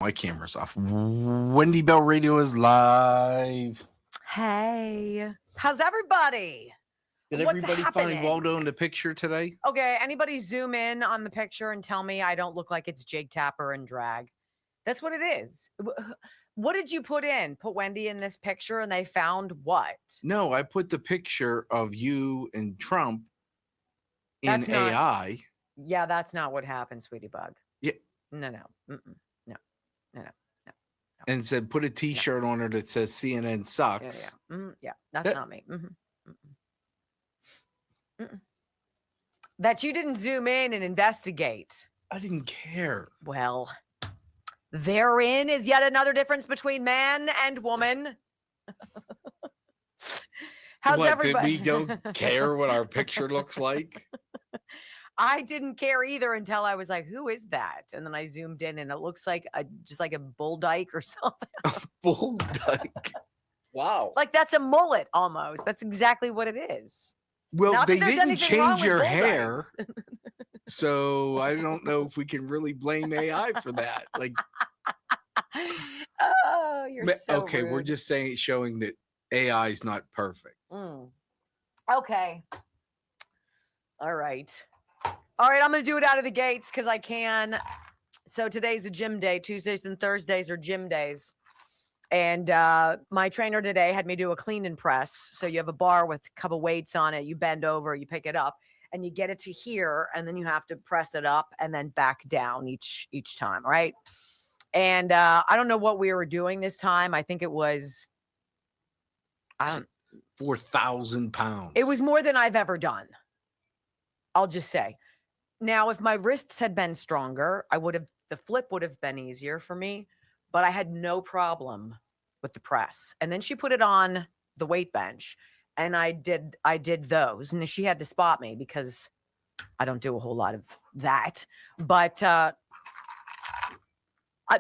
My camera's off. Wendy Bell Radio is live. Hey, how's everybody? Did everybody find Waldo in the picture today? Okay, anybody zoom in on the picture and tell me I don't look like it's Jake Tapper in drag? That's what it is. What did you put in? Put Wendy in this picture and they found what? No, I put the picture of you and Trump in AI. Yeah, that's not what happened, Sweetie Bug. Yeah. No. And said, put a T-shirt on her that says CNN sucks. Yeah, that's not me. That you didn't zoom in and investigate. I didn't care. Well, therein is yet another difference between man and woman. How's everybody? Did we go care what our picture looks like? I didn't care either until I was like, who is that? And then I zoomed in and it looks like just like a bull dyke or something. A bull dyke. Wow. Like that's a mullet almost. That's exactly what it is. Well, they didn't change your hair. So I don't know if we can really blame AI for that. Like, oh, you're so okay. rude. We're just showing that AI is not perfect. Okay. All right. I'm going to do it out of the gates because I can. So today's a gym day. Tuesdays and Thursdays are gym days. And my trainer today had me do a clean and press. So you have a bar with a couple weights on it. You bend over, you pick it up, and you get it to here, and then you have to press it up and then back down each time, right? And I don't know what we were doing this time. I think it was 4,000 pounds. It was more than I've ever done. I'll just say. Now, if my wrists had been stronger, the flip would have been easier for me, but I had no problem with the press. And then she put it on the weight bench and I did those. And she had to spot me because I don't do a whole lot of that, but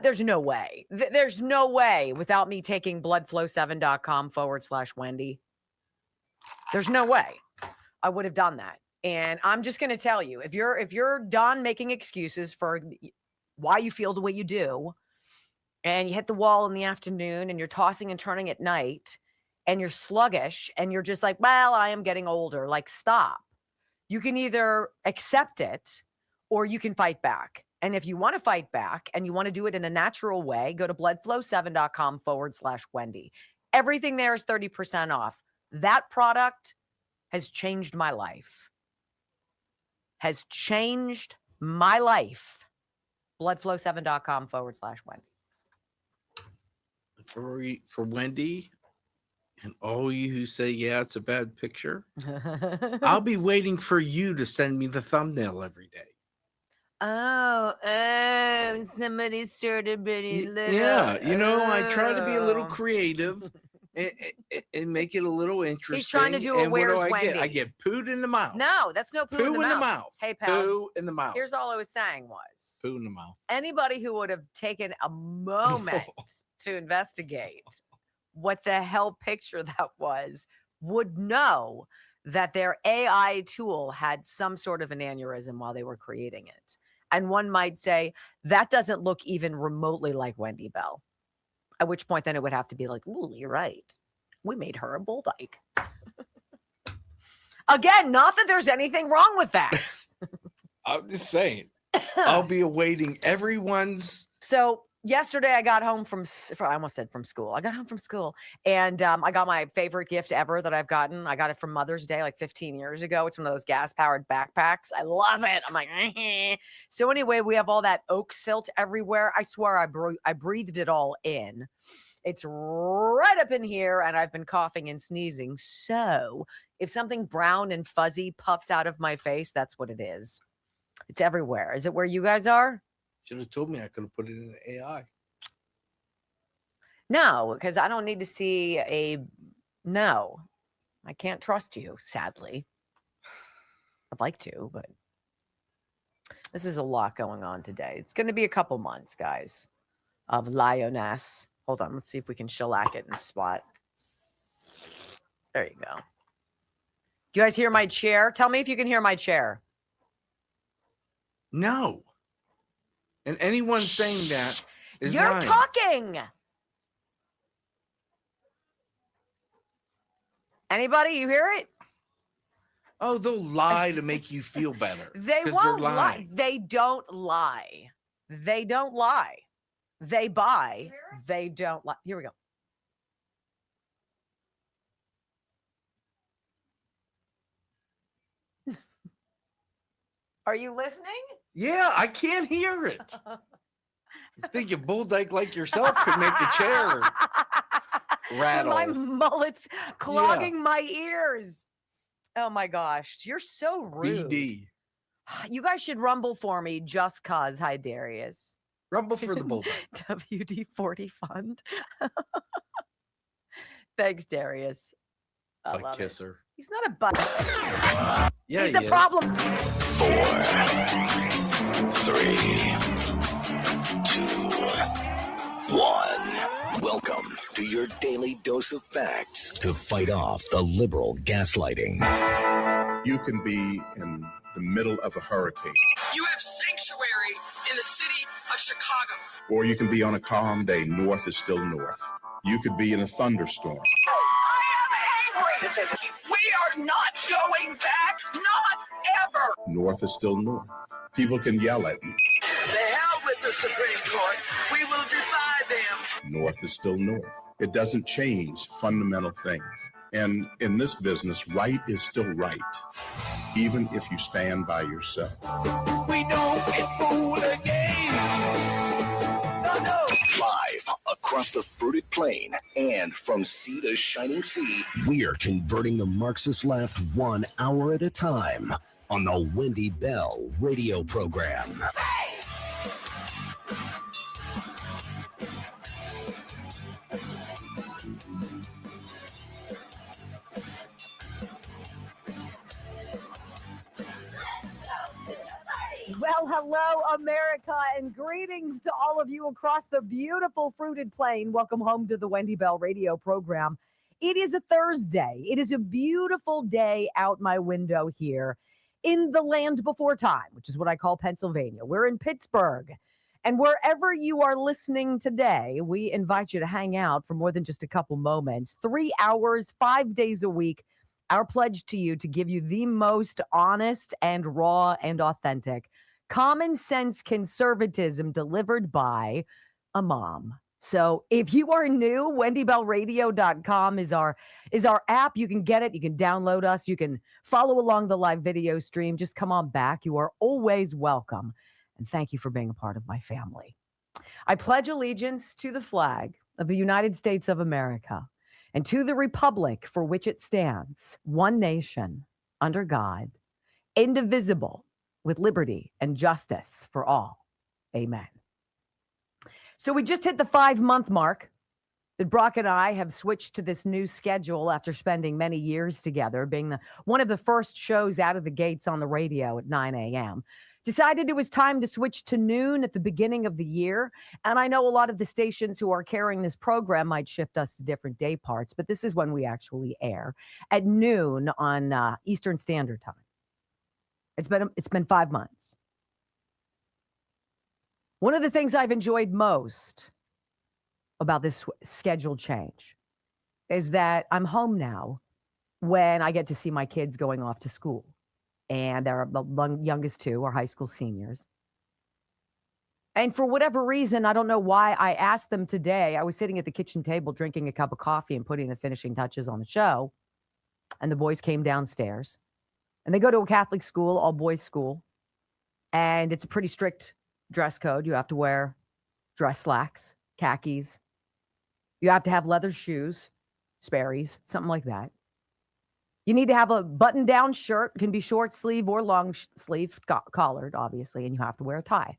there's no way. There's no way without me taking bloodflow7.com/Wendy. There's no way I would have done that. And I'm just going to tell you, if you're done making excuses for why you feel the way you do, and you hit the wall in the afternoon and you're tossing and turning at night and you're sluggish and you're just like, well, I am getting older. Like, stop. You can either accept it or you can fight back. And if you want to fight back and you want to do it in a natural way, go to bloodflow7.com/Wendy. Everything there is 30% off. That product has changed my life. Has changed my life. Bloodflow7.com/Wendy. For Wendy and all you who say, yeah, it's a bad picture, I'll be waiting for you to send me the thumbnail every day. Oh, somebody started pretty little. Yeah, I try to be a little creative. And make it a little interesting. He's trying to do a Where's Wendy. I get pooed in the mouth. No, that's no poo in the mouth. Hey, pal. Poo in the mouth. Here's all I was saying was. Poo in the mouth. Anybody who would have taken a moment to investigate what the hell picture that was would know that their AI tool had some sort of an aneurysm while they were creating it. And one might say, that doesn't look even remotely like Wendy Bell. At which point, then it would have to be like, ooh, you're right. We made her a bull dyke. Again, not that there's anything wrong with that. I'm just saying. I'll be awaiting everyone's. So yesterday I got home I almost said from school. I got home from school and I got my favorite gift ever that I've gotten. I got it for Mother's Day like 15 years ago. It's one of those gas-powered backpacks. I love it. I'm like, So anyway, we have all that oak silt everywhere. I swear I breathed it all in. It's right up in here and I've been coughing and sneezing. So if something brown and fuzzy puffs out of my face, that's what it is. It's everywhere. Is it where you guys are? Should have told me I could have put it in AI. No, because I don't need to see no. I can't trust you, sadly. I'd like to, but this is a lot going on today. It's going to be a couple months, guys, of lioness. Hold on. Let's see if we can shellac it in the spot. There you go. You guys hear my chair? Tell me if you can hear my chair. No. And anyone saying that is You're lying. talking. Anybody? You hear it? Oh, they'll lie to make you feel better. They 'cause won't they're lie. lying. They don't lie. They don't lie. They buy. They don't lie. Here we go. Are you listening? Yeah, I can't hear it. I think a bull dyke like yourself could make the chair rattle. My mullet's clogging my ears. Oh my gosh, you're so rude. BD. You guys should rumble for me just cause. Hi, Darius. Rumble for the bull dyke. WD-40 fund. Thanks, Darius. I Butt love it. kisser. He's not a butt. Yeah, He's he the is. problem. 4, 3, 2, 1. Welcome to your daily dose of facts to fight off the liberal gaslighting. You can be in the middle of a hurricane, You have sanctuary in the city of Chicago. or you can be on a calm day. North is still north. You could be in a thunderstorm. I am angry. We are not going back, not ever. North is still north. People can yell at you. The hell with the Supreme Court. We will defy them. North is still north. It doesn't change fundamental things. And in this business, right is still right, even if you stand by yourself. We don't get fooled again. No. Live across the fruited plain and from sea to shining sea, we're converting the Marxist left 1 hour at a time on the Wendy Bell radio program. Well, hello, America, and greetings to all of you across the beautiful fruited plain. Welcome home to the Wendy Bell radio program. It is a Thursday. It is a beautiful day out my window here in the land before time, which is what I call Pennsylvania. We're in Pittsburgh. And wherever you are listening today, we invite you to hang out for more than just a couple moments. 3 hours, 5 days a week. Our pledge to you to give you the most honest and raw and authentic common sense conservatism delivered by a mom. So if you are new, wendybellradio.com is our app. You can get it. You can download us. You can follow along the live video stream. Just come on back. You are always welcome. And thank you for being a part of my family. I pledge allegiance to the flag of the United States of America and to the republic for which it stands, one nation, under God, indivisible, with liberty and justice for all. Amen. So we just hit the 5-month mark that Brock and I have switched to this new schedule after spending many years together, being one of the first shows out of the gates on the radio at 9 a.m. Decided it was time to switch to noon at the beginning of the year. And I know a lot of the stations who are carrying this program might shift us to different day parts, but this is when we actually air at noon on Eastern Standard Time. It's been 5 months. One of the things I've enjoyed most about this schedule change is that I'm home now when I get to see my kids going off to school. And the youngest two are high school seniors. And for whatever reason, I don't know why I asked them today. I was sitting at the kitchen table drinking a cup of coffee and putting the finishing touches on the show. And the boys came downstairs. And they go to a Catholic school, all boys school. And it's a pretty strict dress code. You have to wear dress slacks, khakis. You have to have leather shoes, Sperry's, something like that. You need to have a button-down shirt. It can be short sleeve or long sleeve, collared, obviously, and you have to wear a tie.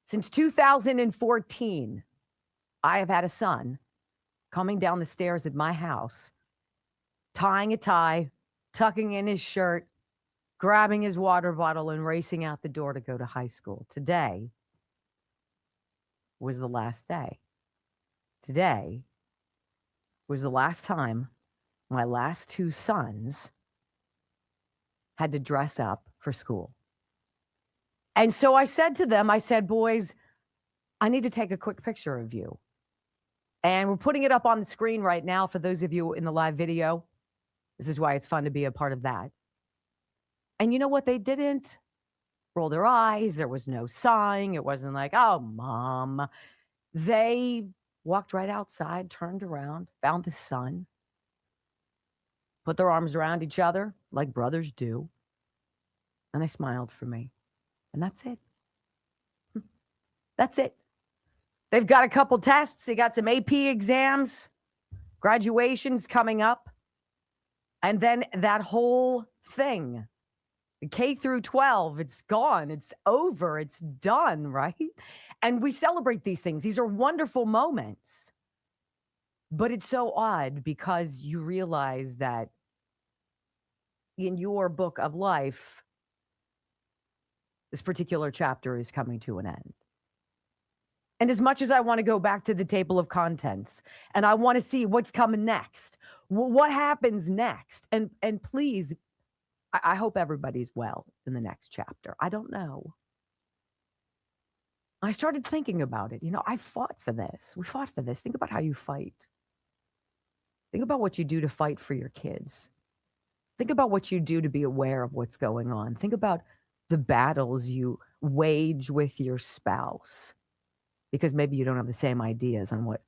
Since 2014, I have had a son coming down the stairs at my house, tying a tie, tucking in his shirt, grabbing his water bottle, and racing out the door to go to high school. Today was the last day. Today was the last time my last two sons had to dress up for school. And so I said to them, I said, boys, I need to take a quick picture of you. And we're putting it up on the screen right now for those of you in the live video. This is why it's fun to be a part of that. And you know what? They didn't roll their eyes. There was no sighing. It wasn't like, oh, Mom. They walked right outside, turned around, found the sun, put their arms around each other like brothers do. And they smiled for me. And that's it. That's it. They've got a couple tests. They got some AP exams. Graduation's coming up. And then that whole thing, the K through 12, it's gone. It's over. It's done, right? And we celebrate these things. These are wonderful moments. But it's so odd because you realize that in your book of life, this particular chapter is coming to an end. And as much as I want to go back to the table of contents and I want to see what's coming next, what happens next, and please, I hope everybody's well in the next chapter. I don't know. I started thinking about it. You know, I fought for this. We fought for this. Think about how you fight. Think about what you do to fight for your kids. Think about what you do to be aware of what's going on. Think about the battles you wage with your spouse because maybe you don't have the same ideas on what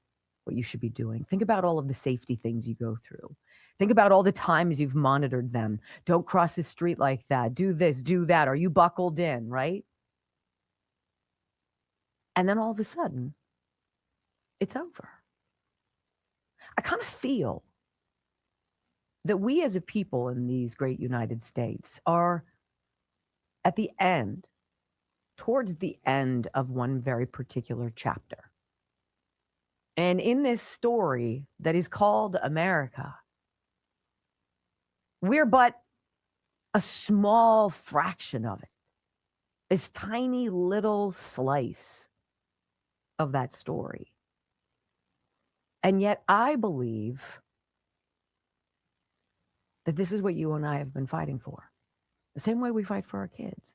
you should be doing. Think about all of the safety things you go through. Think about all the times you've monitored them. Don't cross the street like that. Do this, do that. Are you buckled in, right? And then all of a sudden, it's over. I kind of feel that we as a people in these great United States are at the end, towards the end of one very particular chapter. And in this story that is called America, we're but a small fraction of it, this tiny little slice of that story. And yet I believe that this is what you and I have been fighting for. The same way we fight for our kids.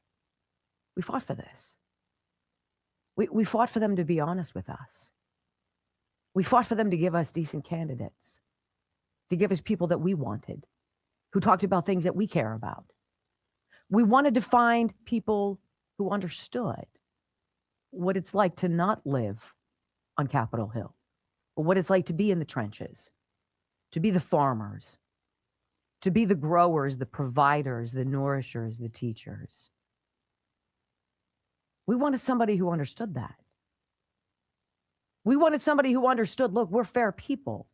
We fought for this. We fought for them to be honest with us. We fought for them to give us decent candidates, to give us people that we wanted, who talked about things that we care about. We wanted to find people who understood what it's like to not live on Capitol Hill, or what it's like to be in the trenches, to be the farmers, to be the growers, the providers, the nourishers, the teachers. We wanted somebody who understood that. We wanted somebody who understood, look, we're fair people.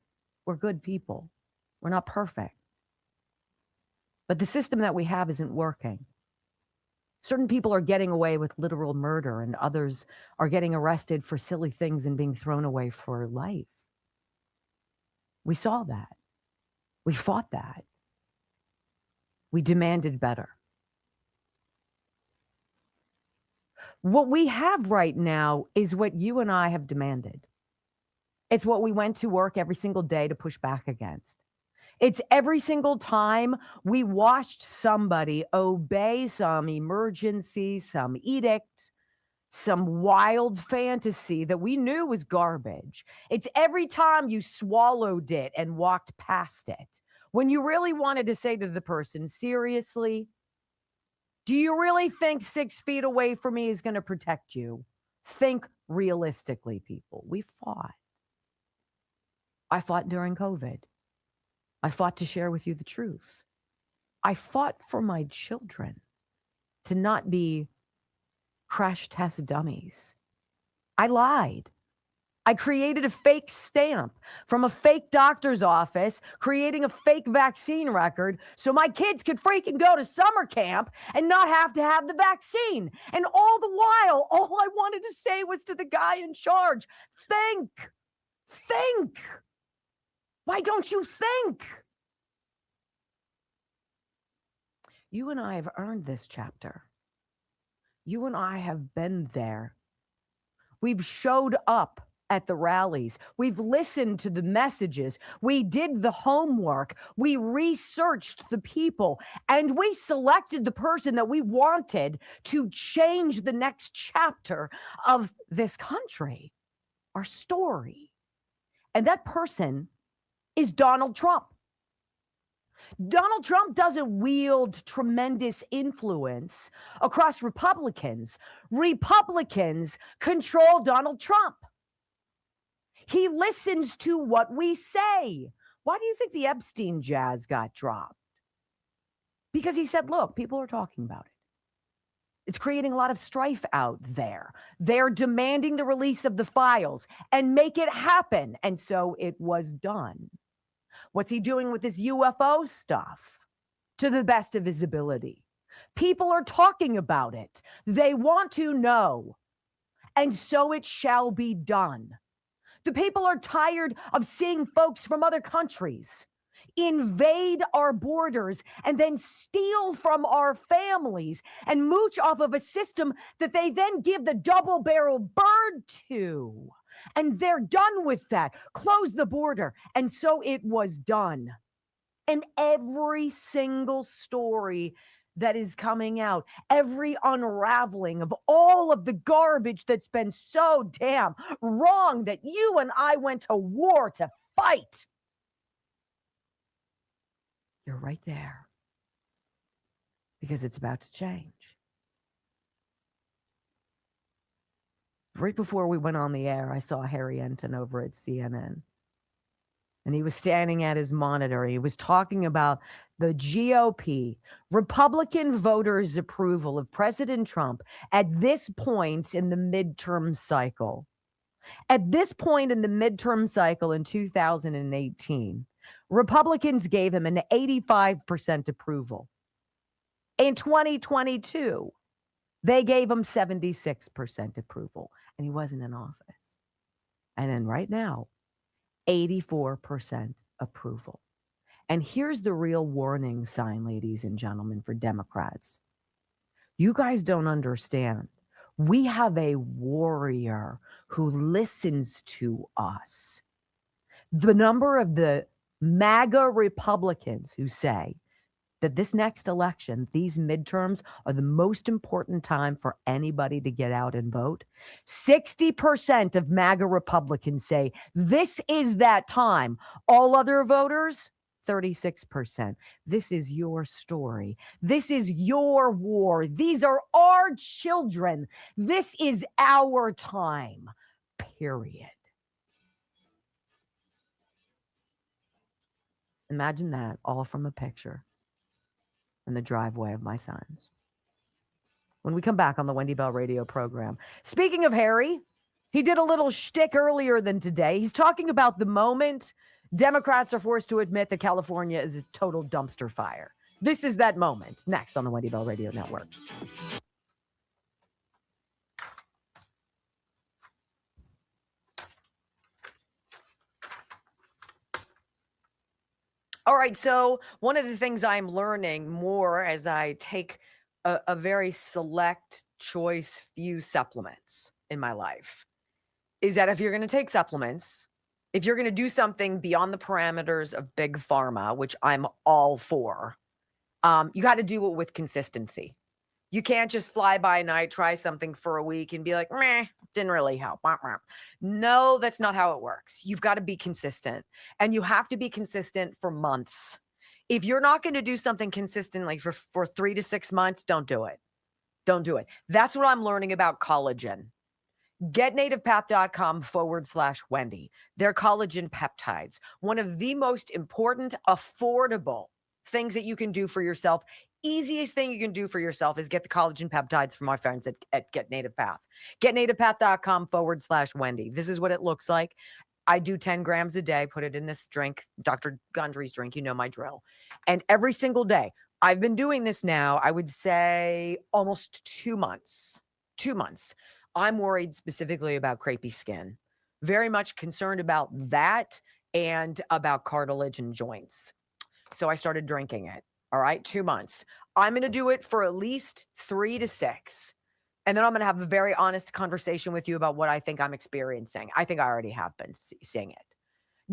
We're good people. We're not perfect. But the system that we have isn't working. Certain people are getting away with literal murder, and others are getting arrested for silly things and being thrown away for life. We saw that. We fought that. We demanded better. What we have right now is what you and I have demanded. It's what we went to work every single day to push back against. It's every single time we watched somebody obey some emergency, some edict, some wild fantasy that we knew was garbage. It's every time you swallowed it and walked past it. When you really wanted to say to the person, seriously, do you really think 6 feet away from me is going to protect you? Think realistically, people. We fought. I fought during COVID. I fought to share with you the truth. I fought for my children to not be crash test dummies. I lied. I created a fake stamp from a fake doctor's office, creating a fake vaccine record so my kids could freaking go to summer camp and not have to have the vaccine. And all the while, all I wanted to say was to the guy in charge, think. Why don't you think? You and I have earned this chapter. You and I have been there. We've showed up at the rallies. We've listened to the messages. We did the homework. We researched the people, and we selected the person that we wanted to change the next chapter of this country, our story. And that person is Donald Trump. Donald Trump doesn't wield tremendous influence across Republicans. Republicans control Donald Trump. He listens to what we say. Why do you think the Epstein jazz got dropped? Because he said, look, people are talking about it. It's creating a lot of strife out there. They're demanding the release of the files and make it happen. And so it was done. What's he doing with this UFO stuff? To the best of his ability. People are talking about it. They want to know. And so it shall be done. The people are tired of seeing folks from other countries invade our borders and then steal from our families and mooch off of a system that they then give the double-barrel bird to. And they're done with that. Close the border. And so it was done. And every single story that is coming out, every unraveling of all of the garbage that's been so damn wrong that you and I went to war to fight. You're right there. Because it's about to change. Right before we went on the air, I saw Harry Enton over at CNN. And he was standing at his monitor. He was talking about the GOP, Republican voters' approval of President Trump at this point in the midterm cycle. At this point in the midterm cycle in 2018, Republicans gave him an 85% approval. In 2022, they gave him 76% approval, and he wasn't in office. And then right now, 84% approval. And here's the real warning sign, ladies and gentlemen, for Democrats. You guys don't understand. We have a warrior who listens to us. The number of the MAGA Republicans who say that this next election, these midterms, are the most important time for anybody to get out and vote. 60% of MAGA Republicans say this is that time. All other voters, 36%. This is your story. This is your war. These are our children. This is our time, period. Imagine that, all from a picture in the driveway of my sons. When we come back on the Wendy Bell radio program. Speaking of Harry, he did a little shtick earlier than today. He's talking about the moment Democrats are forced to admit that California is a total dumpster fire. This is that moment. Next on the Wendy Bell Radio Network. All right, so one of the things I'm learning more as I take a very select choice few supplements in my life is that if you're going to take supplements, if you're going to do something beyond the parameters of big pharma, which I'm all for, you got to do it with consistency. You can't just fly by night, try something for a week and be like, meh, didn't really help. No, that's not how it works. You've got to be consistent, and you have to be consistent for months. If you're not going to do something consistently for 3 to 6 months, don't do it. Don't do it. That's what I'm learning about collagen. GetNativePath.com/Wendy. They're collagen peptides. One of the most important, affordable things that you can do for yourself. Easiest thing you can do for yourself is get the collagen peptides from our friends at Get Native Path. GetNativePath.com/Wendy. This is what it looks like. I do 10 grams a day, put it in this drink, Dr. Gundry's drink, you know my drill. And every single day, I've been doing this now, I would say almost 2 months. 2 months. I'm worried specifically about crepey skin. Very much concerned about that and about cartilage and joints. So I started drinking it. All right, 2 months. I'm going to do it for at least 3 to 6. And then I'm going to have a very honest conversation with you about what I think I'm experiencing. I think I already have been seeing it.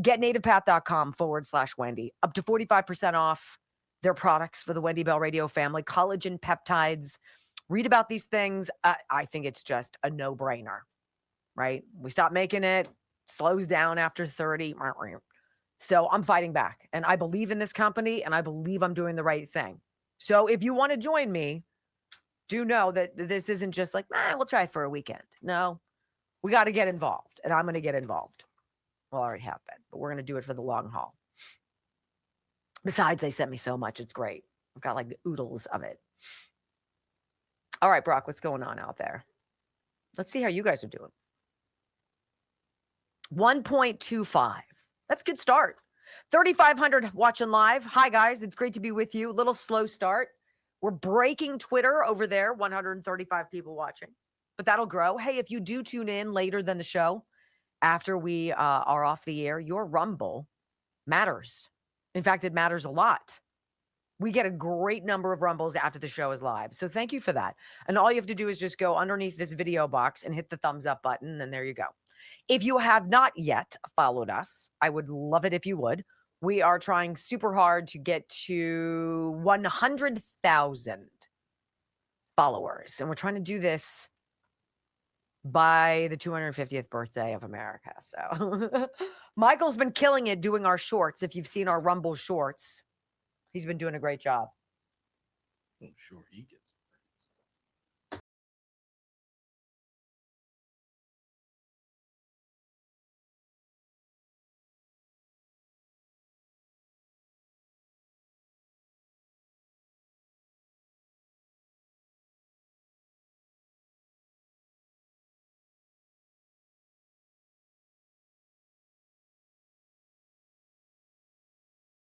GetNativePath.com/Wendy. Up to 45% off their products for the Wendy Bell Radio family. Collagen peptides. Read about these things. I think it's just a no-brainer, right? We stop making it. Slows down after 30. So I'm fighting back. And I believe in this company, and I believe I'm doing the right thing. So if you want to join me, do know that this isn't just like, we'll try for a weekend. No, we got to get involved, and I'm going to get involved. Well, I already have been, but we're going to do it for the long haul. Besides, they sent me so much. It's great. I've got like oodles of it. All right, Brock, what's going on out there? Let's see how you guys are doing. 1.25. That's a good start. 3,500 watching live. Hi, guys. It's great to be with you. A little slow start. We're breaking Twitter over there. 135 people watching, but that'll grow. Hey, if you do tune in later than the show, after we are off the air, your Rumble matters. In fact, it matters a lot. We get a great number of Rumbles after the show is live. So thank you for that. And all you have to do is just go underneath this video box and hit the thumbs up button, and there you go. If you have not yet followed us, I would love it if you would. We are trying super hard to get to 100,000 followers. And we're trying to do this by the 250th birthday of America. So Michael's been killing it doing our shorts. If you've seen our Rumble shorts, he's been doing a great job. Oh, sure, he gets.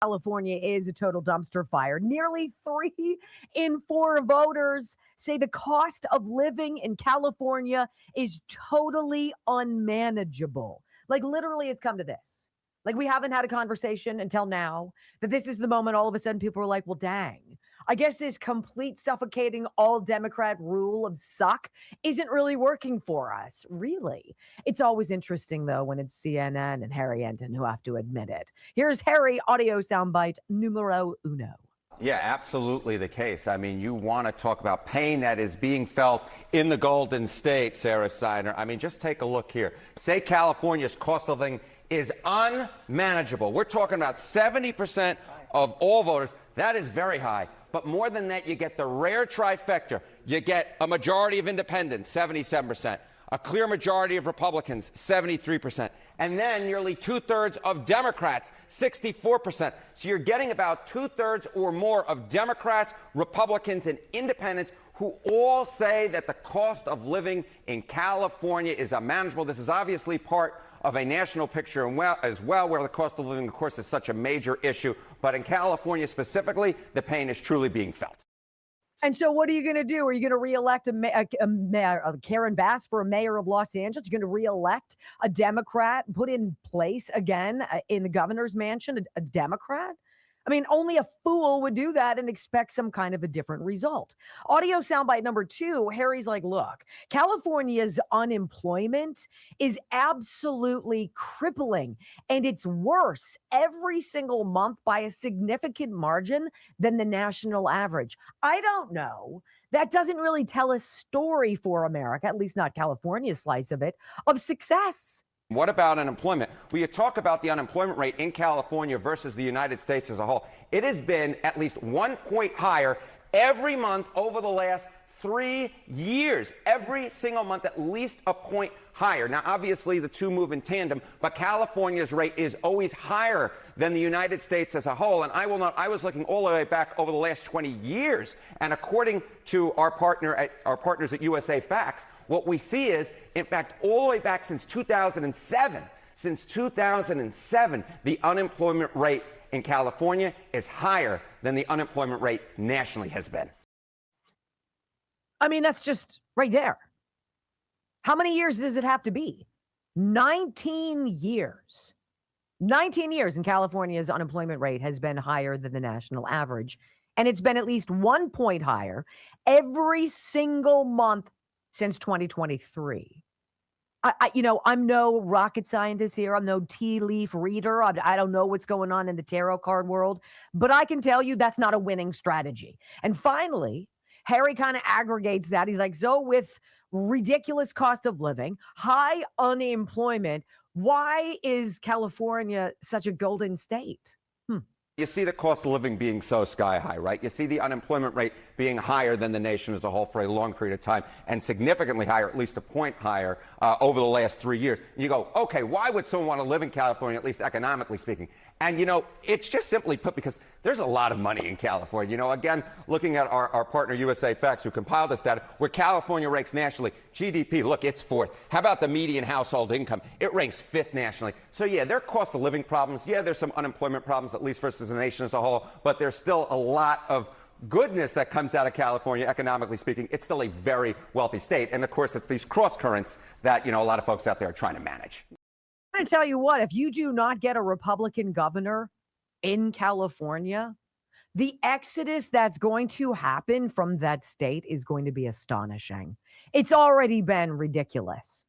California is a total dumpster fire. Nearly 3 in 4 voters say the cost of living in California is totally unmanageable. Like, literally, it's come to this. Like, we haven't had a conversation until now that this is the moment all of a sudden people are like, well, dang. I guess this complete suffocating all Democrat rule of suck isn't really working for us. Really? It's always interesting, though, when it's CNN and Harry Enton who have to admit it. Here's Harry, audio soundbite numero uno. Yeah, absolutely the case. I mean, you want to talk about pain that is being felt in the Golden State, Sarah Steiner. I mean, just take a look here. Say California's cost of living is unmanageable. We're talking about 70% of all voters. That is very high. But more than that, you get the rare trifecta. You get a majority of independents, 77%, a clear majority of Republicans, 73%, and then nearly 2/3 of Democrats, 64%. So you're getting about 2/3 or more of Democrats, Republicans, and independents who all say that the cost of living in California is unmanageable. This is obviously part of a national picture as well, where the cost of living, of course, is such a major issue. But in California specifically, the pain is truly being felt. And so what are you going to do? Are you going to reelect a Karen Bass for a mayor of Los Angeles? You're going to reelect a Democrat, put in place again in the governor's mansion, a Democrat? I mean, only a fool would do that and expect some kind of a different result. Audio soundbite number 2, Harry's like, look, California's unemployment is absolutely crippling, and it's worse every single month by a significant margin than the national average. I don't know. That doesn't really tell a story for America, at least not California's slice of it, of success. What about unemployment? We talk about the unemployment rate in California versus the United States as a whole. It has been at least 1 point higher every month over the last 3 years. Every single month, at least a point higher. Now, obviously, the two move in tandem, but California's rate is always higher than the United States as a whole. And I will note, I was looking all the way back over the last 20 years, and according to our partners at USA Facts, what we see is, in fact, all the way back since 2007, the unemployment rate in California is higher than the unemployment rate nationally has been. I mean, that's just right there. How many years does it have to be? 19 years. 19 years, and California's unemployment rate has been higher than the national average. And it's been at least 1 point higher every single month since 2023. I'm no rocket scientist here. I'm no tea leaf reader. I don't know what's going on in the tarot card world, but I can tell you that's not a winning strategy. And finally, Harry kind of aggregates that. He's like, so with ridiculous cost of living, high unemployment, why is California such a golden state? You see the cost of living being so sky high, right? You see the unemployment rate being higher than the nation as a whole for a long period of time, and significantly higher, at least a point higher, over the last 3 years. And you go, okay, why would someone want to live in California, at least economically speaking? And, it's just simply put because there's a lot of money in California. Again, looking at our partner USA Facts, who compiled this data, where California ranks nationally, GDP, look, it's fourth. How about the median household income? It ranks fifth nationally. So, yeah, there are cost of living problems. Yeah, there's some unemployment problems, at least versus the nation as a whole. But there's still a lot of goodness that comes out of California, economically speaking. It's still a very wealthy state. And, of course, it's these cross currents that, a lot of folks out there are trying to manage. I'm going to tell you what, if you do not get a Republican governor in California, the exodus that's going to happen from that state is going to be astonishing. It's already been ridiculous.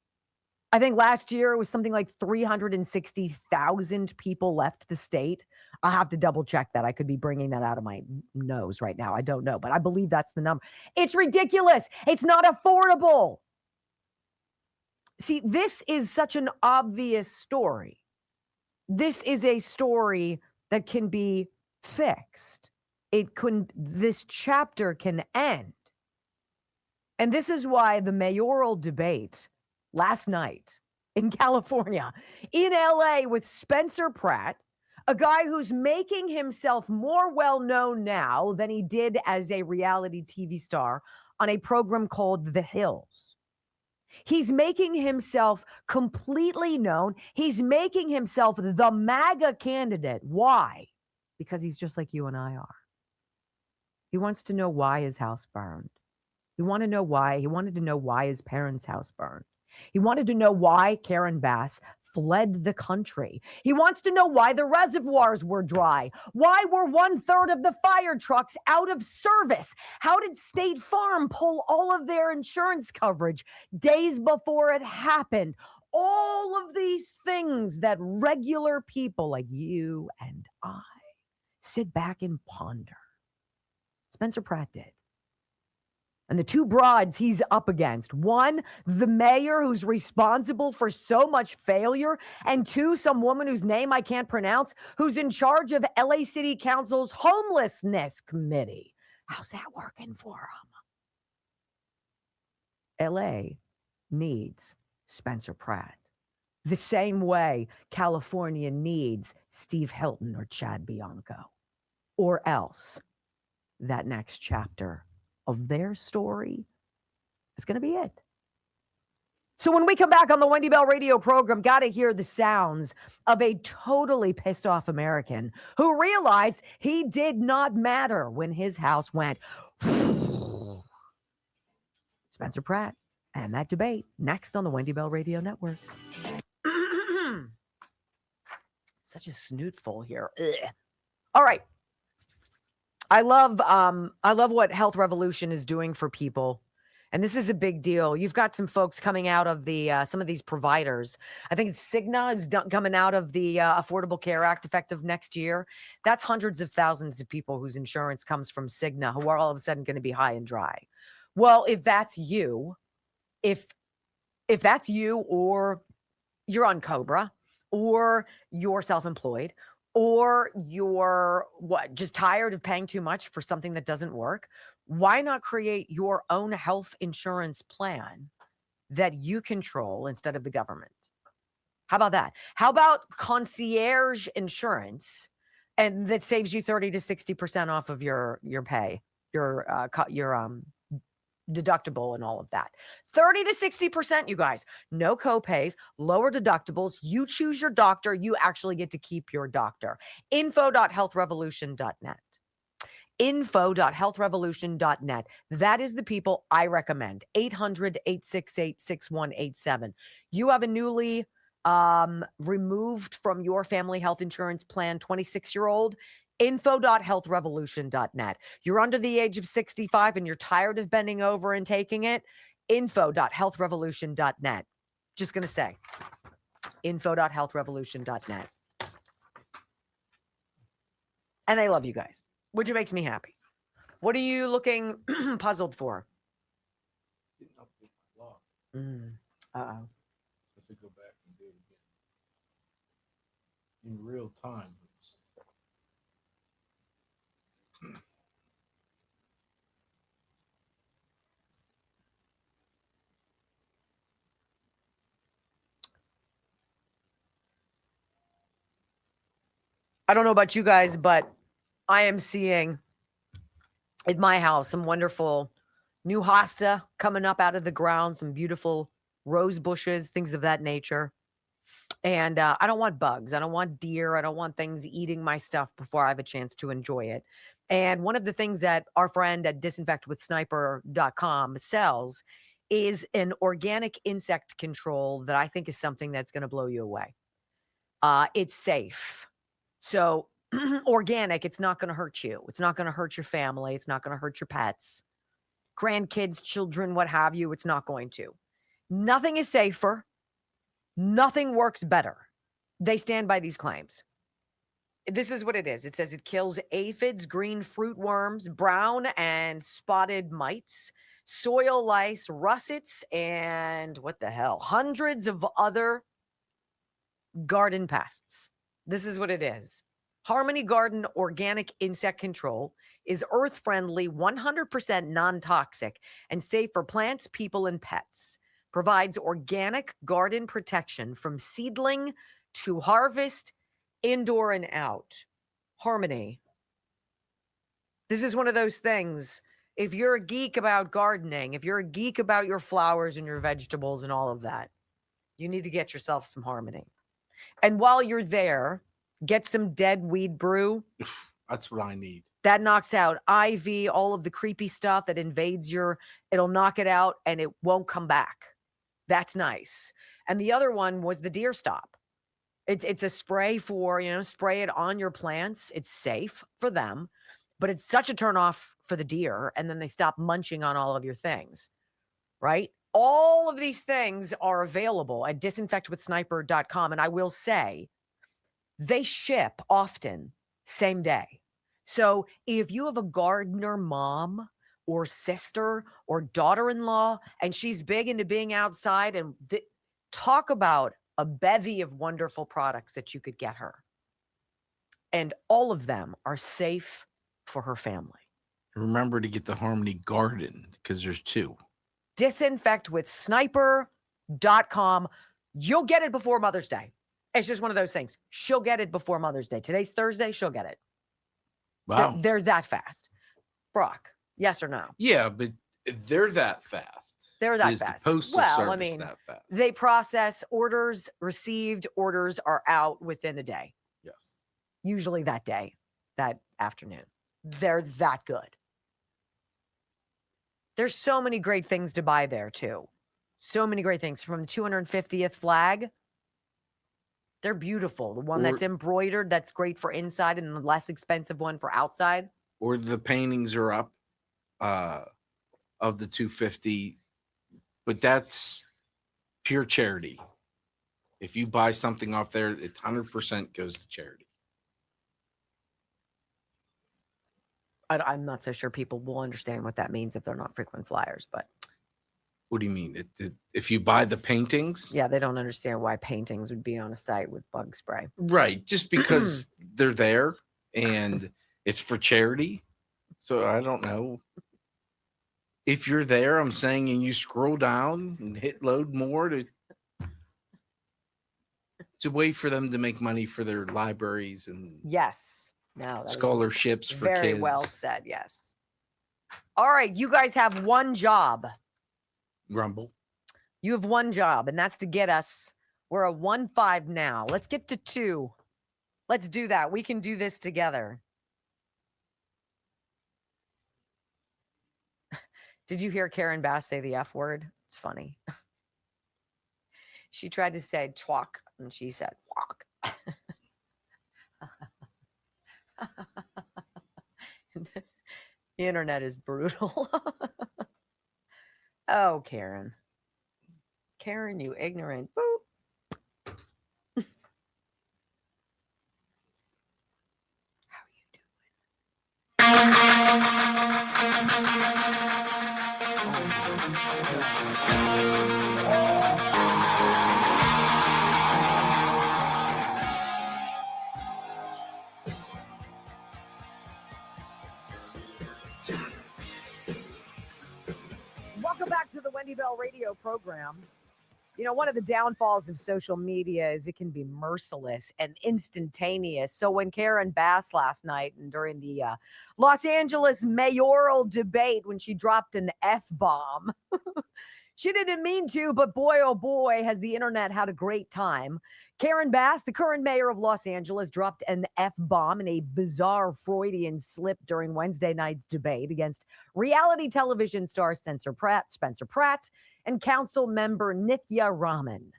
I think last year it was something like 360,000 people left the state. I have to double check that. I could be bringing that out of my nose right now. I don't know, but I believe that's the number. It's ridiculous. It's not affordable. See, this is such an obvious story. This is a story that can be fixed. This chapter can end. And this is why the mayoral debate last night in California, in LA with Spencer Pratt, a guy who's making himself more well-known now than he did as a reality TV star on a program called The Hills. He's making himself completely known. He's making himself the MAGA candidate. Why? Because he's just like you and I are. He wants to know why his house burned. He wanted to know why. He wanted to know why his parents' house burned. He wanted to know why Karen Bass fled the country. He wants to know why the reservoirs were dry. Why were 1/3 of the fire trucks out of service? How did State Farm pull all of their insurance coverage days before it happened? All of these things that regular people like you and I sit back and ponder. Spencer Pratt did. And the two broads he's up against, one, the mayor who's responsible for so much failure, and two, some woman whose name I can't pronounce, who's in charge of LA City Council's homelessness committee. How's that working for him? LA needs Spencer Pratt the same way California needs Steve Hilton or Chad Bianco, or else that next chapter of their story is going to be it. So when we come back on the Wendy Bell radio program, got to hear the sounds of a totally pissed off American who realized he did not matter when his house went. Spencer Pratt and that debate next on the Wendy Bell Radio Network. Such a snootful here. Ugh. All right. I love what Health Revolution is doing for people. And this is a big deal. You've got some folks coming out of the some of these providers. I think it's Cigna is coming out of the Affordable Care Act effective next year. That's hundreds of thousands of people whose insurance comes from Cigna who are all of a sudden going to be high and dry. Well, if that's you, if that's you, or you're on Cobra, or you're self-employed, or you're just tired of paying too much for something that doesn't work, why not create your own health insurance plan that you control instead of the government? How about that? How about concierge insurance, and that saves you 30 to 60% off of your pay, your deductible and all of that. 30 to 60%, you guys. No copays, lower deductibles. You choose your doctor. You actually get to keep your doctor. info.healthrevolution.net. info.healthrevolution.net. That is the people I recommend. 800-868-6187. You have a newly removed from your family health insurance plan 26-year-old. info.healthrevolution.net. You're under the age of 65 and you're tired of bending over and taking it. info.healthrevolution.net. Just going to say info.healthrevolution.net. And I love you guys, which makes me happy. What are you looking puzzled for? Uh-oh. To go back and do it again in real time. I don't know about you guys, but I am seeing at my house some wonderful new hosta coming up out of the ground, some beautiful rose bushes, things of that nature. And I don't want bugs. I don't want deer. I don't want things eating my stuff before I have a chance to enjoy it. And one of the things that our friend at disinfectwithsniper.com sells is an organic insect control that I think is something that's going to blow you away. It's safe. So organic, it's not going to hurt you. It's not going to hurt your family. It's not going to hurt your pets, grandkids, children, what have you. It's not going to. Nothing is safer. Nothing works better. They stand by these claims. This is what it is. It says it kills aphids, green fruit worms, brown and spotted mites, soil lice, russets, and what the hell? Hundreds of other garden pests. This is what it is. Harmony Garden Organic Insect Control is earth-friendly, 100% non-toxic, and safe for plants, people, and pets. Provides organic garden protection from seedling to harvest, indoor and out. Harmony. This is one of those things. If you're a geek about gardening, if you're a geek about your flowers and your vegetables and all of that, you need to get yourself some Harmony. And while you're there, get some dead weed brew. That's what I need. That knocks out ivy, all of the creepy stuff that invades it'll knock it out and it won't come back. That's nice. And the other one was the deer stop. It's a spray for, spray it on your plants. It's safe for them, but it's such a turnoff for the deer. And then they stop munching on all of your things, right? All of these things are available at disinfectwithsniper.com. And I will say they ship often same day. So if you have a gardener mom or sister or daughter-in-law, and she's big into being outside, and talk about a bevy of wonderful products that you could get her. And all of them are safe for her family. Remember to get the Harmony Garden, because there's two. Disinfectwithsniper.com. You'll get it before Mother's Day. It's just one of those things. She'll get it before Mother's Day. Today's Thursday. She'll get it. Wow. They're that fast. Brock. Yes or no? Yeah, but they're that fast. They're that Is fast. The postal service that fast? They process orders, received orders are out within a day. Yes. Usually that day, that afternoon. They're that good. There's so many great things to buy there too. So many great things. From the 250th flag. They're beautiful. The one that's embroidered, that's great for inside, and the less expensive one for outside. Or the paintings are up of the 250, but that's pure charity. If you buy something off there, it 100% goes to charity. I'm not so sure people will understand what that means if they're not frequent flyers, but. What do you mean? If you buy the paintings? Yeah, they don't understand why paintings would be on a site with bug spray. Right. Just because they're there and it's for charity. So I don't know. If you're there, I'm saying, and you scroll down and hit load more it's a way for them to make money for their libraries and yes. No, scholarships for kids. Very well said. Yes. All right. You guys have one job. Grumble. You have one job, and that's to get us. We're a 1-5 now. Let's get to 2. Let's do that. We can do this together. Did you hear Karen Bass say the F word? It's funny. She tried to say twalk, and she said walk. The internet is brutal. Oh, Karen. Karen, you ignorant. Boop. How are you doing? Welcome back to the Wendy Bell radio program. You know, one of the downfalls of social media is it can be merciless and instantaneous. So when Karen Bass last night and during the Los Angeles mayoral debate, when she dropped an F-bomb, she didn't mean to, but boy, oh boy, has the internet had a great time. Karen Bass, the current mayor of Los Angeles, dropped an F-bomb in a bizarre Freudian slip during Wednesday night's debate against reality television star Spencer Pratt, and council member Nithya Raman.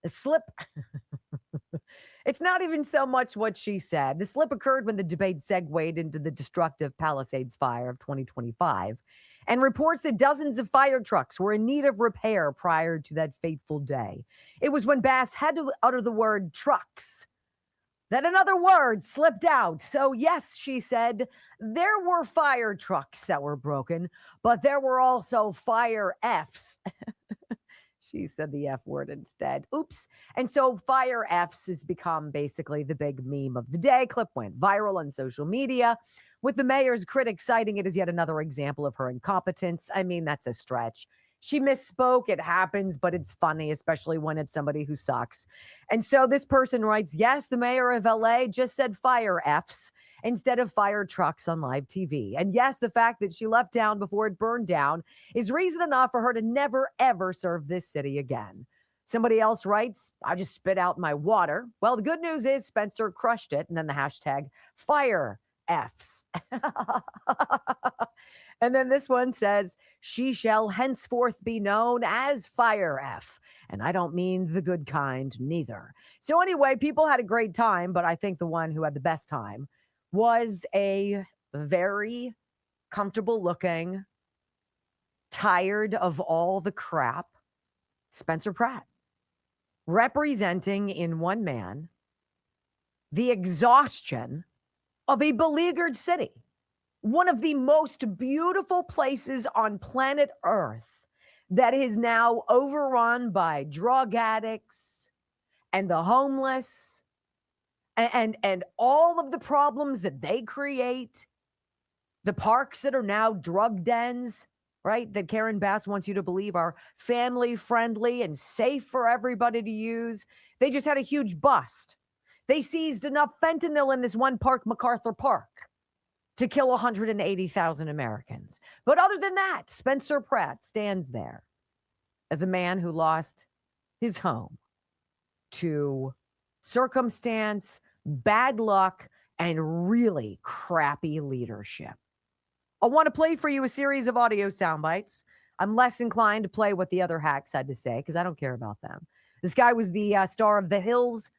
The slip, it's not even so much what she said. The slip occurred when the debate segued into the destructive Palisades fire of 2025, and reports that dozens of fire trucks were in need of repair prior to that fateful day. It was when Bass had to utter the word trucks that another word slipped out. So yes, she said, there were fire trucks that were broken, but there were also fire Fs. She said the F word instead. Oops. And so fire Fs has become basically the big meme of the day. Clip went viral on social media, with the mayor's critics citing it as yet another example of her incompetence. I mean, that's a stretch. She misspoke. It happens, but it's funny, especially when it's somebody who sucks. And so this person writes, yes, the mayor of LA just said fire Fs instead of fire trucks on live TV. And yes, the fact that she left town before it burned down is reason enough for her to never, ever serve this city again. Somebody else writes, I just spit out my water. Well, the good news is Spencer crushed it. And then the hashtag fire Fs. And then this one says, she shall henceforth be known as Fire F. And I don't mean the good kind neither. So anyway, people had a great time, but I think the one who had the best time was a very comfortable looking, tired of all the crap, Spencer Pratt, representing in one man the exhaustion of a beleaguered city. One of the most beautiful places on planet Earth that is now overrun by drug addicts and the homeless and all of the problems that they create. The parks that are now drug dens, right? That Karen Bass wants you to believe are family friendly and safe for everybody to use. They just had a huge bust. They seized enough fentanyl in this one park, MacArthur Park, to kill 180,000 Americans. But other than that, Spencer Pratt stands there as a man who lost his home to circumstance, bad luck, and really crappy leadership. I want to play for you a series of audio sound bites. I'm less inclined to play what the other hacks had to say because I don't care about them. This guy was the star of The Hills,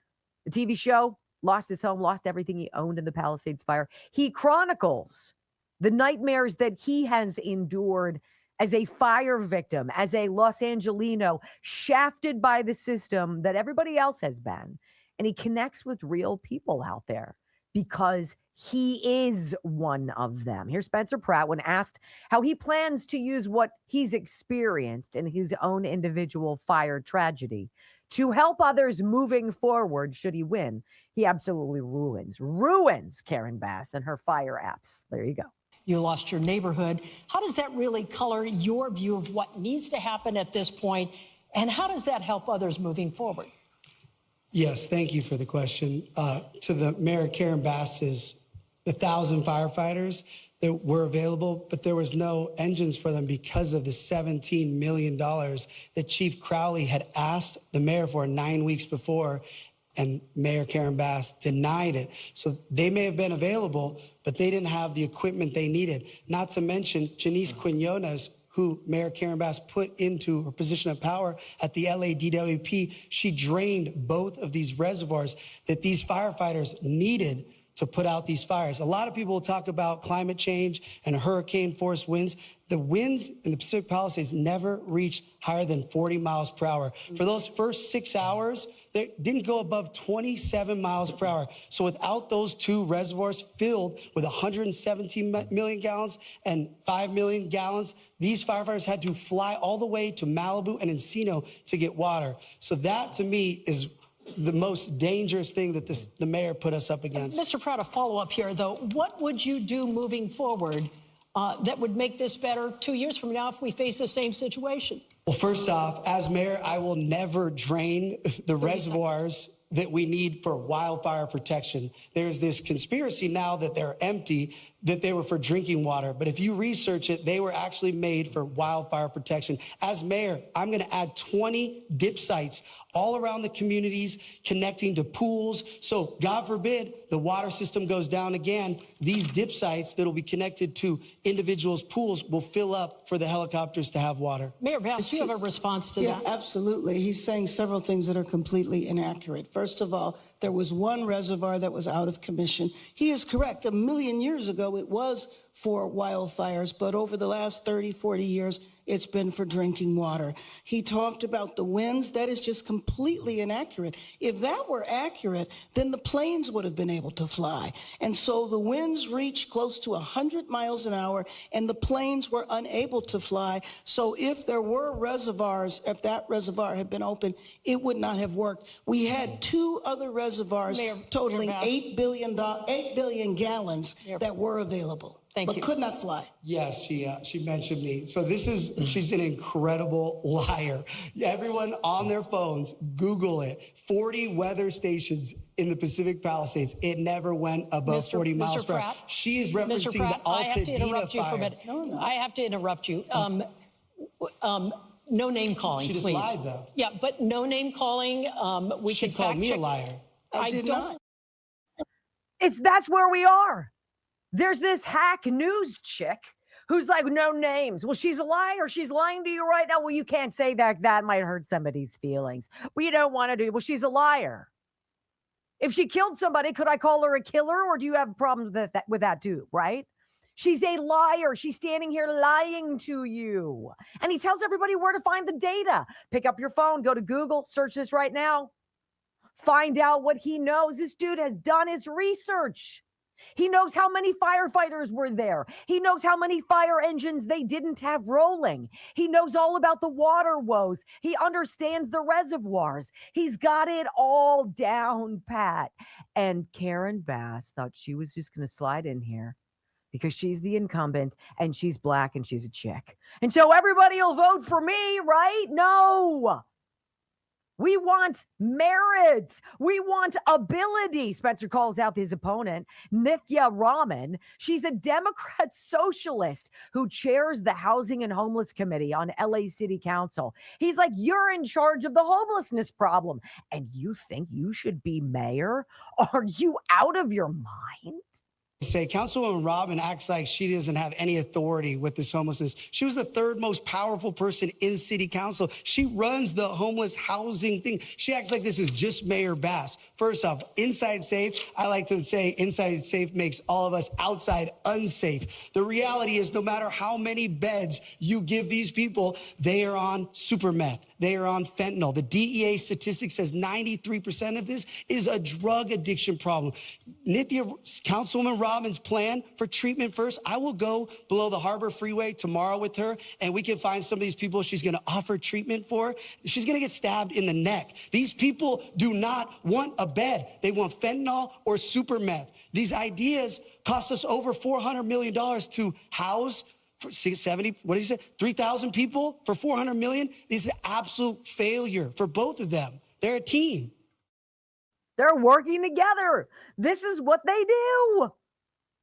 the TV show. Lost his home, lost everything he owned in the Palisades fire. He chronicles the nightmares that he has endured as a fire victim, as a Los Angelino, shafted by the system that everybody else has been. And he connects with real people out there because he is one of them. Here's Spencer Pratt when asked how he plans to use what he's experienced in his own individual fire tragedy to help others moving forward should he win. He absolutely ruins Karen Bass and her fire apps. There you go. You lost your neighborhood. How does that really color your view of what needs to happen at this point? And how does that help others moving forward? Yes, thank you for the question. To the Mayor Karen Bass's, the 1,000 firefighters that were available, but there was no engines for them because of the $17 million that Chief Crowley had asked the mayor for 9 weeks before, and Mayor Karen Bass denied it. So they may have been available, but they didn't have the equipment they needed. Not to mention Janice Quinones, who Mayor Karen Bass put into her position of power at the LADWP. She drained both of these reservoirs that these firefighters needed to put out these fires. A lot of people will talk about climate change and hurricane force winds. The winds in the Pacific Palisades never reached higher than 40 miles per hour. For those first 6 hours, they didn't go above 27 miles per hour. So without those two reservoirs filled with 117 million gallons and 5 million gallons, these firefighters had to fly all the way to Malibu and Encino to get water. So that, to me, is the most dangerous thing that the mayor put us up against. Mr. Pratt, a follow-up here, though. What would you do moving forward that would make this better 2 years from now if we face the same situation? Well, first off, as mayor, I will never drain the reservoirs that we need for wildfire protection. There's this conspiracy now that they're empty, that they were for drinking water. But if you research it, they were actually made for wildfire protection. As mayor, I'm going to add 20 dip sites all around the communities connecting to pools. So God forbid the water system goes down again, these dip sites that will be connected to individuals' pools will fill up for the helicopters to have water. Mayor Bass, do you have a response to that? Yeah, absolutely. He's saying several things that are completely inaccurate. First of all, there was one reservoir that was out of commission. He is correct. 1 million years ago, it was for wildfires, but over the last 30, 40 years, it's been for drinking water. He talked about the winds. That is just completely inaccurate. If that were accurate, then the planes would have been able to fly. And so the winds reached close to 100 miles an hour, and the planes were unable to fly. So if there were reservoirs, if that reservoir had been open, it would not have worked. We had two other reservoirs totaling 8 billion gallons that were available. But could not fly. Yes, she mentioned me. So she's an incredible liar. Everyone on their phones, Google it. 40 weather stations in the Pacific Palisades. It never went above 40 miles per hour. She is referencing the Altadena fire. No. I have to interrupt you. No name calling, She just please. lied, though. Yeah, but no name calling. She called me a liar. I did not. That's where we are. There's this hack news chick who's like, no names. Well, she's a liar. She's lying to you right now. Well, you can't say that. That might hurt somebody's feelings. Well, you don't want to do. Well, she's a liar. If she killed somebody, could I call her a killer? Or do you have problems with that too, right? She's a liar. She's standing here lying to you. And he tells everybody where to find the data. Pick up your phone, go to Google, search this right now. Find out what he knows. This dude has done his research. He knows how many firefighters were there. He knows how many fire engines they didn't have rolling. He knows all about the water woes. He understands the reservoirs. He's got it all down pat. And Karen Bass thought she was just going to slide in here because she's the incumbent and she's black and she's a chick. And so everybody will vote for me, right? No. We want merit. We want ability. Spencer calls out his opponent, Nithya Raman. She's a Democrat socialist who chairs the Housing and Homeless Committee on LA City Council. He's like, you're in charge of the homelessness problem, and you think you should be mayor? Are you out of your mind? Say Councilwoman Robin acts like she doesn't have any authority with this homelessness. She was the third most powerful person in city council. She runs the homeless housing thing. She acts like this is just Mayor Bass. First off, inside safe, I like to say inside safe makes all of us outside unsafe. The reality is no matter how many beds you give these people, they are on super meth. They are on fentanyl. The DEA statistic says 93% of this is a drug addiction problem. Nithya, Councilwoman Robin's plan for treatment first, I will go below the Harbor Freeway tomorrow with her, and we can find some of these people she's going to offer treatment for. She's going to get stabbed in the neck. These people do not want a bed. They want fentanyl or super meth. These ideas cost us over $400 million to house. For 70, what did you say? 3,000 people for $400 million? This is an absolute failure for both of them. They're a team. They're working together. This is what they do.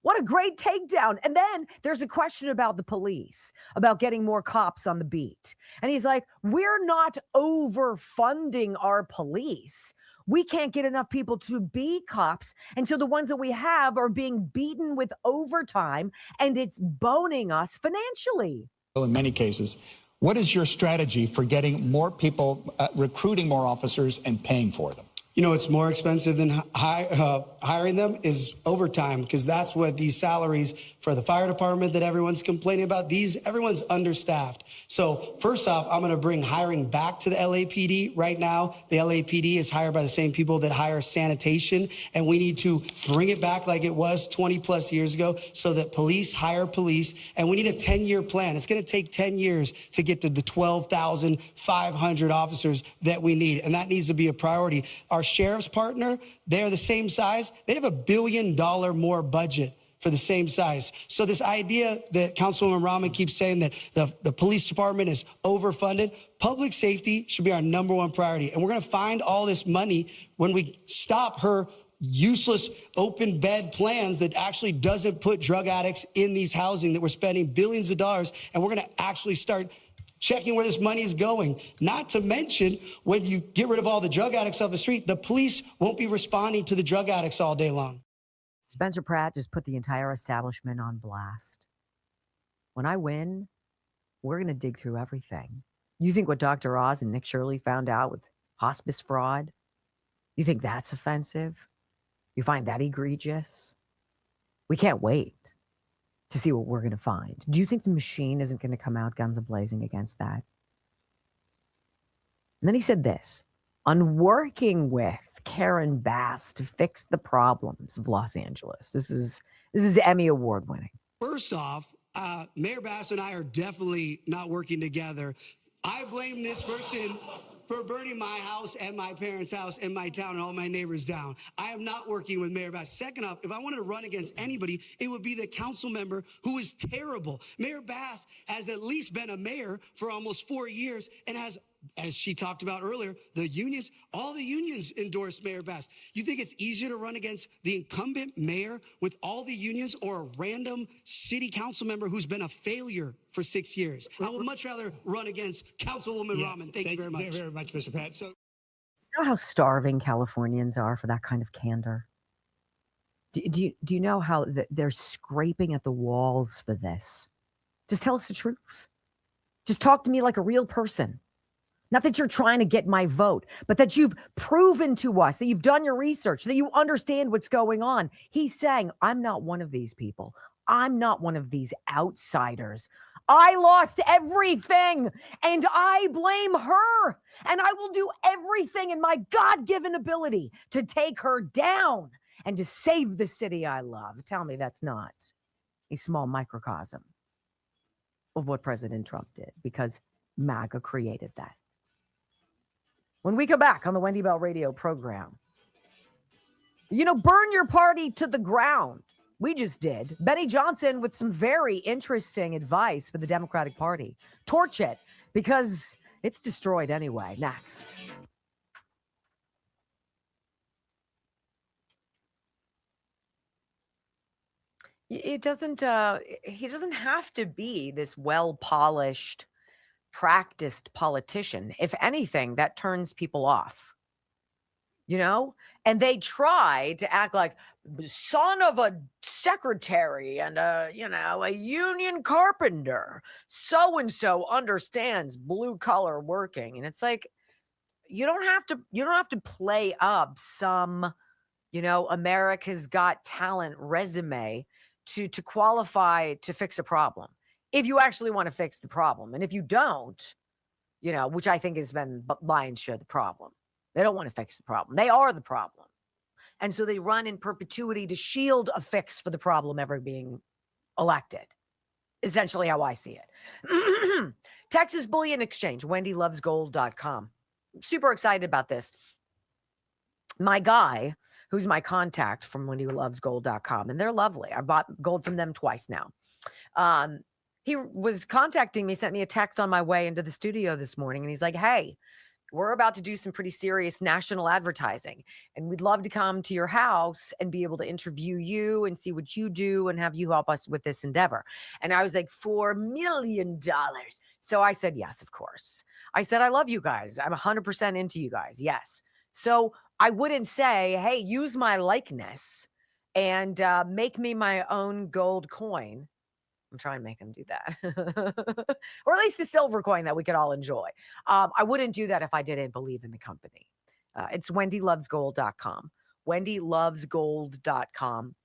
What a great takedown. And then there's a question about the police, about getting more cops on the beat. And he's like, we're not overfunding our police. We can't get enough people to be cops. And so the ones that we have are being beaten with overtime, and it's boning us financially. In many cases, what is your strategy for getting more people, recruiting more officers and paying for them? You know, it's more expensive than hiring them is overtime, because that's what these salaries for the fire department that everyone's complaining about. Everyone's understaffed. So first off, I'm going to bring hiring back to the LAPD. Right now, the LAPD is hired by the same people that hire sanitation, and we need to bring it back like it was 20 plus years ago so that police hire police, and we need a 10-year plan. It's going to take 10 years to get to the 12,500 officers that we need, and that needs to be a priority. Our sheriff's partner, they're the same size. They have $1 billion more budget for the same size. So this idea that Councilwoman Rahman keeps saying that the police department is overfunded, public safety should be our #1 priority. And we're going to find all this money when we stop her useless open bed plans that actually doesn't put drug addicts in these housing that we're spending billions of dollars. And we're going to actually start checking where this money is going. Not to mention, when you get rid of all the drug addicts off the street, the police won't be responding to the drug addicts all day long. Spencer Pratt just put the entire establishment on blast. When I win, we're going to dig through everything. You think what Dr. Oz and Nick Shirley found out with hospice fraud, you think that's offensive? You find that egregious? We can't wait to see what we're going to find. Do you think the machine isn't going to come out guns a-blazing against that? And then he said this, on working with Karen Bass to fix the problems of Los Angeles. This is Emmy Award winning. First off, Mayor Bass and I are definitely not working together. I blame this person for burning my house and my parents' house and my town and all my neighbors down. I am not working with Mayor Bass. Second off, if I wanted to run against anybody, it would be the council member who is terrible. Mayor Bass has at least been a mayor for almost 4 years and has, as she talked about earlier, all the unions endorse Mayor Bass. You think it's easier to run against the incumbent mayor with all the unions or a random city council member who's been a failure for 6 years? I would much rather run against Councilwoman Rahman. Thank you very much. Very much, Mr. Pratt. So, you know how starving Californians are for that kind of candor? Do you know how they're scraping at the walls for this? Just tell us the truth. Just talk to me like a real person. Not that you're trying to get my vote, but that you've proven to us, that you've done your research, that you understand what's going on. He's saying, I'm not one of these people. I'm not one of these outsiders. I lost everything, and I blame her. And I will do everything in my God-given ability to take her down and to save the city I love. Tell me that's not a small microcosm of what President Trump did, because MAGA created that. When we come back on the Wendy Bell radio program, burn your party to the ground. We just did. Benny Johnson with some very interesting advice for the Democratic Party. Torch it, because it's destroyed anyway. Next. He doesn't have to be this well-polished, practiced politician. If anything, that turns people off, and they try to act like son of a secretary and a union carpenter. So-and-so understands blue collar working. And it's like, you don't have to play up some, America's Got Talent resume to qualify to fix a problem. If you actually want to fix the problem. And if you don't, which I think has been lion's share the problem. They don't want to fix the problem. They are the problem. And so they run in perpetuity to shield a fix for the problem ever being elected. Essentially how I see it. Texas Bullion Exchange, wendylovesgold.com. Super excited about this. My guy, who's my contact from wendylovesgold.com, and they're lovely. I bought gold from them twice now. He was contacting me, sent me a text on my way into the studio this morning, and he's like, hey, we're about to do some pretty serious national advertising, and we'd love to come to your house and be able to interview you and see what you do and have you help us with this endeavor. And I was like, $4 million. So I said, yes, of course. I said, I love you guys. I'm 100% into you guys. Yes. So I wouldn't say, hey, use my likeness and make me my own gold coin. I'm trying to make them do that. Or at least a silver coin that we could all enjoy. I wouldn't do that if I didn't believe in the company. It's wendylovesgold.com. wendylovesgold.com.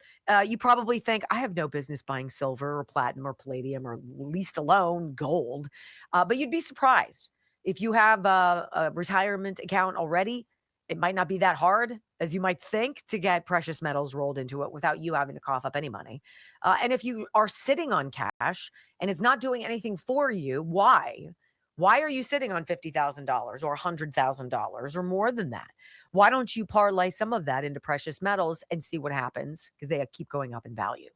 You probably think, I have no business buying silver or platinum or palladium or least alone gold. But you'd be surprised. If you have a retirement account already, it might not be that hard as you might think to get precious metals rolled into it without you having to cough up any money. And if you are sitting on cash and it's not doing anything for you, why? Why are you sitting on $50,000 or $100,000 or more than that? Why don't you parlay some of that into precious metals and see what happens? Because they keep going up in value.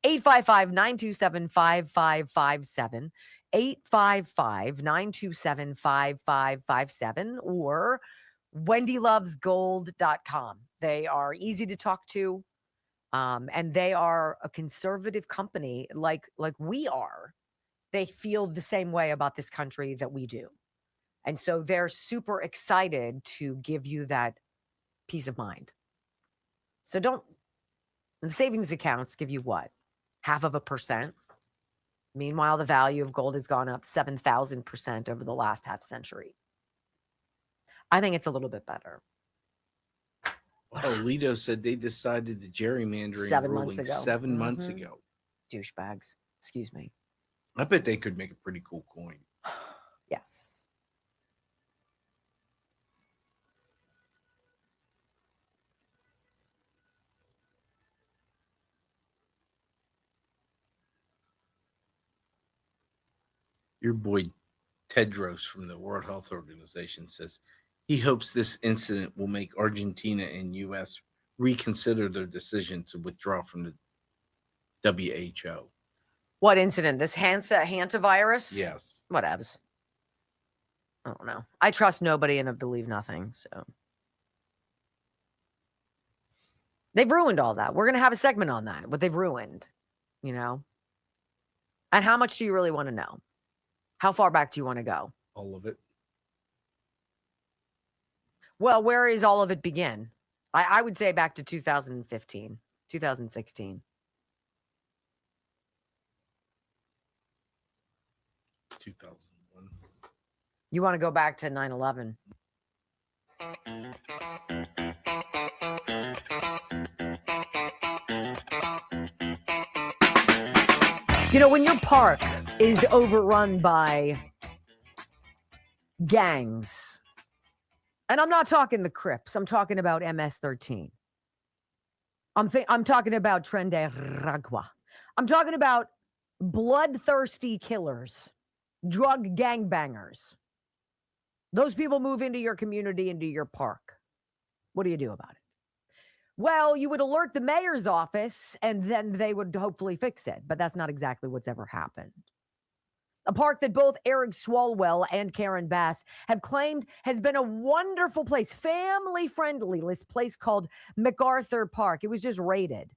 855-927-5557. 855-927-5557 or wendylovesgold.com. They are easy to talk to, and they are a conservative company like we are. They feel the same way about this country that we do. And so they're super excited to give you that peace of mind. So the savings accounts give you what? 0.5%. Meanwhile, the value of gold has gone up 7,000% over the last half century. I think it's a little bit better. Alito said they decided the gerrymandering 7 ruling months ago. 7 months ago. Douchebags. Excuse me. I bet they could make a pretty cool coin. Yes. Your boy Tedros from the World Health Organization says he hopes this incident will make Argentina and U.S. reconsider their decision to withdraw from the WHO. What incident? This hantavirus? Yes. Whatevs. I don't know. I trust nobody and I believe nothing. So they've ruined all that. We're going to have a segment on that, what they've ruined, you know? And how much do you really want to know? How far back do you want to go? All of it. Well, where is all of it begin? I would say back to 2015, 2016. 2001. You want to go back to 9/11? You know, when your park is overrun by gangs, and I'm not talking the Crips, I'm talking about MS-13. I'm talking about Tren de Aragua. I'm talking about bloodthirsty killers, drug gangbangers. Those people move into your community, into your park. What do you do about it? Well, you would alert the mayor's office and then they would hopefully fix it. But that's not exactly what's ever happened. A park that both Eric Swalwell and Karen Bass have claimed has been a wonderful place, family-friendly, this place called MacArthur Park. It was just raided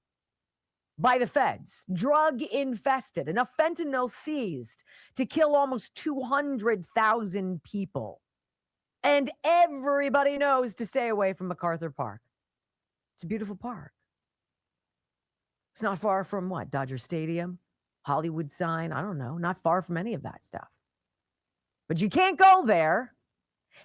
by the feds, drug-infested, enough fentanyl seized to kill almost 200,000 people. And everybody knows to stay away from MacArthur Park. It's a beautiful park. It's not far from what? Dodger Stadium? Hollywood sign? I don't know. Not far from any of that stuff. But you can't go there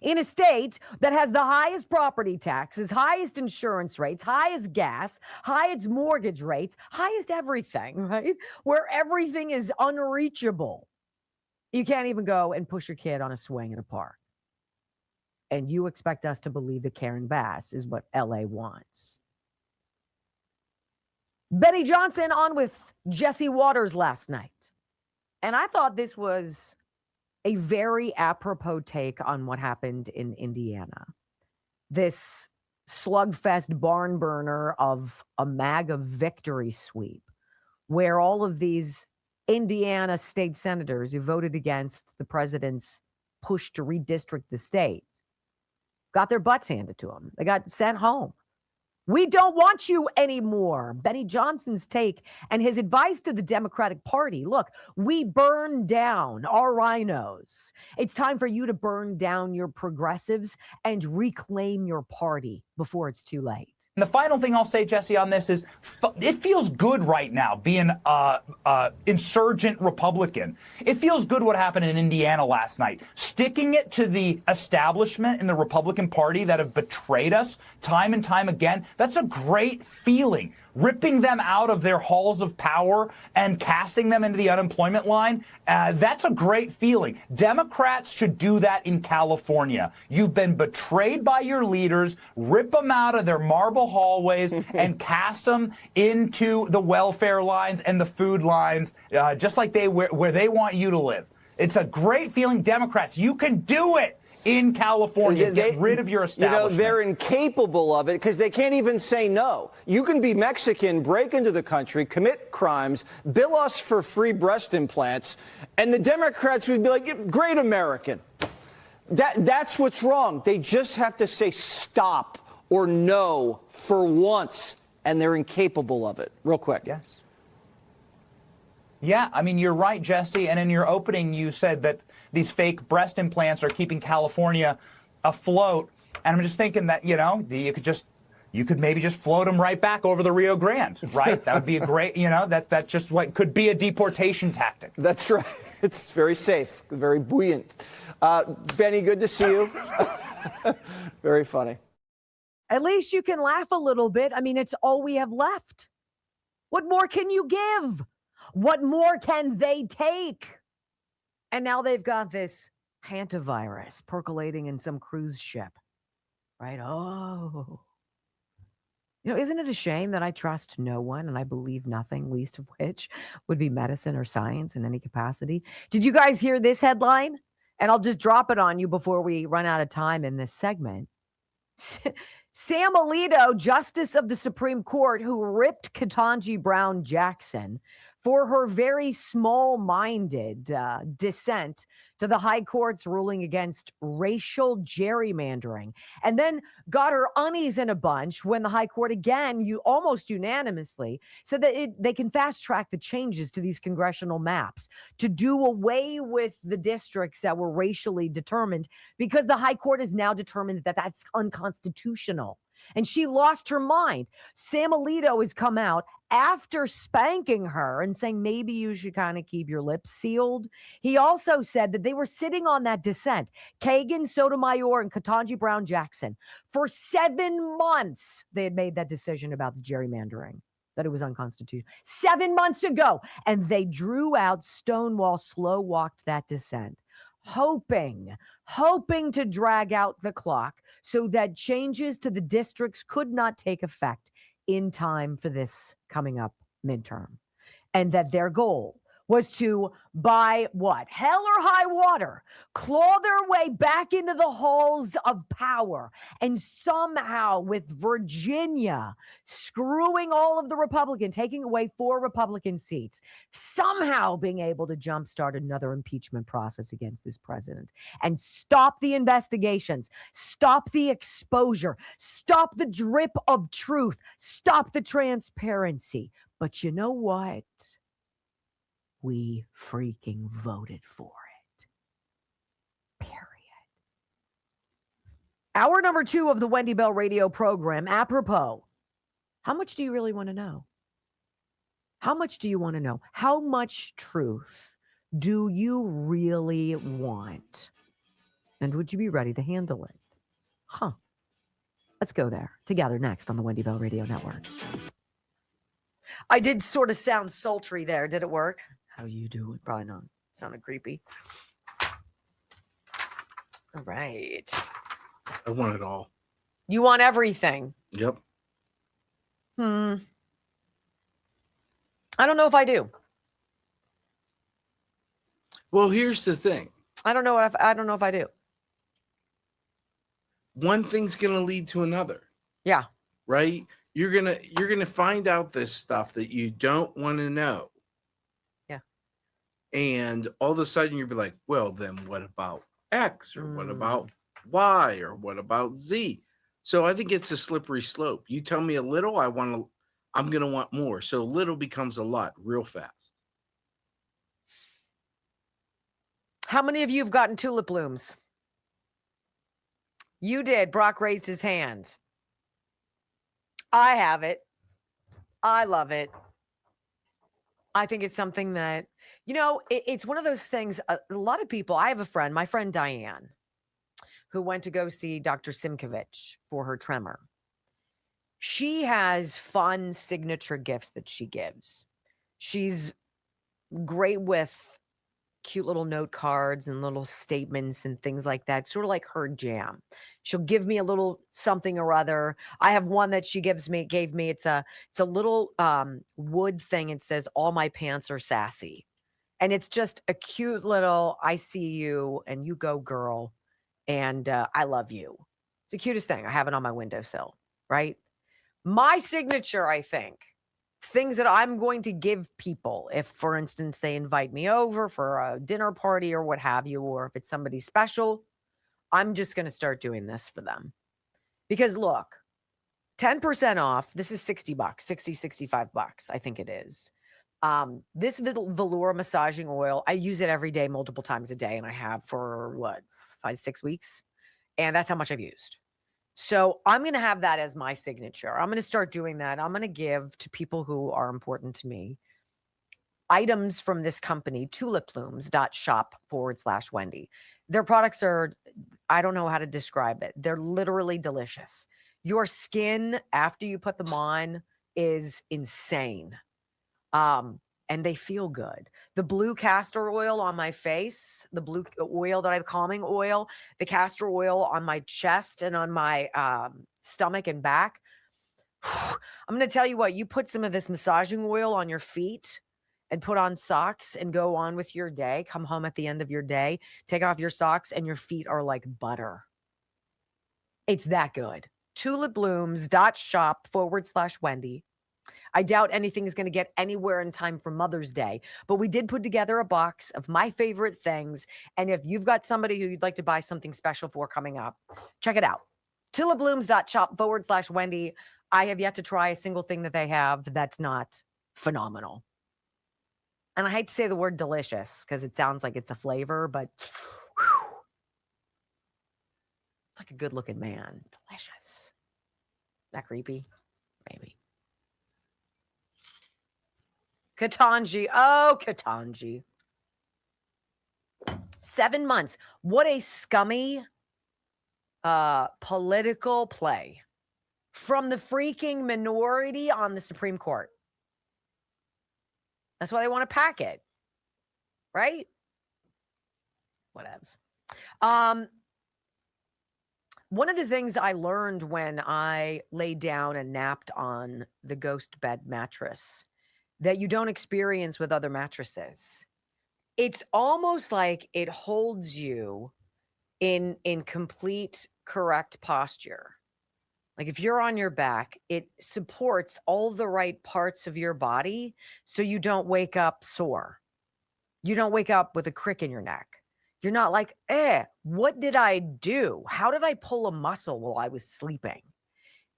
in a state that has the highest property taxes, highest insurance rates, highest gas, highest mortgage rates, highest everything, right? Where everything is unreachable. You can't even go and push your kid on a swing in a park. And you expect us to believe that Karen Bass is what LA wants. Benny Johnson on with Jesse Waters last night. And I thought this was a very apropos take on what happened in Indiana. This slugfest barn burner of a MAGA victory sweep, where all of these Indiana state senators who voted against the president's push to redistrict the state got their butts handed to them. They got sent home. We don't want you anymore. Benny Johnson's take and his advice to the Democratic Party. Look, we burn down our rhinos. It's time for you to burn down your progressives and reclaim your party before it's too late. And the final thing I'll say, Jesse, on this is it feels good right now being insurgent Republican. It feels good what happened in Indiana last night. Sticking it to the establishment in the Republican Party that have betrayed us time and time again, that's a great feeling. Ripping them out of their halls of power and casting them into the unemployment line, that's a great feeling. Democrats should do that in California. You've been betrayed by your leaders. Rip them out of their marble hallways and cast them into the welfare lines and the food lines, just like where they want you to live. It's a great feeling. Democrats, you can do it in California. Get rid of your establishment. They're incapable of it because they can't even say no. You can be Mexican, break into the country, commit crimes, bill us for free breast implants, and the Democrats would be like, great American. That's what's wrong. They just have to say stop or no for once, and they're incapable of it. Real quick. Yes. Yeah, I mean, you're right, Jesse. And in your opening, you said that these fake breast implants are keeping California afloat. And I'm just thinking that, you could maybe just float them right back over the Rio Grande, right? That would be a great, that's just what could be a deportation tactic. That's right. It's very safe, very buoyant. Benny, good to see you. Very funny. At least you can laugh a little bit. I mean, it's all we have left. What more can you give? What more can they take? And now they've got this hantavirus percolating in some cruise ship, right? Oh. Isn't it a shame that I trust no one and I believe nothing, least of which would be medicine or science in any capacity? Did you guys hear this headline? And I'll just drop it on you before we run out of time in this segment. Sam Alito, Justice of the Supreme Court, who ripped Ketanji Brown Jackson for her very small-minded dissent to the high court's ruling against racial gerrymandering, and then got her unease in a bunch when the high court again, almost unanimously, said that they can fast-track the changes to these congressional maps to do away with the districts that were racially determined because the high court has now determined that that's unconstitutional. And she lost her mind. Sam Alito has come out after spanking her and saying maybe you should kind of keep your lips sealed. He also said that they were sitting on that dissent, Kagan, Sotomayor, and Ketanji Brown Jackson, for 7 months. They had made that decision about the gerrymandering, that it was unconstitutional 7 months ago. And they drew out Stonewall, slow walked that dissent, hoping to drag out the clock so that changes to the districts could not take effect in time for this coming up midterm. And that their goal was to, by what? Hell or high water, claw their way back into the halls of power. And somehow, with Virginia screwing all of the Republicans, taking away 4 Republican seats, somehow being able to jumpstart another impeachment process against this president and stop the investigations, stop the exposure, stop the drip of truth, stop the transparency. But you know what? We freaking voted for it. Period. Hour number 2 of the Wendy Bell radio program. Apropos, how much do you really want to know? How much do you want to know? How much truth do you really want? And would you be ready to handle it? Let's go there together next on the Wendy Bell Radio Network. I did sort of sound sultry there. Did it work? How do you do it? Probably not. Sounded creepy. All right. I want it all. You want everything? Yep. I don't know if I do. Well, here's the thing. I don't know if I do. One thing's going to lead to another. Yeah. Right? You're going to find out this stuff that you don't want to know. Yeah. And all of a sudden you'll be like, well, then what about X or what about Y or what about Z? So I think it's a slippery slope. You tell me a little, I'm going to want more. So little becomes a lot real fast. How many of you have gotten tulip blooms? You did. Brock raised his hand. I have it. I love it. I think it's something that, it's one of those things. A lot of people, I have a friend, my friend Diane, who went to go see Dr. Simkovich for her tremor. She has fun signature gifts that she gives. She's great with cute little note cards and little statements and things like that, sort of like her jam. She'll give me a little something or other. I have one that she gave me. It's a little wood thing. It says, "All my pants are sassy." And it's just a cute little, "I see you and you go, girl. And I love you." It's the cutest thing. I have it on my windowsill, right? My signature, I think, things that I'm going to give people if, for instance, they invite me over for a dinner party or what have you, or if it's somebody special, I'm just going to start doing this for them. Because look, 10% off, this is $60, $65, I think it is. This velour massaging oil, I use it every day, multiple times a day, and I have for 5-6 weeks. And that's how much I've used. So I'm going to have that as my signature. I'm going to start doing that. I'm going to give to people who are important to me items from this company, tulipblooms.shop/Wendy. Their products are, I don't know how to describe it. They're literally delicious. Your skin after you put them on is insane. And they feel good. The blue castor oil on my face, the blue oil that I have, calming oil, the castor oil on my chest and on my stomach and back. I'm going to tell you what, you put some of this massaging oil on your feet and put on socks and go on with your day. Come home at the end of your day, take off your socks, and your feet are like butter. It's that good. tulipblooms.shop/Wendy. I doubt anything is going to get anywhere in time for Mother's Day, but we did put together a box of my favorite things. And if you've got somebody who you'd like to buy something special for coming up, check it out. tulipblooms.shop/Wendy. I have yet to try a single thing that they have that's not phenomenal. And I hate to say the word delicious because it sounds like it's a flavor, but whew, it's like a good looking man. Delicious. Is that creepy? Maybe. Katanji. Oh, Katanji. 7 months. What a scummy political play from the freaking minority on the Supreme Court. That's why they want to pack it. Right? Whatevs. One of the things I learned when I laid down and napped on the ghost bed mattress that you don't experience with other mattresses. It's almost like it holds you in complete correct posture. Like if you're on your back, it supports all the right parts of your body so you don't wake up sore. You don't wake up with a crick in your neck. You're not like, what did I do? How did I pull a muscle while I was sleeping?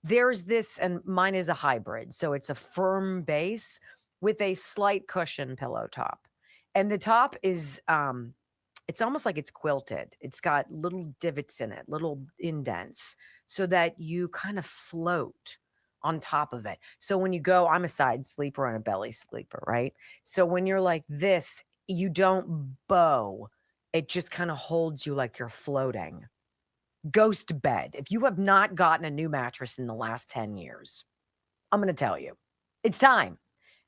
There's this, and mine is a hybrid. So it's a firm base with a slight cushion pillow top. And the top is, it's almost like it's quilted. It's got little divots in it, little indents, so that you kind of float on top of it. So when you go, I'm a side sleeper and a belly sleeper, right? So when you're like this, you don't bow. It just kind of holds you like you're floating. Ghost bed. If you have not gotten a new mattress in the last 10 years, I'm going to tell you, it's time.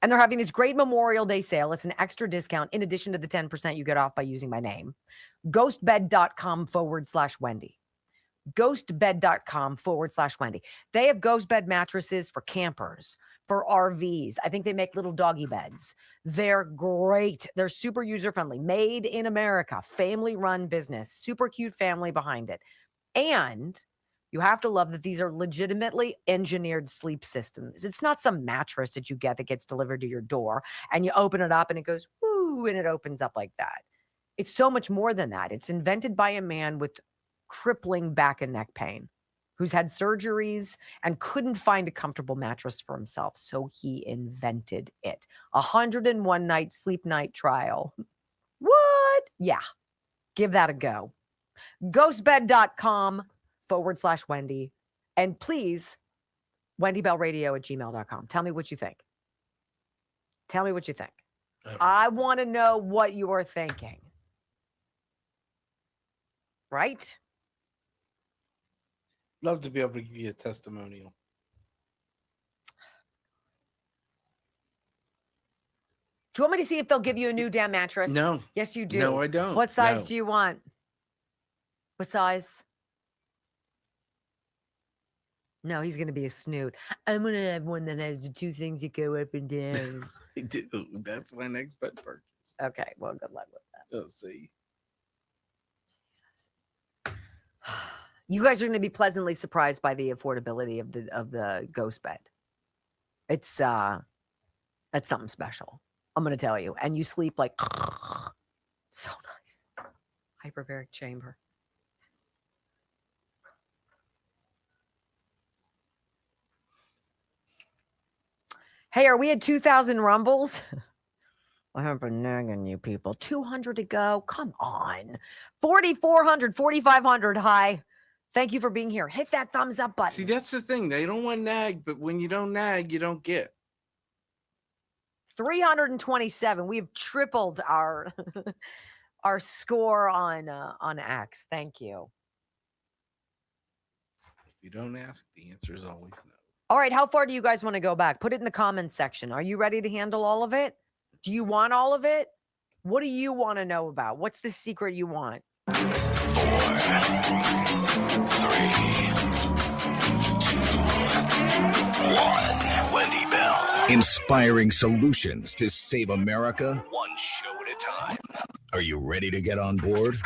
And they're having this great Memorial Day sale. It's an extra discount in addition to the 10% you get off by using my name. Ghostbed.com/Wendy. Ghostbed.com/Wendy. They have ghost bed mattresses for campers, for RVs. I think they make little doggy beds. They're great. They're super user-friendly. Made in America. Family-run business. Super cute family behind it. And you have to love that these are legitimately engineered sleep systems. It's not some mattress that you get that gets delivered to your door and you open it up and it goes, whoo, and it opens up like that. It's so much more than that. It's invented by a man with crippling back and neck pain who's had surgeries and couldn't find a comfortable mattress for himself. So he invented it. 101 night sleep night trial. What? Yeah. Give that a go. Ghostbed.com/Wendy. And please WendyBellRadio@gmail.com. Tell me what you think. Tell me what you think. I want to know what you are thinking. Right? Love to be able to give you a testimonial. Do you want me to see if they'll give you a new damn mattress? No. Yes, you do. No, I don't. What size No. do you want? What size? No, he's going to be a snoot. I'm going to have one that has the two things that go up and down. I do. That's my next bed purchase. Okay, well, good luck with that. Let's see. You guys are going to be pleasantly surprised by the affordability of the ghost bed. It's something special. I'm going to tell you. And you sleep like so nice. Hyperbaric chamber. Hey, are we at 2,000 rumbles? I haven't been nagging you people. 200 to go. Come on. 4,400, 4,500 high. Thank you for being here. Hit that thumbs up button. See, that's the thing. They don't want to nag, but when you don't nag, you don't get. 327. We've tripled our our score on X. Thank you. If you don't ask, the answer is always no. All right, how far do you guys want to go back? Put it in the comments section. Are you ready to handle all of it? Do you want all of it? What do you want to know about? What's the secret you want? 4, 3, 2, 1. Wendy Bell. Inspiring solutions to save America, one show at a time. Are you ready to get on board?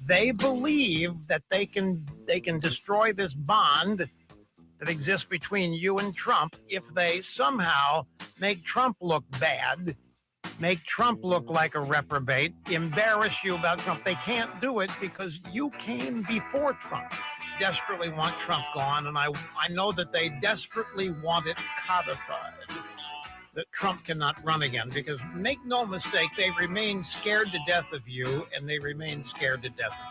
They believe that they can destroy this bond that exists between you and Trump if they somehow make Trump look bad, make Trump look like a reprobate, embarrass you about Trump. They can't do it because you came before Trump. Desperately want Trump gone, and I know that they desperately want it codified, that Trump cannot run again, because make no mistake, they remain scared to death of you, and they remain scared to death of you.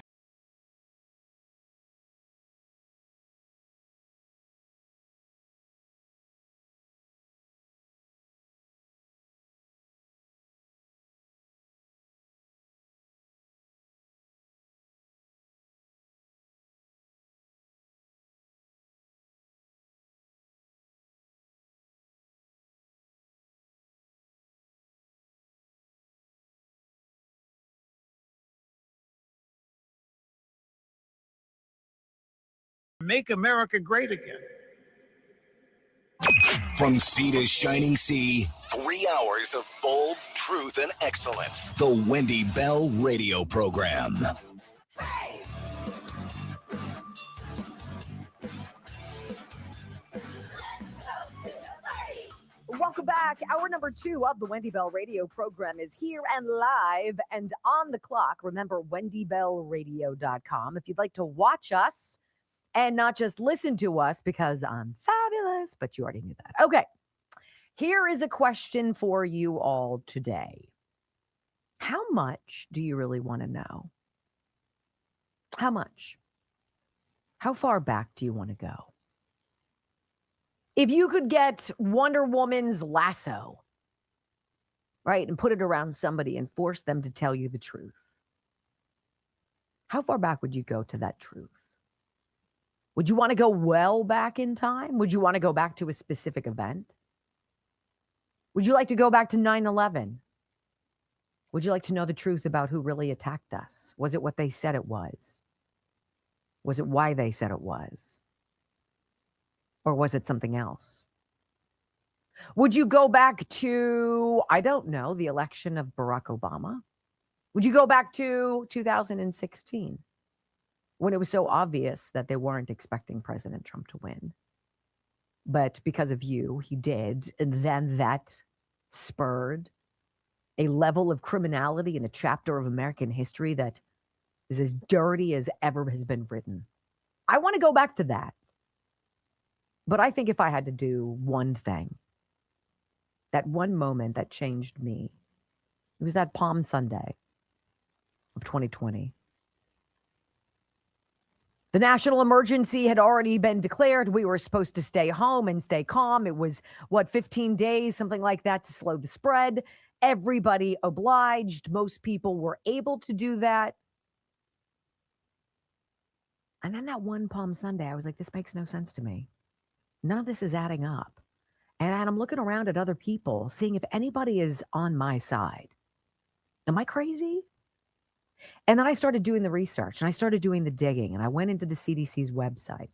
Make America great again. From sea to shining sea, 3 hours of bold truth and excellence. The Wendy Bell Radio Program. Welcome back. Hour number 2 of the Wendy Bell Radio Program is here and live and on the clock. Remember, WendyBellRadio.com. If you'd like to watch us and not just listen to us, because I'm fabulous, but you already knew that. Okay. Here is a question for you all today. How much do you really want to know? How much? How far back do you want to go? If you could get Wonder Woman's lasso, right, and put it around somebody and force them to tell you the truth, how far back would you go to that truth? Would you want to go well back in time? Would you want to go back to a specific event? Would you like to go back to 9/11? Would you like to know the truth about who really attacked us? Was it what they said it was? Was it why they said it was? Or was it something else? Would you go back to, I don't know, the election of Barack Obama? Would you go back to 2016 when it was so obvious that they weren't expecting President Trump to win? But because of you, he did. And then that spurred a level of criminality in a chapter of American history that is as dirty as ever has been written. I want to go back to that. But I think if I had to do one thing, that one moment that changed me, it was that Palm Sunday of 2020. The national emergency had already been declared. We were supposed to stay home and stay calm. It was, 15 days, something like that, to slow the spread. Everybody obliged. Most people were able to do that. And then that one Palm Sunday, I was like, this makes no sense to me. None of this is adding up. And I'm looking around at other people, seeing if anybody is on my side. Am I crazy? And then I started doing the research and I started doing the digging, and I went into the CDC's website,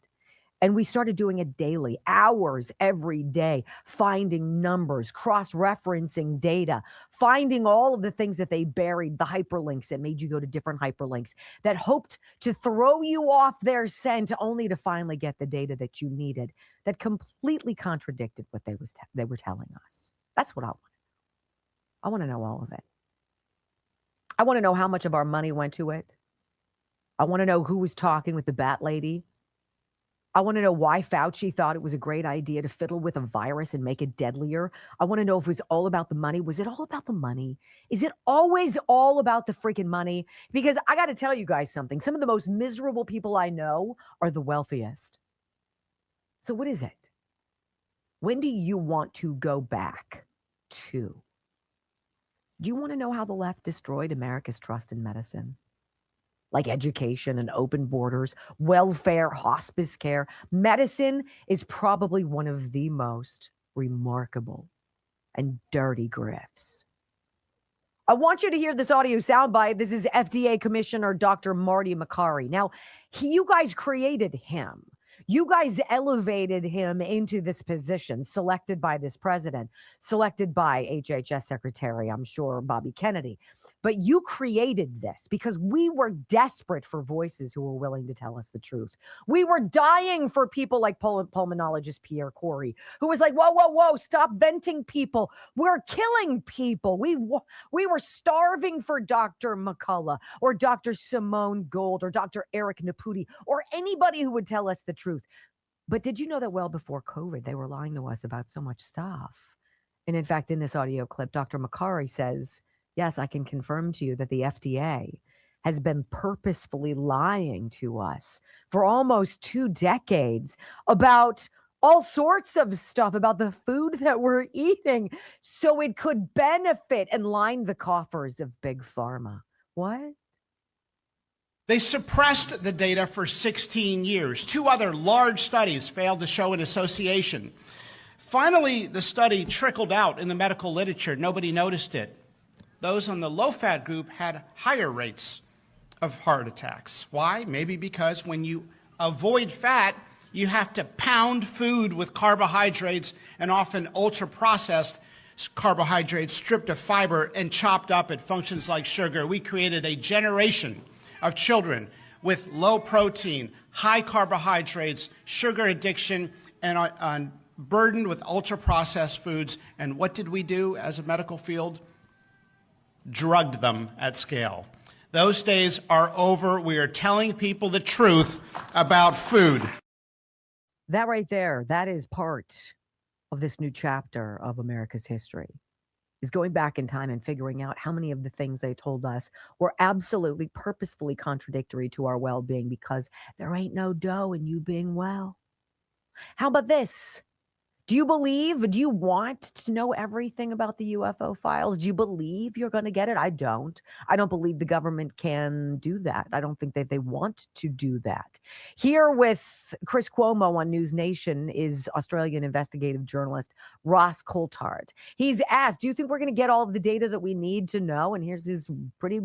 and we started doing it daily, hours every day, finding numbers, cross-referencing data, finding all of the things that they buried, the hyperlinks that made you go to different hyperlinks that hoped to throw you off their scent only to finally get the data that you needed that completely contradicted what they were telling us. That's what I want. I want to know all of it. I want to know how much of our money went to it. I want to know who was talking with the bat lady. I want to know why Fauci thought it was a great idea to fiddle with a virus and make it deadlier. I want to know if it was all about the money. Was it all about the money? Is it always all about the freaking money? Because I got to tell you guys something. Some of the most miserable people I know are the wealthiest. So what is it? When do you want to go back to? Do you want to know how the left destroyed America's trust in medicine? Like education and open borders, welfare, hospice care. Medicine is probably one of the most remarkable and dirty grifts. I want you to hear this audio soundbite. This is FDA Commissioner Dr. Marty Makary. Now, you guys created him. You guys elevated him into this position, selected by this president, selected by HHS Secretary, I'm sure, Bobby Kennedy. But you created this because we were desperate for voices who were willing to tell us the truth. We were dying for people like pulmonologist Pierre Corey, who was like, whoa, stop venting people. We're killing people. We were starving for Dr. McCullough or Dr. Simone Gold or Dr. Eric Naputi or anybody who would tell us the truth. But did you know that well before COVID, they were lying to us about so much stuff? And in fact, in this audio clip, Dr. Makary says, yes, I can confirm to you that the FDA has been purposefully lying to us for almost 2 decades about all sorts of stuff about the food that we're eating so it could benefit and line the coffers of Big Pharma. What? They suppressed the data for 16 years. 2 other large studies failed to show an association. Finally, the study trickled out in the medical literature. Nobody noticed it. Those on the low-fat group had higher rates of heart attacks. Why? Maybe because when you avoid fat, you have to pound food with carbohydrates and often ultra-processed carbohydrates stripped of fiber and chopped up. It functions like sugar. We created a generation of children with low protein, high carbohydrates, sugar addiction, and burdened with ultra-processed foods. And what did we do as a medical field? Drugged them at scale. Those days are over. We are telling people the truth about food. That right there, that is part of this new chapter of America's history, is going back in time and figuring out how many of the things they told us were absolutely purposefully contradictory to our well-being because there ain't no dough in you being well. How about this? Do you want to know everything about the UFO files? Do you believe you're going to get it? I don't. I don't believe the government can do that. I don't think that they want to do that. Here with Chris Cuomo on News Nation is Australian investigative journalist Ross Coulthard. He's asked, do you think we're going to get all of the data that we need to know? And here's his pretty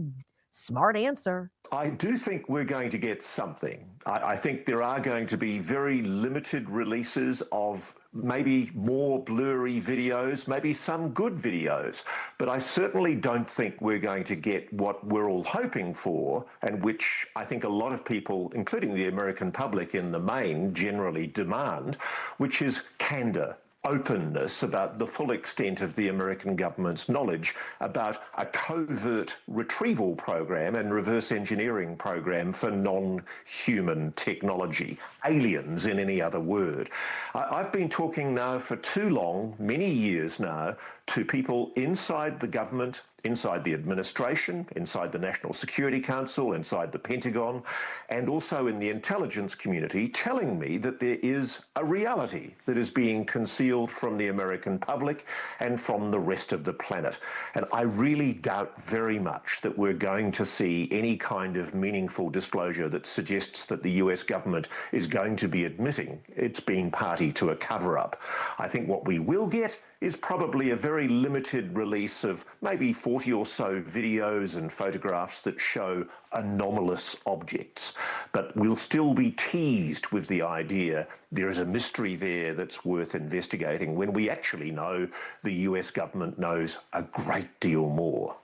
smart answer. I do think we're going to get something. I think there are going to be very limited releases of maybe more blurry videos, maybe some good videos. But I certainly don't think we're going to get what we're all hoping for, and which I think a lot of people, including the American public in the main, generally demand, which is candor. Openness about the full extent of the American government's knowledge about a covert retrieval program and reverse engineering program for non-human technology, aliens in any other word. I've been talking now for too long, many years now, to people inside the government, inside the administration, inside the National Security Council, inside the Pentagon, and also in the intelligence community, telling me that there is a reality that is being concealed from the American public and from the rest of the planet. And I really doubt very much that we're going to see any kind of meaningful disclosure that suggests that the US government is going to be admitting it's being party to a cover-up. I think what we will get is probably a very limited release of maybe 40 or so videos and photographs that show anomalous objects. But we'll still be teased with the idea there is a mystery there that's worth investigating when we actually know the US government knows a great deal more.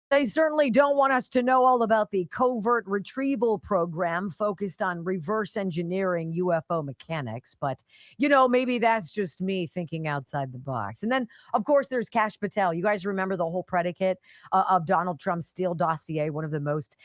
They certainly don't want us to know all about the covert retrieval program focused on reverse engineering UFO mechanics. But, you know, maybe that's just me thinking outside the box. And then, of course, there's Kash Patel. You guys remember the whole predicate of Donald Trump's Steele dossier, one of the most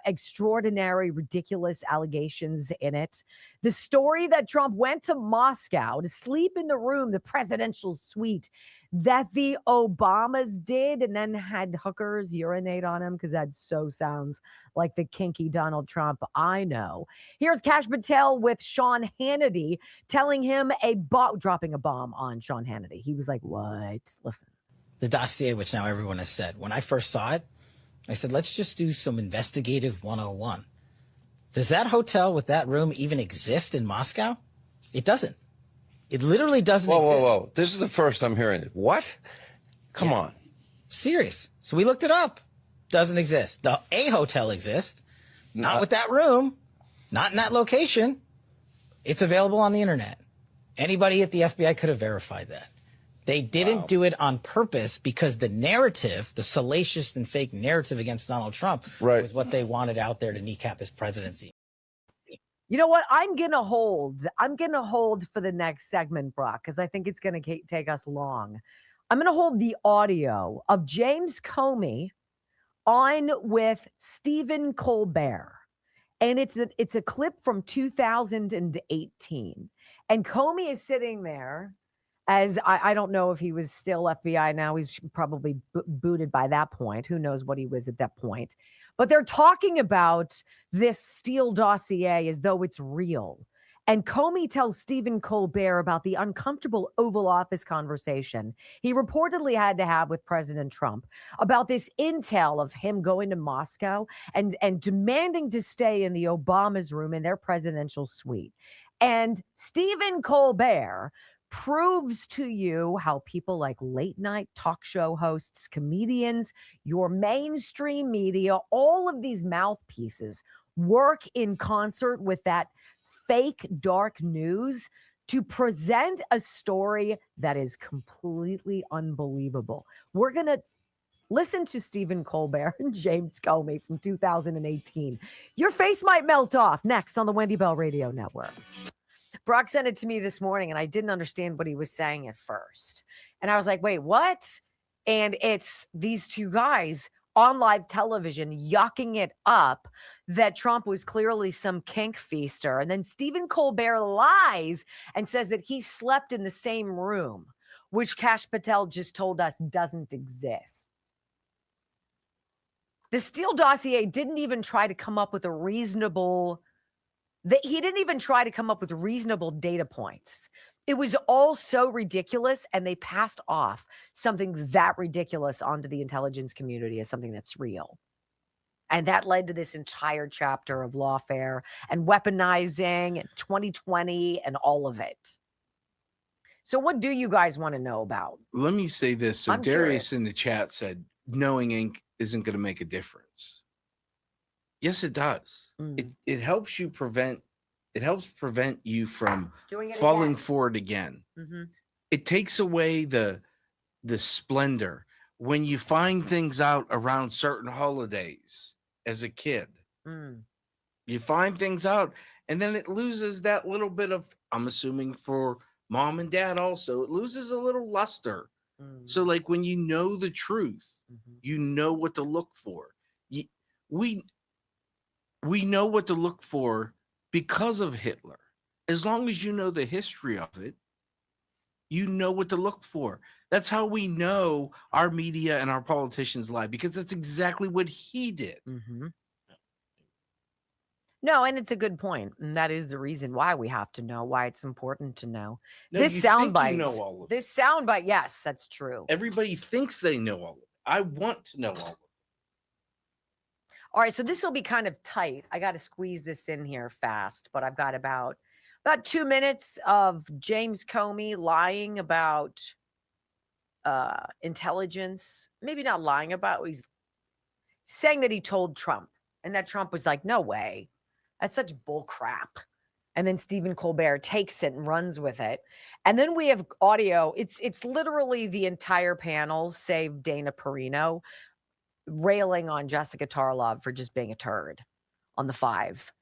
extraordinary, ridiculous allegations in it. The story that Trump went to Moscow to sleep in the room, the presidential suite, that the Obamas did, and then had hookers urinate on him, because that so sounds like the kinky Donald Trump I know. Here's Kash Patel with Sean Hannity telling him dropping a bomb on Sean Hannity. He was like, what? Listen. The dossier, which now everyone has said, when I first saw it, I said, let's just do some investigative 101. Does that hotel with that room even exist in Moscow? It doesn't. It literally doesn't exist. Whoa. This is the first I'm hearing it. What? Come on. Serious. So we looked it up. Doesn't exist. The A hotel exists. Not with that room. Not in that location. It's available on the internet. Anybody at the FBI could have verified that. They didn't do it on purpose because the narrative, the salacious and fake narrative against Donald Trump was what they wanted out there to kneecap his presidency. You know what? I'm going to hold for the next segment, Brock, because I think it's going to take us long. I'm going to hold the audio of James Comey on with Stephen Colbert. And it's a clip from 2018. And Comey is sitting there as I don't know if he was still FBI now. He's probably booted by that point. Who knows what he was at that point. But they're talking about this Steele dossier as though it's real. And Comey tells Stephen Colbert about the uncomfortable Oval Office conversation he reportedly had to have with President Trump about this intel of him going to Moscow and demanding to stay in the Obama's room in their presidential suite. And Stephen Colbert proves to you how people like late night talk show hosts, comedians, your mainstream media, all of these mouthpieces work in concert with that fake dark news to present a story that is completely unbelievable. We're going to listen to Stephen Colbert and James Comey from 2018. Your face might melt off next on the Wendy Bell Radio Network. Brock sent it to me this morning, and I didn't understand what he was saying at first. And I was like, wait, what? And it's these two guys on live television yucking it up that Trump was clearly some kink feaster. And then Stephen Colbert lies and says that he slept in the same room, which Kash Patel just told us doesn't exist. The Steele dossier didn't even try to come up with he didn't even try to come up with reasonable data points. It was all so ridiculous, and they passed off something that ridiculous onto the intelligence community as something that's real. And that led to this entire chapter of lawfare and weaponizing and 2020 and all of it. So what do you guys want to know about? Let me say this. So I'm Darius curious. in the chat said, knowing ink isn't going to make a difference. Yes, it does. It helps you prevent you from Doing it falling again. for it again. Mm-hmm. It takes away the splendor when you find things out around certain holidays as a kid. You find things out, and then it loses that little bit of, I'm assuming for mom and dad also, it loses a little luster. So like when you know the truth, you know what to look for. We know what to look for because of Hitler. As long as you know the history of it, You know what to look for. That's how we know our media and our politicians lie, because that's exactly what he did. Mm-hmm. No, and it's a good point. And that is the reason why we have to know, why it's important to know. No, This you soundbite, think you know all of it. this soundbite, yes, that's true. Everybody thinks they know all of it. I want to know all of it. All right, so this will be kind of tight. I got to squeeze this in here fast, but I've got about 2 minutes of James Comey lying about intelligence. Maybe not lying about, he's saying that he told Trump, and that Trump was like, no way. That's such bull crap. And then Stephen Colbert takes it and runs with it. And then we have audio. It's literally the entire panel, save Dana Perino, railing on Jessica Tarlov for just being a turd on the 5.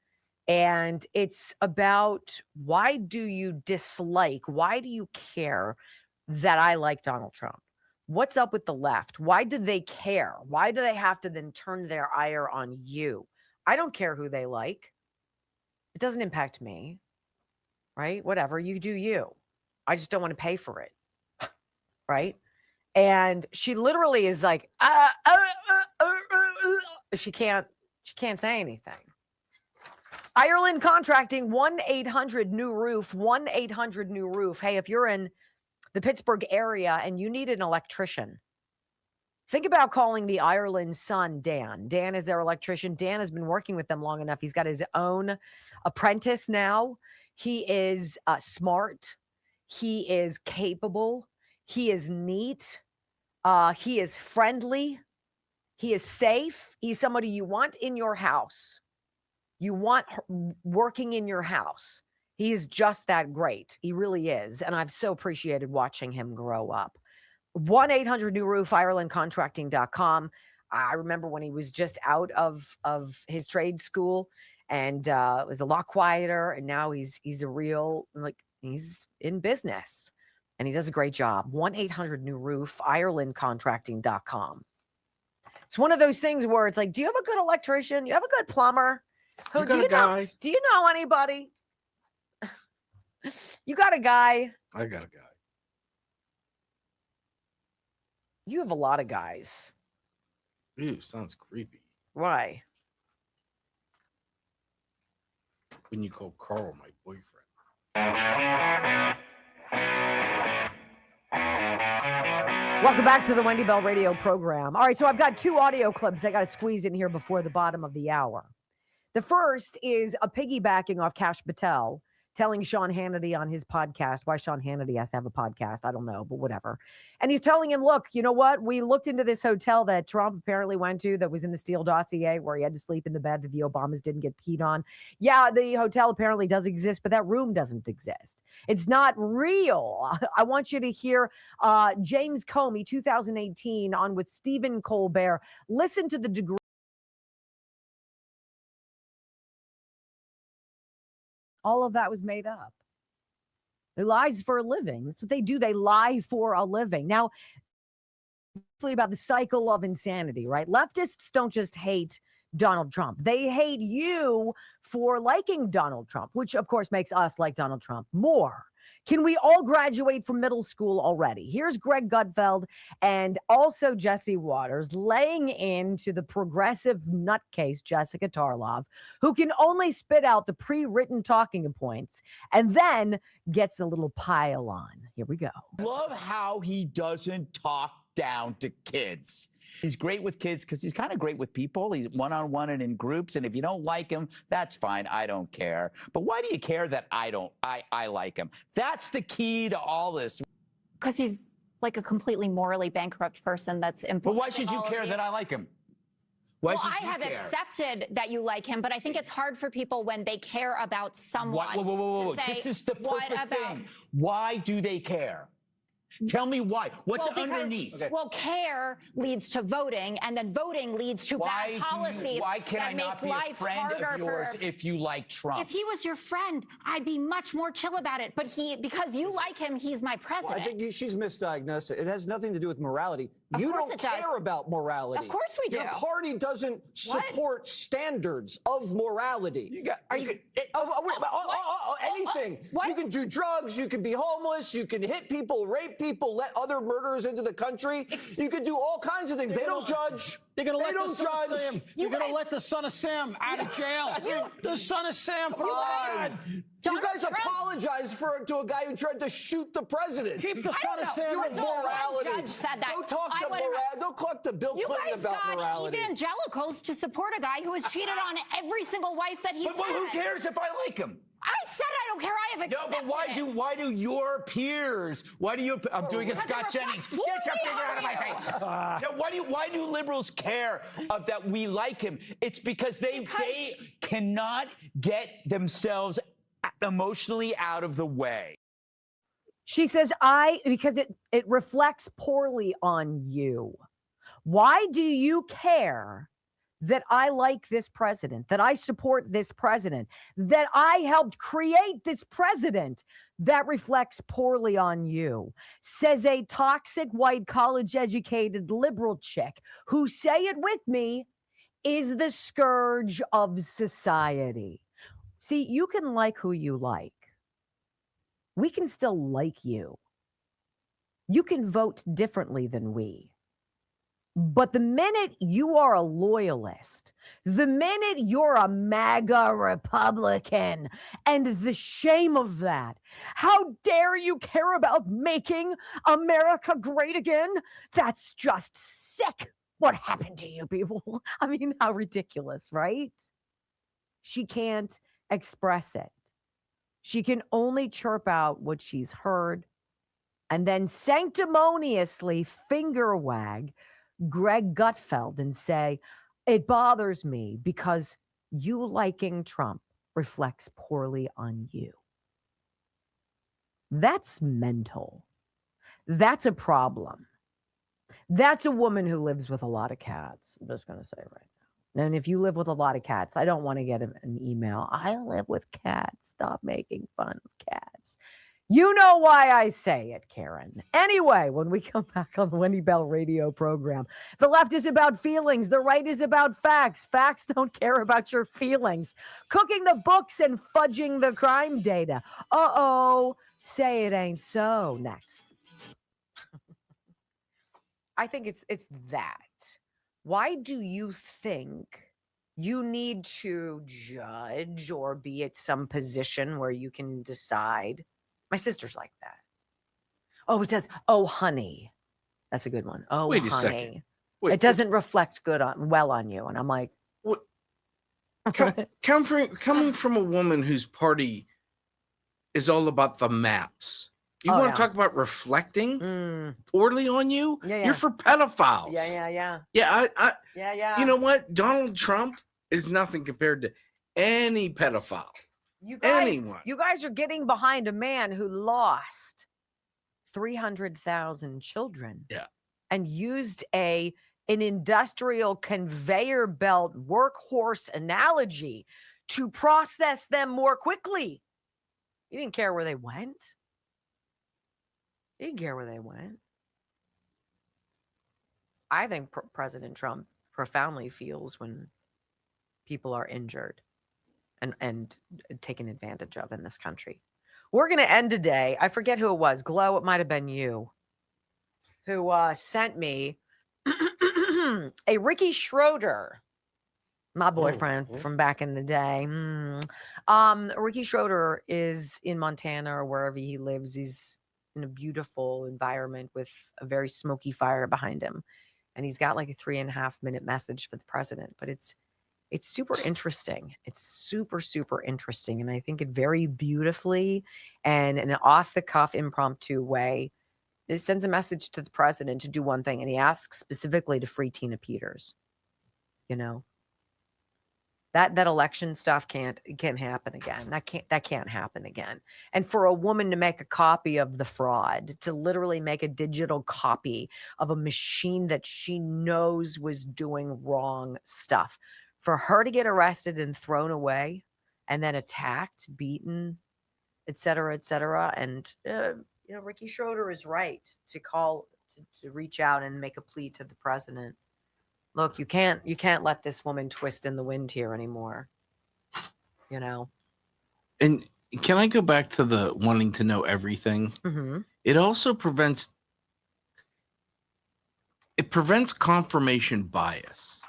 And it's about, why do you dislike, why do you care that I like Donald Trump? What's up with the left? Why do they care? Why do they have to then turn their ire on you? I don't care who they like. It doesn't impact me, right? Whatever, you do you. I just don't want to pay for it, right? And she literally is like, she can't say anything. Ireland contracting 1-800-NEW-ROOF, 1-800-NEW-ROOF. Hey, if you're in the Pittsburgh area and you need an electrician, think about calling the Ireland son, Dan. Dan is their electrician. Dan has been working with them long enough. He's got his own apprentice now. He is smart. He is capable. He is neat. He is friendly. He is safe. He's somebody you want in your house. You want working in your house. He is just that great. He really is. And I've so appreciated watching him grow up. 1-800-NEW-ROOF, IrelandContracting.com. I remember when he was just out of his trade school and it was a lot quieter. And now he's a real, like, he's in business and he does a great job. 1-800-NEW-ROOF, IrelandContracting.com. It's one of those things where it's like, do you have a good electrician? You have a good plumber? You got a guy. Do you know anybody? You got a guy. I got a guy. You have a lot of guys. Ew, sounds creepy. Why? When you call Carl my boyfriend. Welcome back to the Wendy Bell radio program. All right, so I've got 2 audio clips I got to squeeze in here before the bottom of the hour. The first is a piggybacking off Kash Patel telling Sean Hannity on his podcast, why Sean Hannity has to have a podcast, I don't know, but whatever. And he's telling him, look, you know what? We looked into this hotel that Trump apparently went to that was in the Steele dossier where he had to sleep in the bed that the Obamas didn't get peed on. Yeah, the hotel apparently does exist, but that room doesn't exist. It's not real. I want you to hear James Comey, 2018, on with Stephen Colbert. Listen to the degree. All of that was made up. They lies for a living. That's what they do. They lie for a living. Now, about the cycle of insanity, right? Leftists don't just hate Donald Trump. They hate you for liking Donald Trump, which of course makes us like Donald Trump more. Can we all graduate from middle school already? Here's Greg Gutfeld and also Jesse Waters laying into the progressive nutcase Jessica Tarlov, who can only spit out the pre-written talking points and then gets a little pile on. Here we go. Love how he doesn't talk down to kids. He's great with kids because he's kind of great with people. He's one-on-one and in groups. And if you don't like him, that's fine. I don't care. But why do you care that I like him? That's the key to all this. Because he's like a completely morally bankrupt person that's But why should you care that I like him? Why well, should I you have care? accepted that you like him, but I think it's hard for people when they care about someone. Whoa. To say, This is the what perfect about thing. Why do they care? Tell me why. What's Well, because- underneath? Well, care leads to voting, and then voting leads to bad policies Why can that I make not be a life friend harder of yours for. if you like Trump? If he was your friend, I'd be much more chill about it. But because you like him, he's my president. I think she's misdiagnosed it. It has nothing to do with morality. You don't care about morality. Of course we do. Your party doesn't support standards of morality. Anything. You can do drugs. You can be homeless. You can hit people, rape people, let other murderers into the country. You can do all kinds of things. They don't judge. They're going to let don't judge. You're going to let the son of Sam out of jail. The son of Sam for God. You guys apologize to a guy who tried to shoot the president. Keep the son of Sam. Your morality. Judge said that. Don't talk to morality. Don't talk to Bill Clinton about morality. You guys got evangelicals to support a guy who has cheated on every single wife that he's But who cares if I like him? I said I don't care. I have accepted No, but why do your peers? I'm doing it, Scott Jennings. Get your finger out of my face. Why do liberals care that we like him? It's because they cannot get themselves emotionally out of the way. She says, because it reflects poorly on you. Why do you care that I like this president, that I support this president, that I helped create this president? That reflects poorly on you, says a toxic white college-educated liberal chick who, say it with me, is the scourge of society. See, you can like who you like. We can still like you. You can vote differently than we. But the minute you are a loyalist, the minute you're a MAGA Republican, and the shame of that, how dare you care about making America great again? That's just sick. What happened to you people? I mean, how ridiculous, right? She can't express it. She can only chirp out what she's heard and then sanctimoniously finger wag Greg Gutfeld and say, it bothers me because you liking Trump reflects poorly on you. That's mental. That's a problem. That's a woman who lives with a lot of cats. I'm just going to say right now. And if you live with a lot of cats, I don't want to get an email. I live with cats. Stop making fun of cats. You know why I say it, Karen. Anyway, when we come back on the Wendy Bell radio program, the left is about feelings. The right is about facts. Facts don't care about your feelings. Cooking the books and fudging the crime data. Uh-oh. Say it ain't so. Next. I think it's that. Why do you think you need to judge or be at some position where you can decide? My sister's like that. Oh, it does. Oh, honey. That's a good one. Oh, Wait honey. a second. Wait, it doesn't reflect well on you. And I'm like, what? Coming from a woman whose party is all about the maps. You want to talk about reflecting poorly on you? Yeah. You're for pedophiles. Yeah. Yeah. You know what? Donald Trump is nothing compared to any pedophile. You guys are getting behind a man who lost 300,000 children. Yeah. And used an industrial conveyor belt workhorse analogy to process them more quickly. He didn't care where they went. He didn't care where they went. I think President Trump profoundly feels when people are injured and taken advantage of in this country. We're going to end today. I forget who it was. Glow, it might have been you, who sent me a Ricky Schroeder, my boyfriend from back in the day. Ricky Schroeder is in Montana or wherever he lives. He's in a beautiful environment with a very smoky fire behind him. And he's got like a 3.5-minute message for the president, but it's super interesting. It's super, super interesting. And I think it very beautifully and in an off-the-cuff, impromptu way, it sends a message to the president to do one thing. And he asks specifically to free Tina Peters. You know, That election stuff can't happen again. That can't happen again. And for a woman to make a copy of the fraud, to literally make a digital copy of a machine that she knows was doing wrong stuff, for her to get arrested and thrown away, and then attacked, beaten, et cetera, and Ricky Schroeder is right to call to reach out and make a plea to the president. Look, you can't let this woman twist in the wind here anymore. And can I go back to the wanting to know everything? Mm-hmm. It also prevents confirmation bias.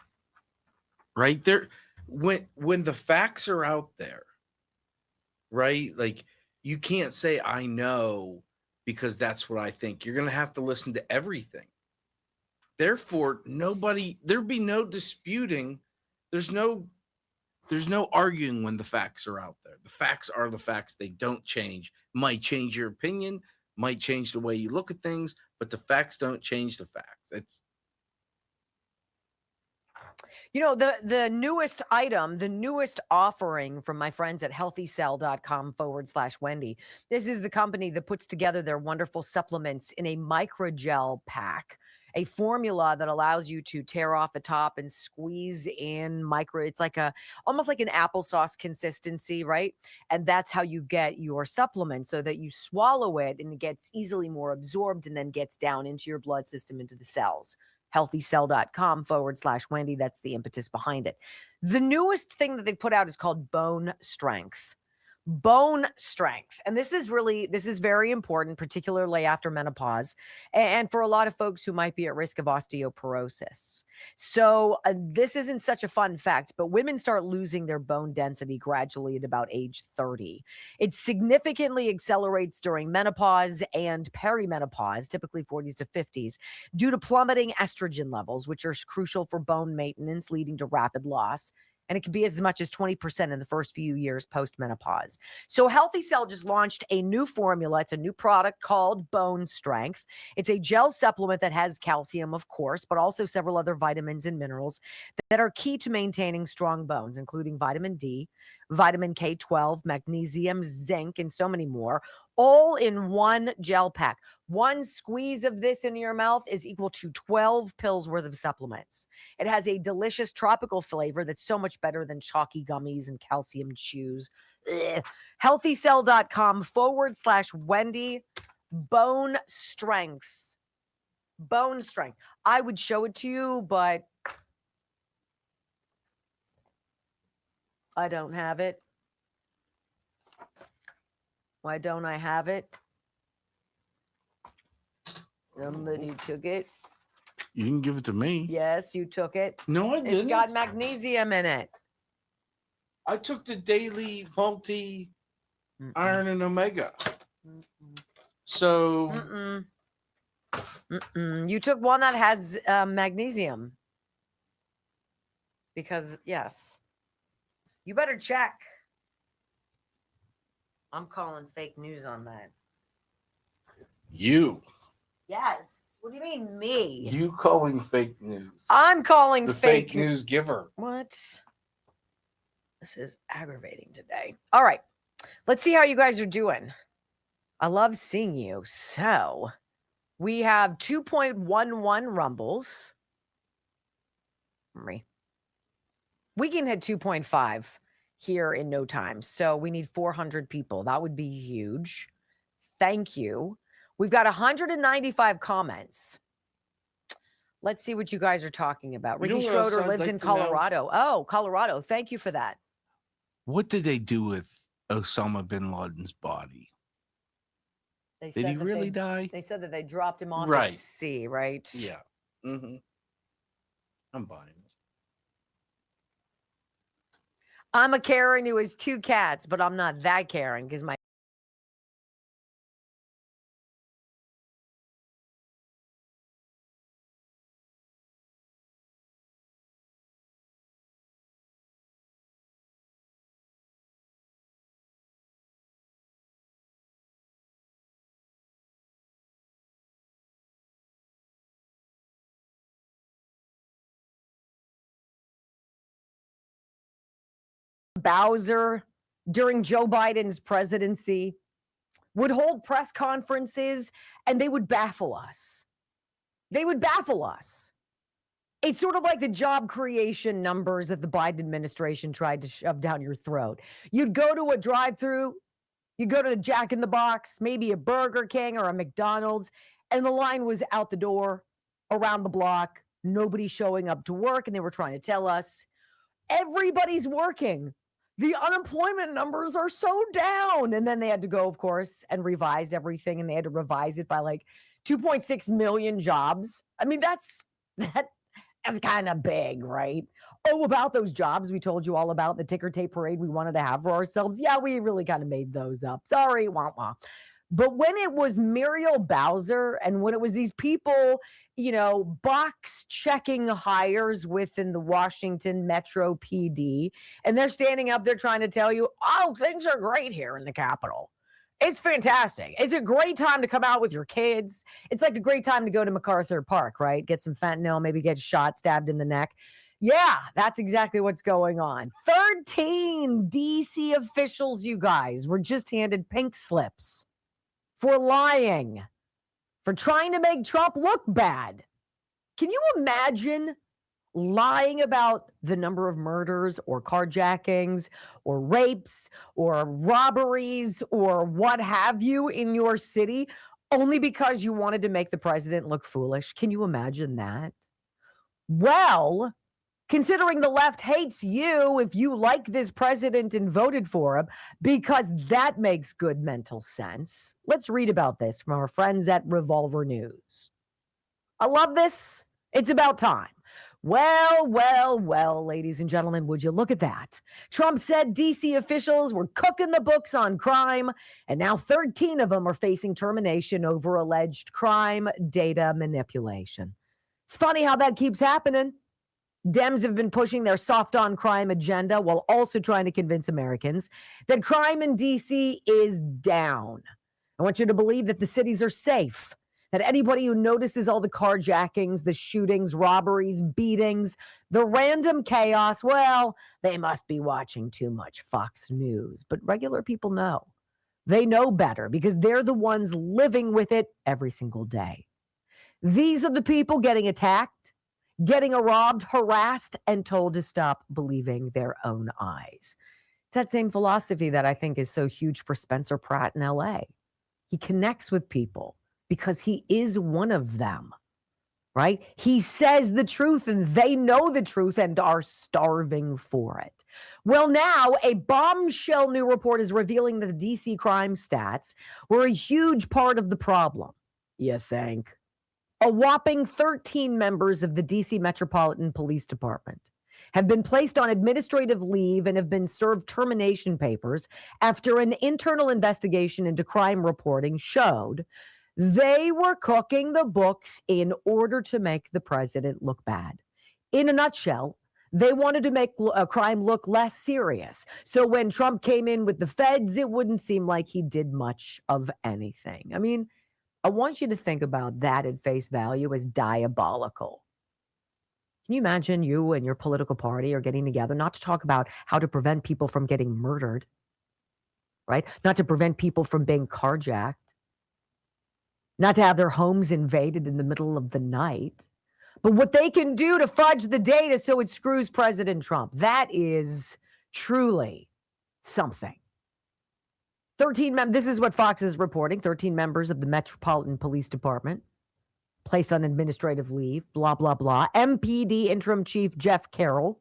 Right there, when the facts are out there, right? Like, you can't say I know because that's what I think. You're going to have to listen to everything. Therefore, there'd be no disputing. There's no arguing when the facts are out there. The facts are the facts. They don't change. Might change your opinion, might change the way you look at things, but the facts don't change the facts. It's the newest item, the newest offering from my friends at healthycell.com/Wendy. This is the company that puts together their wonderful supplements in a microgel pack, a formula that allows you to tear off the top and squeeze in it's like almost like an applesauce consistency, right? And that's how you get your supplement, so that you swallow it and it gets easily more absorbed and then gets down into your blood system, into the cells. healthycell.com/Wendy. That's the impetus behind it. The newest thing that they put out is called Bone Strength. Bone strength. And this is very important, particularly after menopause and for a lot of folks who might be at risk of osteoporosis. So this isn't such a fun fact, but women start losing their bone density gradually at about age 30. It significantly accelerates during menopause and perimenopause, typically 40s to 50s, due to plummeting estrogen levels, which are crucial for bone maintenance, leading to rapid loss. And it can be as much as 20% in the first few years post-menopause. So Healthy Cell just launched a new formula. It's a new product called Bone Strength. It's a gel supplement that has calcium, of course, but also several other vitamins and minerals that are key to maintaining strong bones, including vitamin D, vitamin K12, magnesium, zinc, and so many more, all in one gel pack. One squeeze of this in your mouth is equal to 12 pills worth of supplements. It has a delicious tropical flavor that's so much better than chalky gummies and calcium chews. Healthycell.com/Wendy. Bone Strength. Bone Strength. I would show it to you, but I don't have it. Why don't I have it? Somebody took it. You can give it to me. Yes, you took it. No, I didn't. It's got magnesium in it. I took the daily multi iron and omega. So you took one that has magnesium. Because yes, you better check. I'm calling fake news on that. You. Yes. What do you mean, me? You calling fake news. I'm calling the fake news giver. What? This is aggravating today. All right. Let's see how you guys are doing. I love seeing you. So we have 2.11 rumbles. We can hit 2.5 here in no time. So we need 400 people. That would be huge. Thank you. We've got 195 comments. Let's see what you guys are talking about. Ricky Schroeder lives in Colorado. Oh, Colorado. Thank you for that. What did they do with Osama bin Laden's body? Did he really die? They said that they dropped him off at sea, right? Yeah. Mm-hmm. I'm buying it. I'm a Karen who has 2 cats, but I'm not that Karen because my Bowser during Joe Biden's presidency would hold press conferences and they would baffle us. They would baffle us. It's sort of like the job creation numbers that the Biden administration tried to shove down your throat. You'd go to a drive-through, you go to a Jack in the Box, maybe a Burger King or a McDonald's, and the line was out the door, around the block, nobody showing up to work, and they were trying to tell us, everybody's working. The unemployment numbers are so down. And then they had to go, of course, and revise everything, and they had to revise it by like 2.6 million jobs. I mean, that's kind of big, right? Oh, about those jobs we told you all about, the ticker tape parade we wanted to have for ourselves. Yeah, we really kind of made those up. Sorry, wah wah. But when it was Muriel Bowser and when it was these people, box checking hires within the Washington Metro PD, and they're standing up there trying to tell you, oh, things are great here in the Capitol. It's fantastic. It's a great time to come out with your kids. It's like a great time to go to MacArthur Park, right? Get some fentanyl, maybe get shot, stabbed in the neck. Yeah, that's exactly what's going on. 13 DC officials, you guys, were just handed pink slips for lying, for trying to make Trump look bad. Can you imagine lying about the number of murders or carjackings or rapes or robberies or what have you in your city only because you wanted to make the president look foolish? Can you imagine that? Well, considering the left hates you if you like this president and voted for him, because that makes good mental sense. Let's read about this from our friends at Revolver News. I love this. It's about time. Well, ladies and gentlemen, would you look at that? Trump said DC officials were cooking the books on crime, and now 13 of them are facing termination over alleged crime data manipulation. It's funny how that keeps happening. Dems have been pushing their soft on crime agenda while also trying to convince Americans that crime in DC is down. I want you to believe that the cities are safe, that anybody who notices all the carjackings, the shootings, robberies, beatings, the random chaos, well, they must be watching too much Fox News. But regular people know. They know better because they're the ones living with it every single day. These are the people getting attacked, getting robbed, harassed, and told to stop believing their own eyes. It's that same philosophy that I think is so huge for Spencer Pratt in LA. He connects with people because he is one of them, right? He says the truth and they know the truth and are starving for it. Well, now a bombshell new report is revealing that the DC crime stats were a huge part of the problem, you think? A whopping 13 members of the DC Metropolitan Police Department have been placed on administrative leave and have been served termination papers after an internal investigation into crime reporting showed they were cooking the books in order to make the president look bad. In a nutshell, they wanted to make a crime look less serious. So when Trump came in with the feds, it wouldn't seem like he did much of anything. I mean, I want you to think about that at face value as diabolical. Can you imagine you and your political party are getting together, not to talk about how to prevent people from getting murdered, right? Not to prevent people from being carjacked, not to have their homes invaded in the middle of the night, but what they can do to fudge the data so it screws President Trump. That is truly something. This is what Fox is reporting. 13 members of the Metropolitan Police Department placed on administrative leave, blah, blah, blah. MPD Interim Chief Jeff Carroll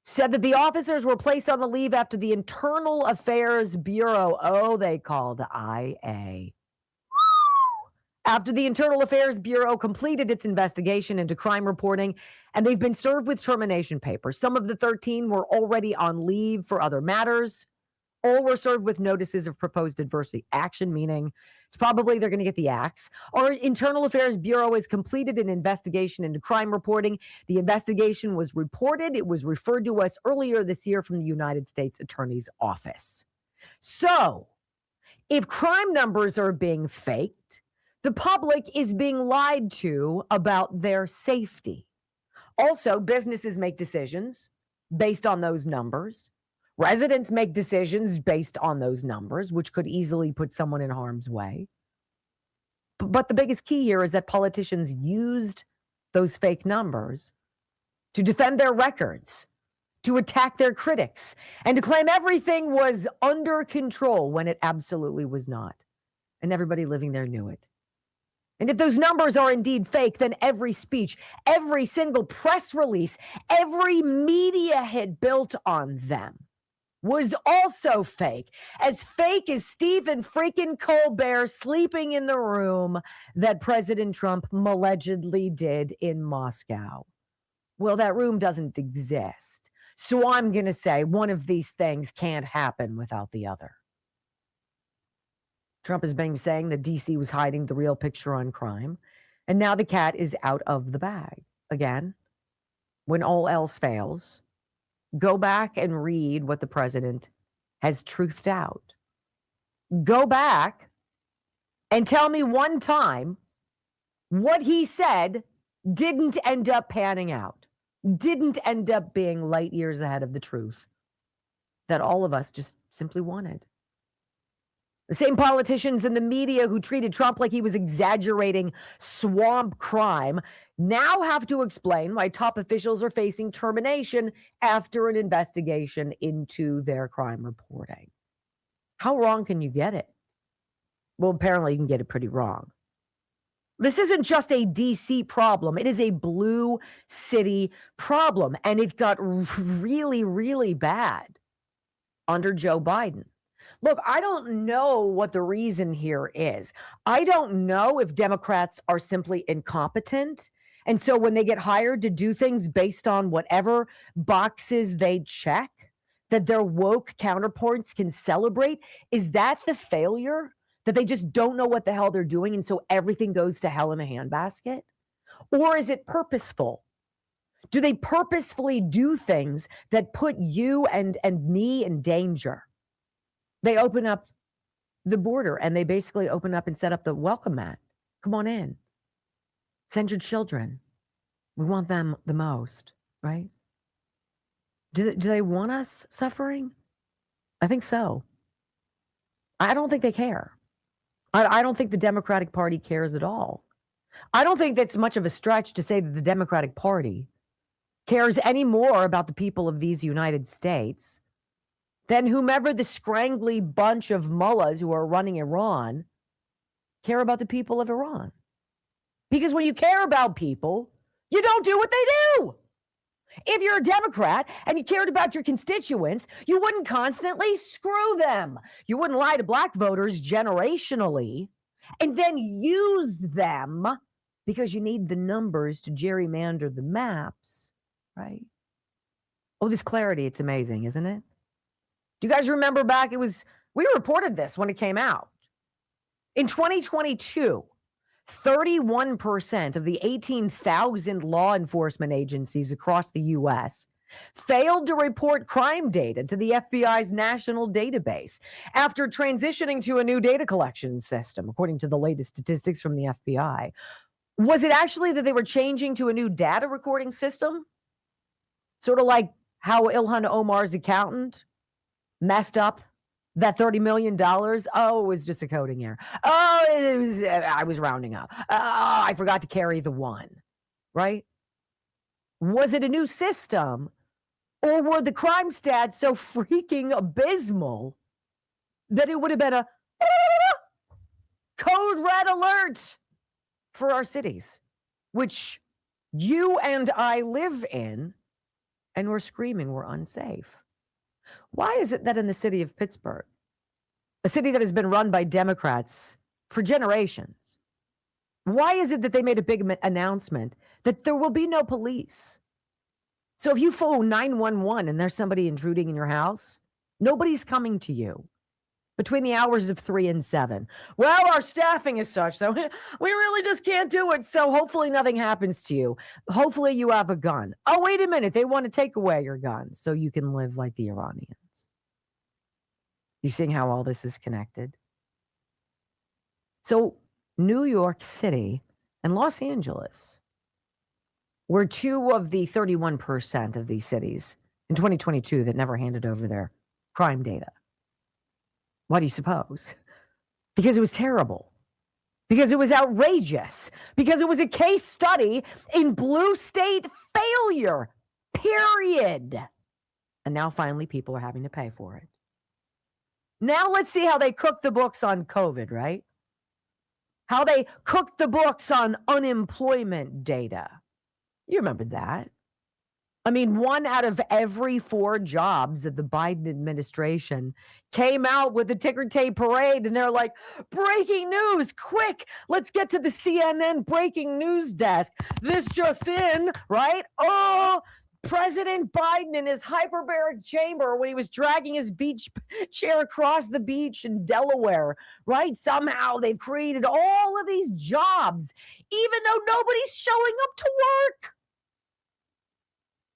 said that the officers were placed on the leave after the Internal Affairs Bureau, they called IA. After the Internal Affairs Bureau completed its investigation into crime reporting, and they've been served with termination papers. Some of the 13 were already on leave for other matters. All were served with notices of proposed adverse action, meaning it's probably they're going to get the axe. Our Internal Affairs Bureau has completed an investigation into crime reporting. The investigation was reported. It was referred to us earlier this year from the United States Attorney's Office. So, if crime numbers are being faked, the public is being lied to about their safety. Also, businesses make decisions based on those numbers. Residents make decisions based on those numbers, which could easily put someone in harm's way. But the biggest key here is that politicians used those fake numbers to defend their records, to attack their critics, and to claim everything was under control when it absolutely was not. And everybody living there knew it. And if those numbers are indeed fake, then every speech, every single press release, every media hit built on them was also fake as Stephen freaking Colbert sleeping in the room that President Trump allegedly did in Moscow. Well, that room doesn't exist. So I'm going to say one of these things can't happen without the other. Trump has been saying that D.C. was hiding the real picture on crime, and now the cat is out of the bag. Again, when all else fails, go back and read what the president has truthed out. Go back and tell me one time what he said didn't end up panning out, didn't end up being light years ahead of the truth that all of us just simply wanted. The same politicians in the media who treated Trump like he was exaggerating swamp crime now have to explain why top officials are facing termination after an investigation into their crime reporting. How wrong can you get it? Well, apparently you can get it pretty wrong. This isn't just a DC problem. It is a blue city problem, and it got really, really bad under Joe Biden. Look, I don't know what the reason here is. I don't know if Democrats are simply incompetent. And so when they get hired to do things based on whatever boxes they check, that their woke counterparts can celebrate, is that the failure? That they just don't know what the hell they're doing and so everything goes to hell in a handbasket? Or is it purposeful? Do they purposefully do things that put you and me in danger? They open up the border and they basically open up and set up the welcome mat. Come on in. Send your children. We want them the most, right? Do they want us suffering? I think so. I don't think they care. I don't think the Democratic Party cares at all. I don't think that's much of a stretch to say that the Democratic Party cares any more about the people of these United States than whomever the scrangly bunch of mullahs who are running Iran care about the people of Iran. Because when you care about people, you don't do what they do. If you're a Democrat and you cared about your constituents, you wouldn't constantly screw them. You wouldn't lie to black voters generationally and then use them because you need the numbers to gerrymander the maps, right? Oh, this clarity, it's amazing, isn't it? Do you guys remember back? We reported this when it came out. In 2022, 31% of the 18,000 law enforcement agencies across the U.S. failed to report crime data to the FBI's national database after transitioning to a new data collection system, according to the latest statistics from the FBI. Was it actually that they were changing to a new data recording system? Sort of like how Ilhan Omar's accountant messed up that $30 million. Oh, it was just a coding error. Oh, I was rounding up. Oh, I forgot to carry the one, right? Was it a new system, or were the crime stats so freaking abysmal that it would have been a code red alert for our cities, which you and I live in, and we're screaming we're unsafe? Why is it that in the city of Pittsburgh, a city that has been run by Democrats for generations, why is it that they made a big announcement that there will be no police? So if you phone 911 and there's somebody intruding in your house, nobody's coming to you between the hours of 3 and 7. Well, our staffing is such that we really just can't do it. So hopefully nothing happens to you. Hopefully you have a gun. Oh, wait a minute. They want to take away your gun so you can live like the Iranians. You seeing how all this is connected? So New York City and Los Angeles were two of the 31% of these cities in 2022 that never handed over their crime data. Why do you suppose? Because it was terrible. Because it was outrageous. Because it was a case study in blue state failure. Period. And now finally people are having to pay for it. Now let's see how they cook the books on COVID, right? How they cooked the books on unemployment data. You remember that. I mean, 1 out of every 4 jobs of the Biden administration came out with a ticker tape parade, and they're like, breaking news, quick, let's get to the CNN breaking news desk. This just in, right? Oh, President Biden in his hyperbaric chamber when he was dragging his beach chair across the beach in Delaware, right? Somehow they've created all of these jobs, even though nobody's showing up to work.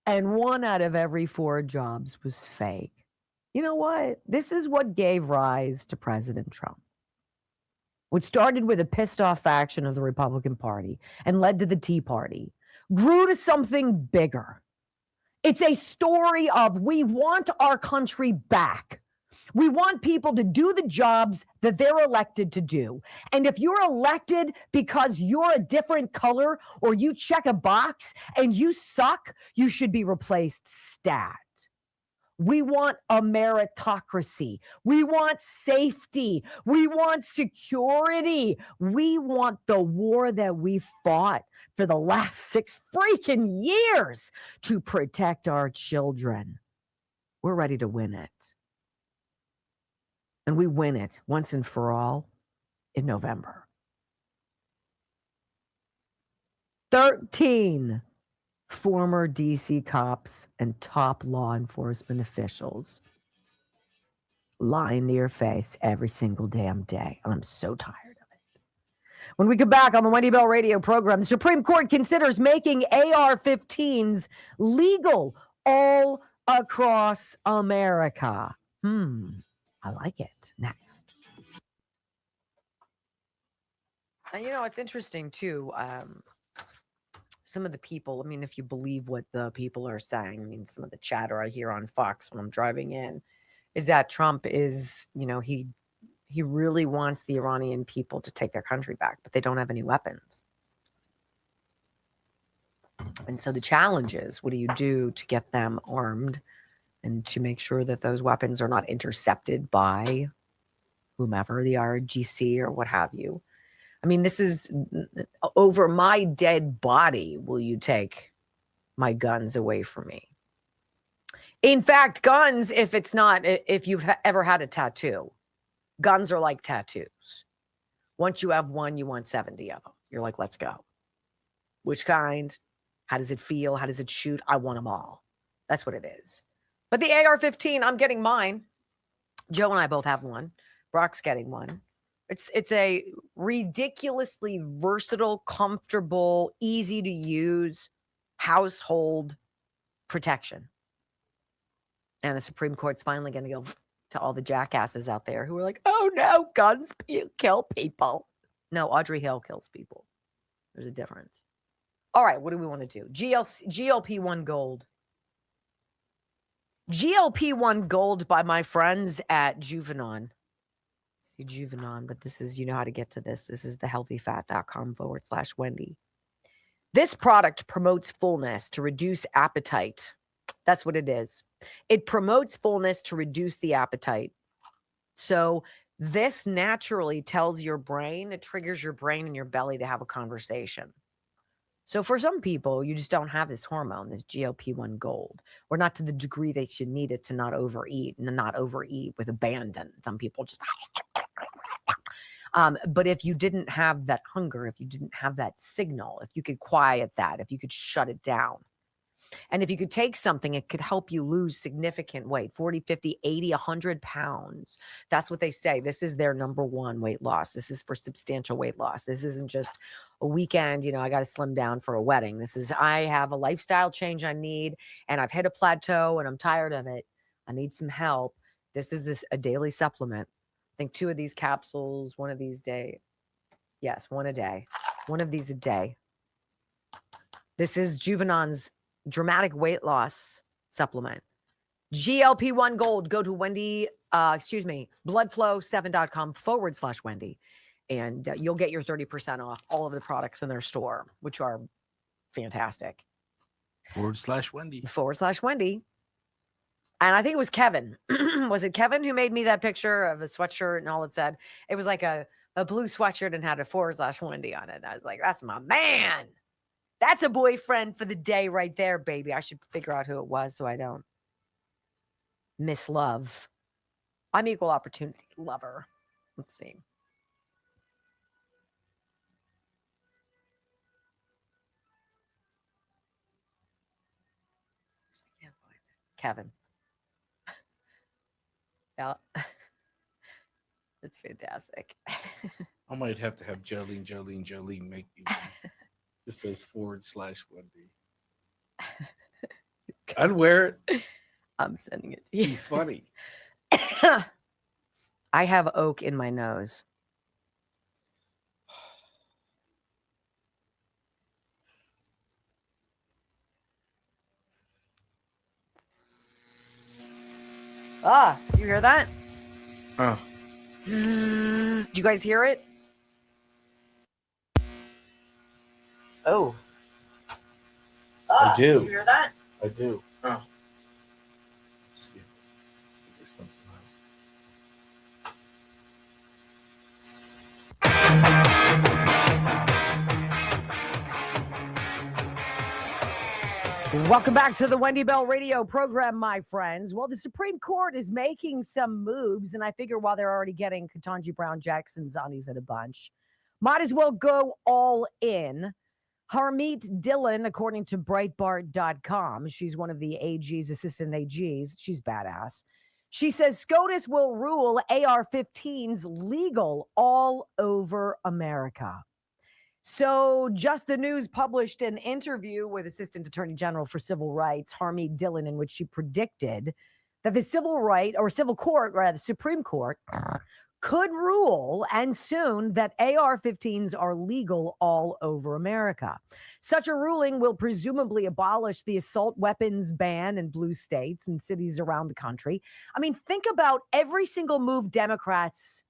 And 1 out of every 4 jobs was fake. You know what? This is what gave rise to President Trump. What started with a pissed off faction of the Republican Party and led to the Tea Party grew to something bigger. It's a story of we want our country back. We want people to do the jobs that they're elected to do. And if you're elected because you're a different color or you check a box and you suck, you should be replaced stat. We want a meritocracy. We want safety. We want security. We want the war that we fought for the last 6 freaking years to protect our children. We're ready to win it. And we win it once and for all in November. 13 former DC cops and top law enforcement officials lying to your face every single damn day. And I'm so tired of it. When we come back on the Wendy Bell radio program, the Supreme Court considers making AR-15s legal all across America. I like it. Next. And you know, it's interesting too. Some of the people, I mean, if you believe what the people are saying, I mean, some of the chatter I hear on Fox when I'm driving in is that Trump is, you know, he really wants the Iranian people to take their country back, but they don't have any weapons. And so the challenge is, what do you do to get them armed and to make sure that those weapons are not intercepted by whomever, the RGC or what have you? I mean, this is over my dead body. Will you take my guns away from me? In fact, guns, if you've ever had a tattoo, guns are like tattoos. Once you have one, you want 70 of them. You're like, let's go. Which kind? How does it feel? How does it shoot? I want them all. That's what it is. But the AR-15, I'm getting mine. Joe and I both have one. Brock's getting one. It's a ridiculously versatile, comfortable, easy to use household protection. And the Supreme Court's finally going to go to all the jackasses out there who are like, oh no, guns kill people. No, Audrey Hale kills people. There's a difference. All right, what do we want to do? GLP-1 Gold. GLP-1 Gold by my friends at Juvenon. See Juvenon, but this is, you know how to get to this. This is thehealthyfat.com/Wendy. This product promotes fullness to reduce appetite. That's what it is. It promotes fullness to reduce the appetite. So this naturally tells your brain, it triggers your brain and your belly to have a conversation. So for some people, you just don't have this hormone, this GLP-1 Gold, or not to the degree they should need it to not overeat and not overeat with abandon. Some people just... but if you didn't have that hunger, if you didn't have that signal, if you could quiet that, if you could shut it down, and if you could take something, it could help you lose significant weight, 40, 50, 80, 100 pounds. That's what they say. This is their number one weight loss. This is for substantial weight loss. This isn't just a weekend, you know, I got to slim down for a wedding. This is, I have a lifestyle change I need, and I've hit a plateau, and I'm tired of it. I need some help. This is a daily supplement. I think 2 of these capsules, one of these day. Yes, one a day. One of these a day. This is Juvenon's dramatic weight loss supplement. GLP-1 Gold. Go to bloodflow7.com/Wendy. And you'll get your 30% off all of the products in their store, which are fantastic. /Wendy. /Wendy. And I think it was Kevin. Was it Kevin who made me that picture of a sweatshirt and all it said? It was like a blue sweatshirt and had a /Wendy on it. I was like, that's my man. That's a boyfriend for the day right there, baby. I should figure out who it was so I don't miss love. I'm equal opportunity lover. Let's see. Kevin. Yeah. It's fantastic. I might have to have Jolene make me one. It says /Wendy. I'd wear it. I'm sending it to you. Be funny. I have oak in my nose. You hear that? Oh. Zzz. Do you guys hear it? Oh. I do. You hear that? I do. Oh. Let's see. There's something Welcome back to the Wendy Bell radio program, my friends. Well, the Supreme Court is making some moves, and I figure while they're already getting Ketanji Brown Jackson zombies in a bunch, might as well go all in. Harmeet Dillon, according to Breitbart.com, she's one of the AG's, assistant AGs. She's badass. She says SCOTUS will rule AR-15s legal all over America. So Just the News published an interview with Assistant Attorney General for Civil Rights, Harmeet Dillon, in which she predicted that the the Supreme Court, could rule, and soon, that AR-15s are legal all over America. Such a ruling will presumably abolish the assault weapons ban in blue states and cities around the country. I mean, think about every single move Democrats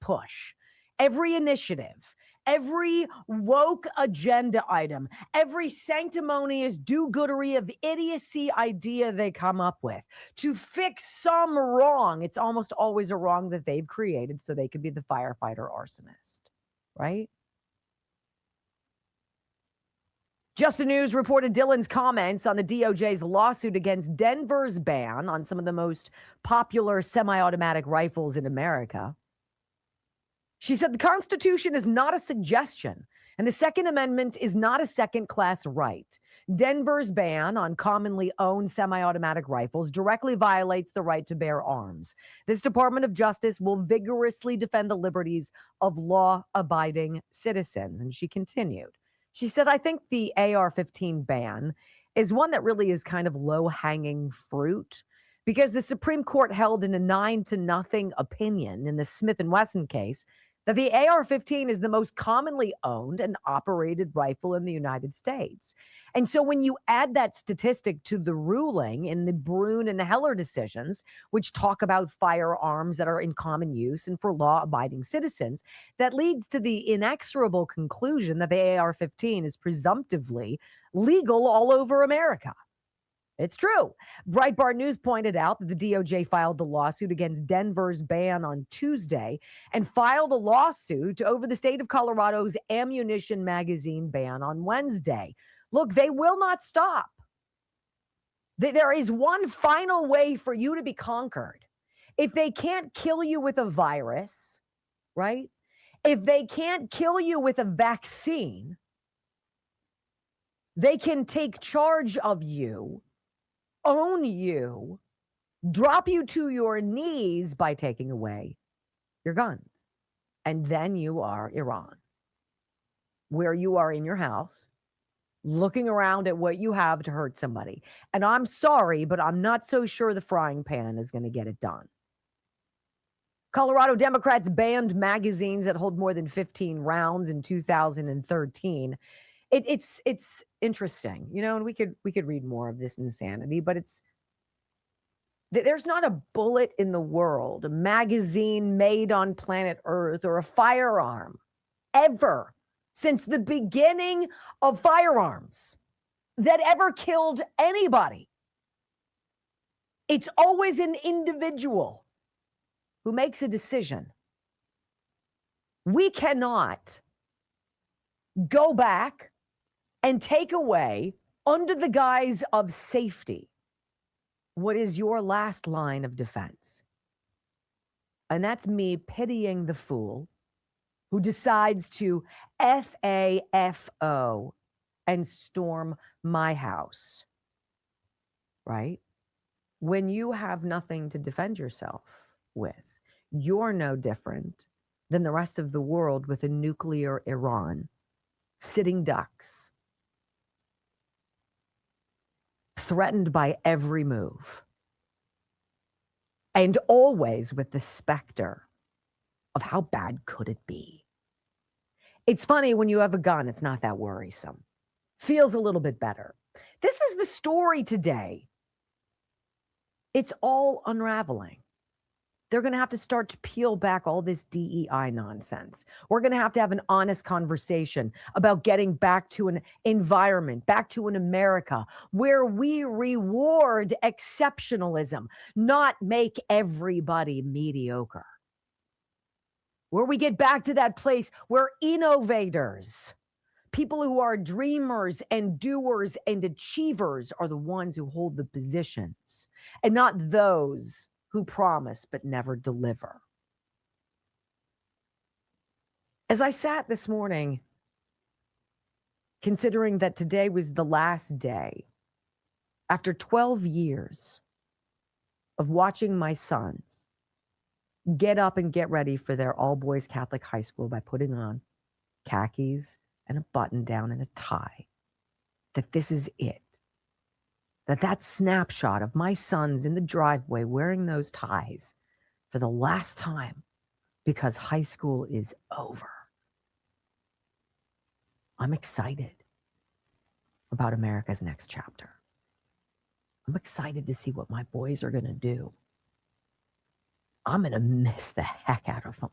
push, every initiative, every woke agenda item, every sanctimonious do-goodery of idiocy idea they come up with to fix some wrong. It's almost always a wrong that they've created so they could be the firefighter arsonist, right? Just the News reported Dillon's comments on the DOJ's lawsuit against Denver's ban on some of the most popular semi-automatic rifles in America. She said the Constitution is not a suggestion, and the Second Amendment is not a second-class right. Denver's ban on commonly owned semi-automatic rifles directly violates the right to bear arms. This Department of Justice will vigorously defend the liberties of law-abiding citizens. And she continued. She said, I think the AR-15 ban is one that really is kind of low-hanging fruit, because the Supreme Court held in a 9-0 opinion in the Smith & Wesson case that the AR-15 is the most commonly owned and operated rifle in the United States. And so when you add that statistic to the ruling in the Brune and Heller decisions, which talk about firearms that are in common use and for law-abiding citizens, that leads to the inexorable conclusion that the AR-15 is presumptively legal all over America. It's true. Breitbart News pointed out that the DOJ filed a lawsuit against Denver's ban on Tuesday and filed a lawsuit over the state of Colorado's ammunition magazine ban on Wednesday. Look, they will not stop. There is one final way for you to be conquered. If they can't kill you with a virus, right? If they can't kill you with a vaccine, they can take charge of you, own you, drop you to your knees by taking away your guns. And then you are Iran, where you are in your house, looking around at what you have to hurt somebody. And I'm sorry, but I'm not so sure the frying pan is going to get it done. Colorado Democrats banned magazines that hold more than 15 rounds in 2013. It's interesting, you know, and we could read more of this insanity, but There's not a bullet in the world, a magazine made on planet Earth, or a firearm ever since the beginning of firearms that ever killed anybody. It's always an individual who makes a decision. We cannot go back and take away, under the guise of safety, what is your last line of defense. And that's me pitying the fool who decides to FAFO and storm my house, right? When you have nothing to defend yourself with, you're no different than the rest of the world with a nuclear Iran, sitting ducks, threatened by every move, and always with the specter of how bad could it be. It's funny, when you have a gun, it's not that worrisome. Feels a little bit better. This is the story today. It's all unraveling. They're going to have to start to peel back all this DEI nonsense. We're going to have an honest conversation about getting back to an environment, back to an America where we reward exceptionalism, not make everybody mediocre. Where we get back to that place where innovators, people who are dreamers and doers and achievers, are the ones who hold the positions, and not those who promise but never deliver. As I sat this morning, considering that today was the last day, after 12 years of watching my sons get up and get ready for their all-boys Catholic high school by putting on khakis and a button down and a tie, that this is it. That snapshot of my sons in the driveway wearing those ties for the last time, because high school is over. I'm excited about America's next chapter. I'm excited to see what my boys are going to do. I'm going to miss the heck out of them.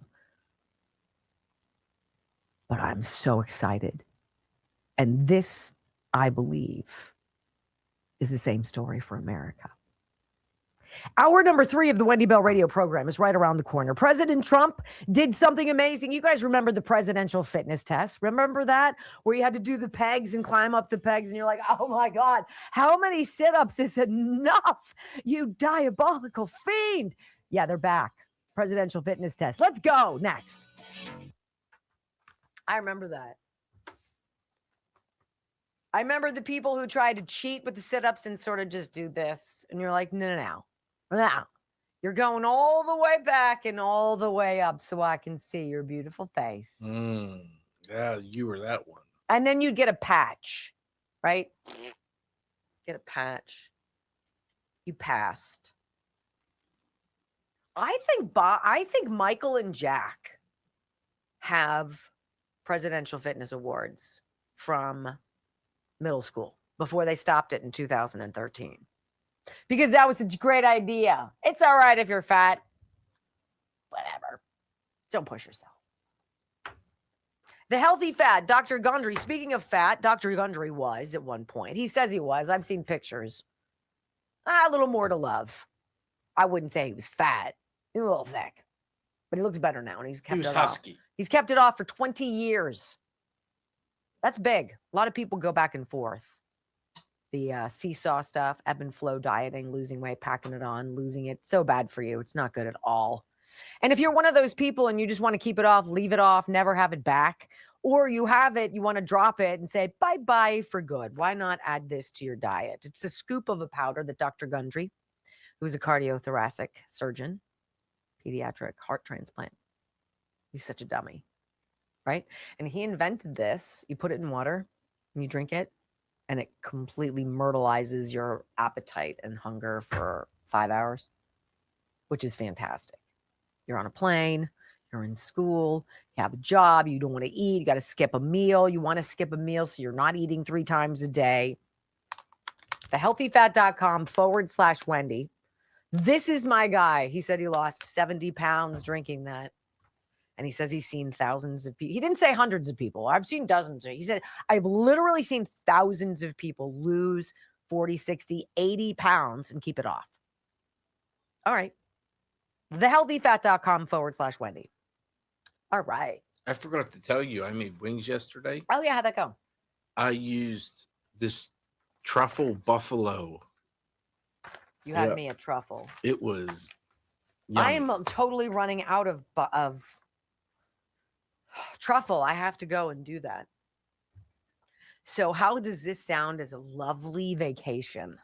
But I'm so excited. And this, I believe, is the same story for America. Hour number 3 of the Wendy Bell radio program is right around the corner. President Trump did something amazing. You guys remember the presidential fitness test? Remember that? Where you had to do the pegs and climb up the pegs, and you're like, oh my God, how many sit-ups is enough? You diabolical fiend. Yeah, they're back. Presidential fitness test. Let's go. Next. I remember that. I remember the people who tried to cheat with the sit-ups and sort of just do this. And you're like, no. You're going all the way back and all the way up so I can see your beautiful face. Yeah, you were that one. And then you'd get a patch, right? Get a patch. You passed. I think Michael and Jack have presidential fitness awards from middle school before they stopped it in 2013, because that was such a great idea. It's all right if you're fat, whatever. Don't push yourself. The healthy fat, Dr. Gundry. Speaking of fat, Dr. Gundry was at one point. He says he was. I've seen pictures. A little more to love. I wouldn't say he was fat. He was a little thick, but he looks better now, and he's kept it husky. off. He's kept it off for 20 years. That's big. A lot of people go back and forth. The seesaw stuff, ebb and flow dieting, losing weight, packing it on, losing it. So bad for you. It's not good at all. And if you're one of those people and you just want to keep it off, leave it off, never have it back, or you have it, you want to drop it and say bye-bye for good, why not add this to your diet? It's a scoop of a powder that Dr. Gundry, who is a cardiothoracic surgeon, pediatric heart transplant. He's such a dummy, right? And he invented this. You put it in water and you drink it, and it completely myrtleizes your appetite and hunger for 5 hours, which is fantastic. You're on a plane, you're in school, you have a job, you don't want to eat, you got to skip a meal. You want to skip a meal so you're not eating 3 times a day. Thehealthyfat.com/Wendy. This is my guy. He said he lost 70 pounds drinking that. And he says he's seen thousands of people. He didn't say hundreds of people. I've seen dozens. He said, I've literally seen thousands of people lose 40, 60, 80 pounds and keep it off. All right. thehealthyfat.com/Wendy. All right. I forgot to tell you, I made wings yesterday. Oh, yeah. How'd that go? I used this truffle buffalo. You had me at truffle. It was I yummy. am totally running out of truffle. I have to go and do that. So how does this sound as a lovely vacation?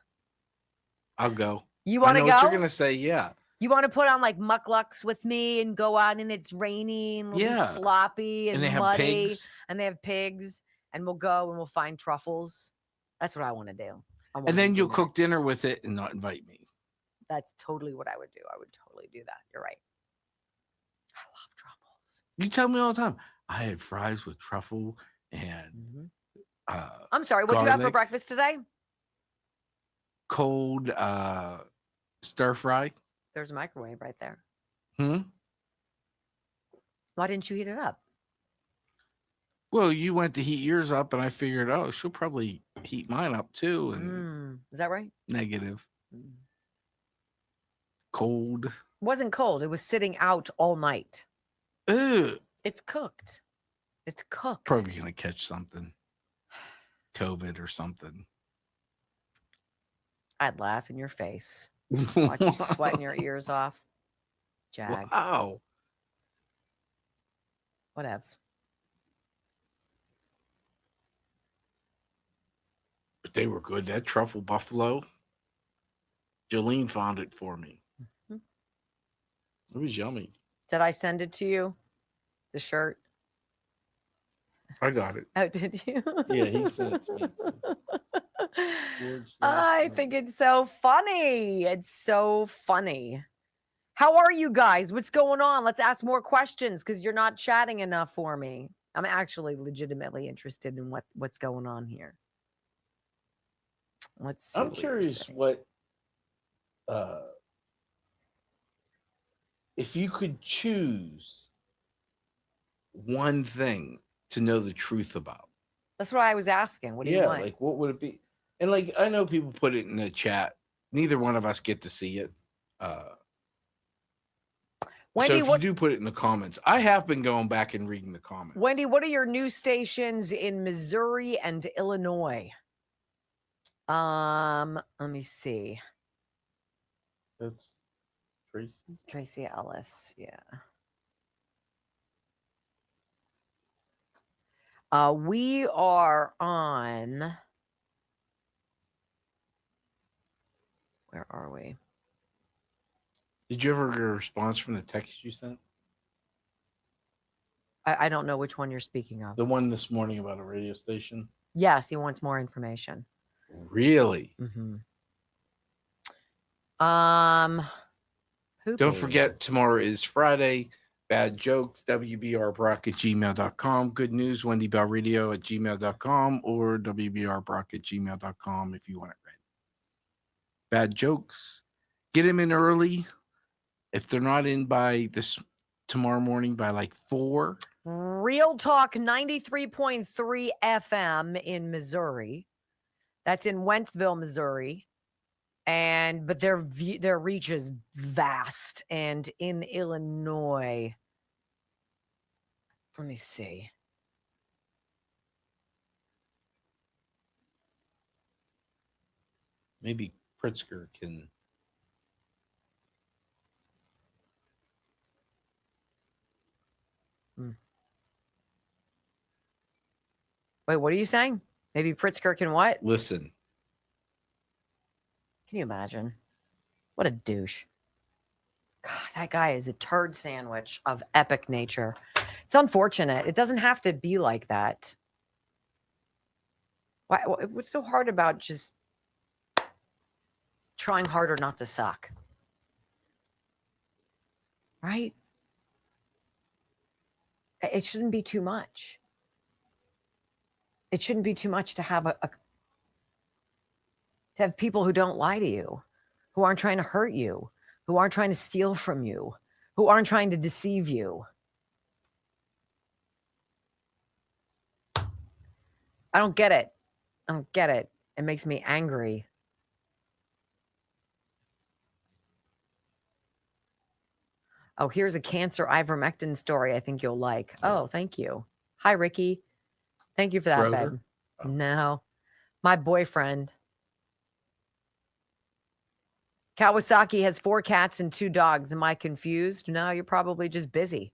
I'll go. You want to go? What you're gonna say? Yeah. You want to put on like mucklucks with me and go out and it's rainy and it'll be sloppy and they have muddy pigs. and they have pigs and we'll go and we'll find truffles. That's what I want to do. And then you'll cook dinner with it and not invite me. That's totally what I would do. I would totally do that. You're right. I love truffles. You tell me all the time. I had fries with truffle and I'm sorry. What'd you have for garlic, breakfast today? cold stir fry. There's a microwave right there. Hmm. Why didn't you heat it up? Well, you went to heat yours up, and I figured, oh, she'll probably heat mine up too. And Is that right? negative. Cold. It wasn't cold. It was sitting out all night. Ew. It's cooked. It's cooked. Probably gonna catch something. COVID or something. I'd laugh in your face. Watch you sweating your ears off. Jag. Wow. Whatevs. But they were good. That truffle buffalo. Jolene found it for me. Mhm. It was yummy. Did I send it to you? The shirt? I got it. Oh, did you? Yeah, he sent it to me. I think it's so funny. It's so funny. How are you guys? What's going on? Let's ask more questions because you're not chatting enough for me. I'm actually legitimately interested in what's going on here. Let's see. I'm curious what if you could choose one thing to know the truth about. That's what I was asking. What do you want? Like what would it be? And like I know people put it in the chat. Neither one of us get to see it. Wendy, so if you do put it in the comments, I have been going back and reading the comments. Wendy, what are your news stations in Missouri and Illinois? Let me see. That's Tracy. Tracy Ellis, yeah. We are on. Where are we? Did you ever get a response from the text you sent? I don't know which one you're speaking of. The one this morning about a radio station? Yes, he wants more information. Really? Mm-hmm. Don't forget, tomorrow is Friday. Bad jokes, WBRBrock@gmail.com. Good news, Wendy Bell Radio @gmail.com or WBRBrock@gmail.com if you want it read. Bad jokes. Get them in early. If they're not in by this tomorrow morning by like 4. Real Talk 93.3 FM in Missouri. That's in Wentzville, Missouri. But their reach is vast. And in Illinois, let me see. Maybe Pritzker can. Wait, what are you saying? Maybe Pritzker can what? Listen. Can you imagine? What a douche. God, that guy is a turd sandwich of epic nature. It's unfortunate. It doesn't have to be like that. What's so hard about just trying harder not to suck? Right? It shouldn't be too much. It shouldn't be too much to have to have people who don't lie to you, who aren't trying to hurt you, who aren't trying to steal from you, who aren't trying to deceive you. I don't get it. I don't get it. It makes me angry. Oh, here's a cancer ivermectin story I think you'll like. Oh, thank you. Hi, Ricky. Thank you for that, Schroeder? babe. No, my boyfriend. Kawasaki has 4 cats and 2 dogs. Am I confused? No, you're probably just busy.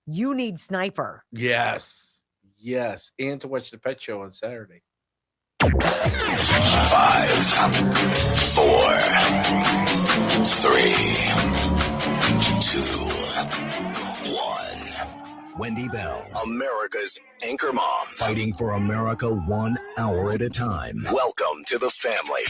You need Sniper. Yes. Yes. And to watch the pet show on Saturday. 5, 4, 3, 2, 1. Wendy Bell, America's anchor mom, fighting for America 1 hour at a time. Welcome to the family.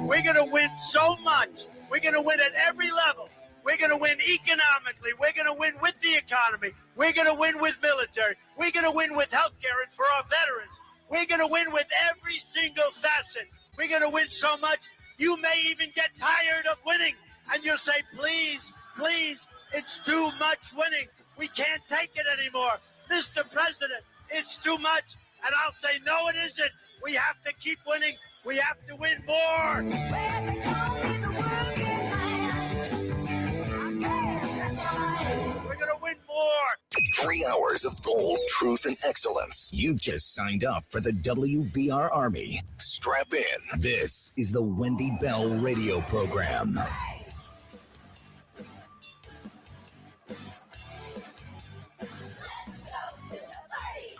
We're going to win so much. We're going to win at every level. We're going to win economically. We're going to win with the economy. We're going to win with military. We're going to win with health care and for our veterans. We're going to win with every single facet. We're going to win so much, you may even get tired of winning. And you'll say, please, please, it's too much winning. We can't take it anymore. Mr. President, it's too much. And I'll say, no, it isn't. We have to keep winning. We have to win more. We're going to win more. 3 hours of bold truth and excellence. You've just signed up for the WBR Army. Strap in. This is the Wendy Bell radio program.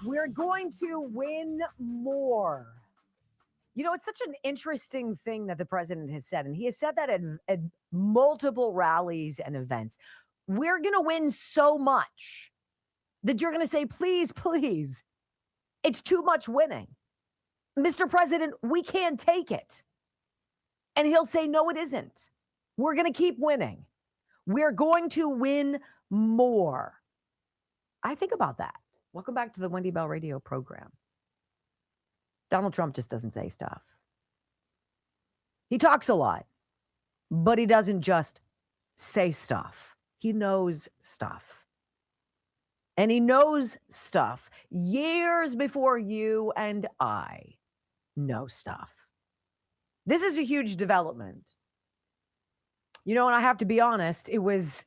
We're going to win more. You know, it's such an interesting thing that the president has said, and he has said that at multiple rallies and events. We're going to win so much that you're going to say, please, please, it's too much winning. Mr. President, we can't take it. And he'll say, no, it isn't. We're going to keep winning. We're going to win more. I think about that. Welcome back to the Wendy Bell radio program. Donald Trump just doesn't say stuff. He talks a lot, but he doesn't just say stuff. He knows stuff. And he knows stuff years before you and I know stuff. This is a huge development. You know, and I have to be honest, it was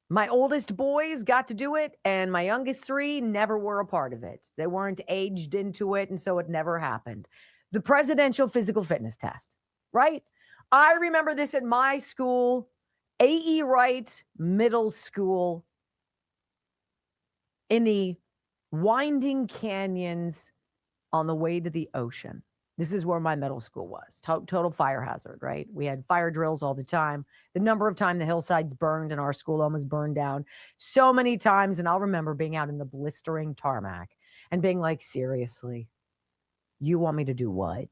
my oldest boys got to do it, and my youngest 3 never were a part of it. They weren't aged into it, and so it never happened. The presidential physical fitness test, right? I remember this at my school, A.E. Wright Middle School, in the winding canyons on the way to the ocean. This is where my middle school was. Total fire hazard, right? We had fire drills all the time. The number of times the hillsides burned and our school almost burned down so many times. And I'll remember being out in the blistering tarmac and being like, seriously, you want me to do what?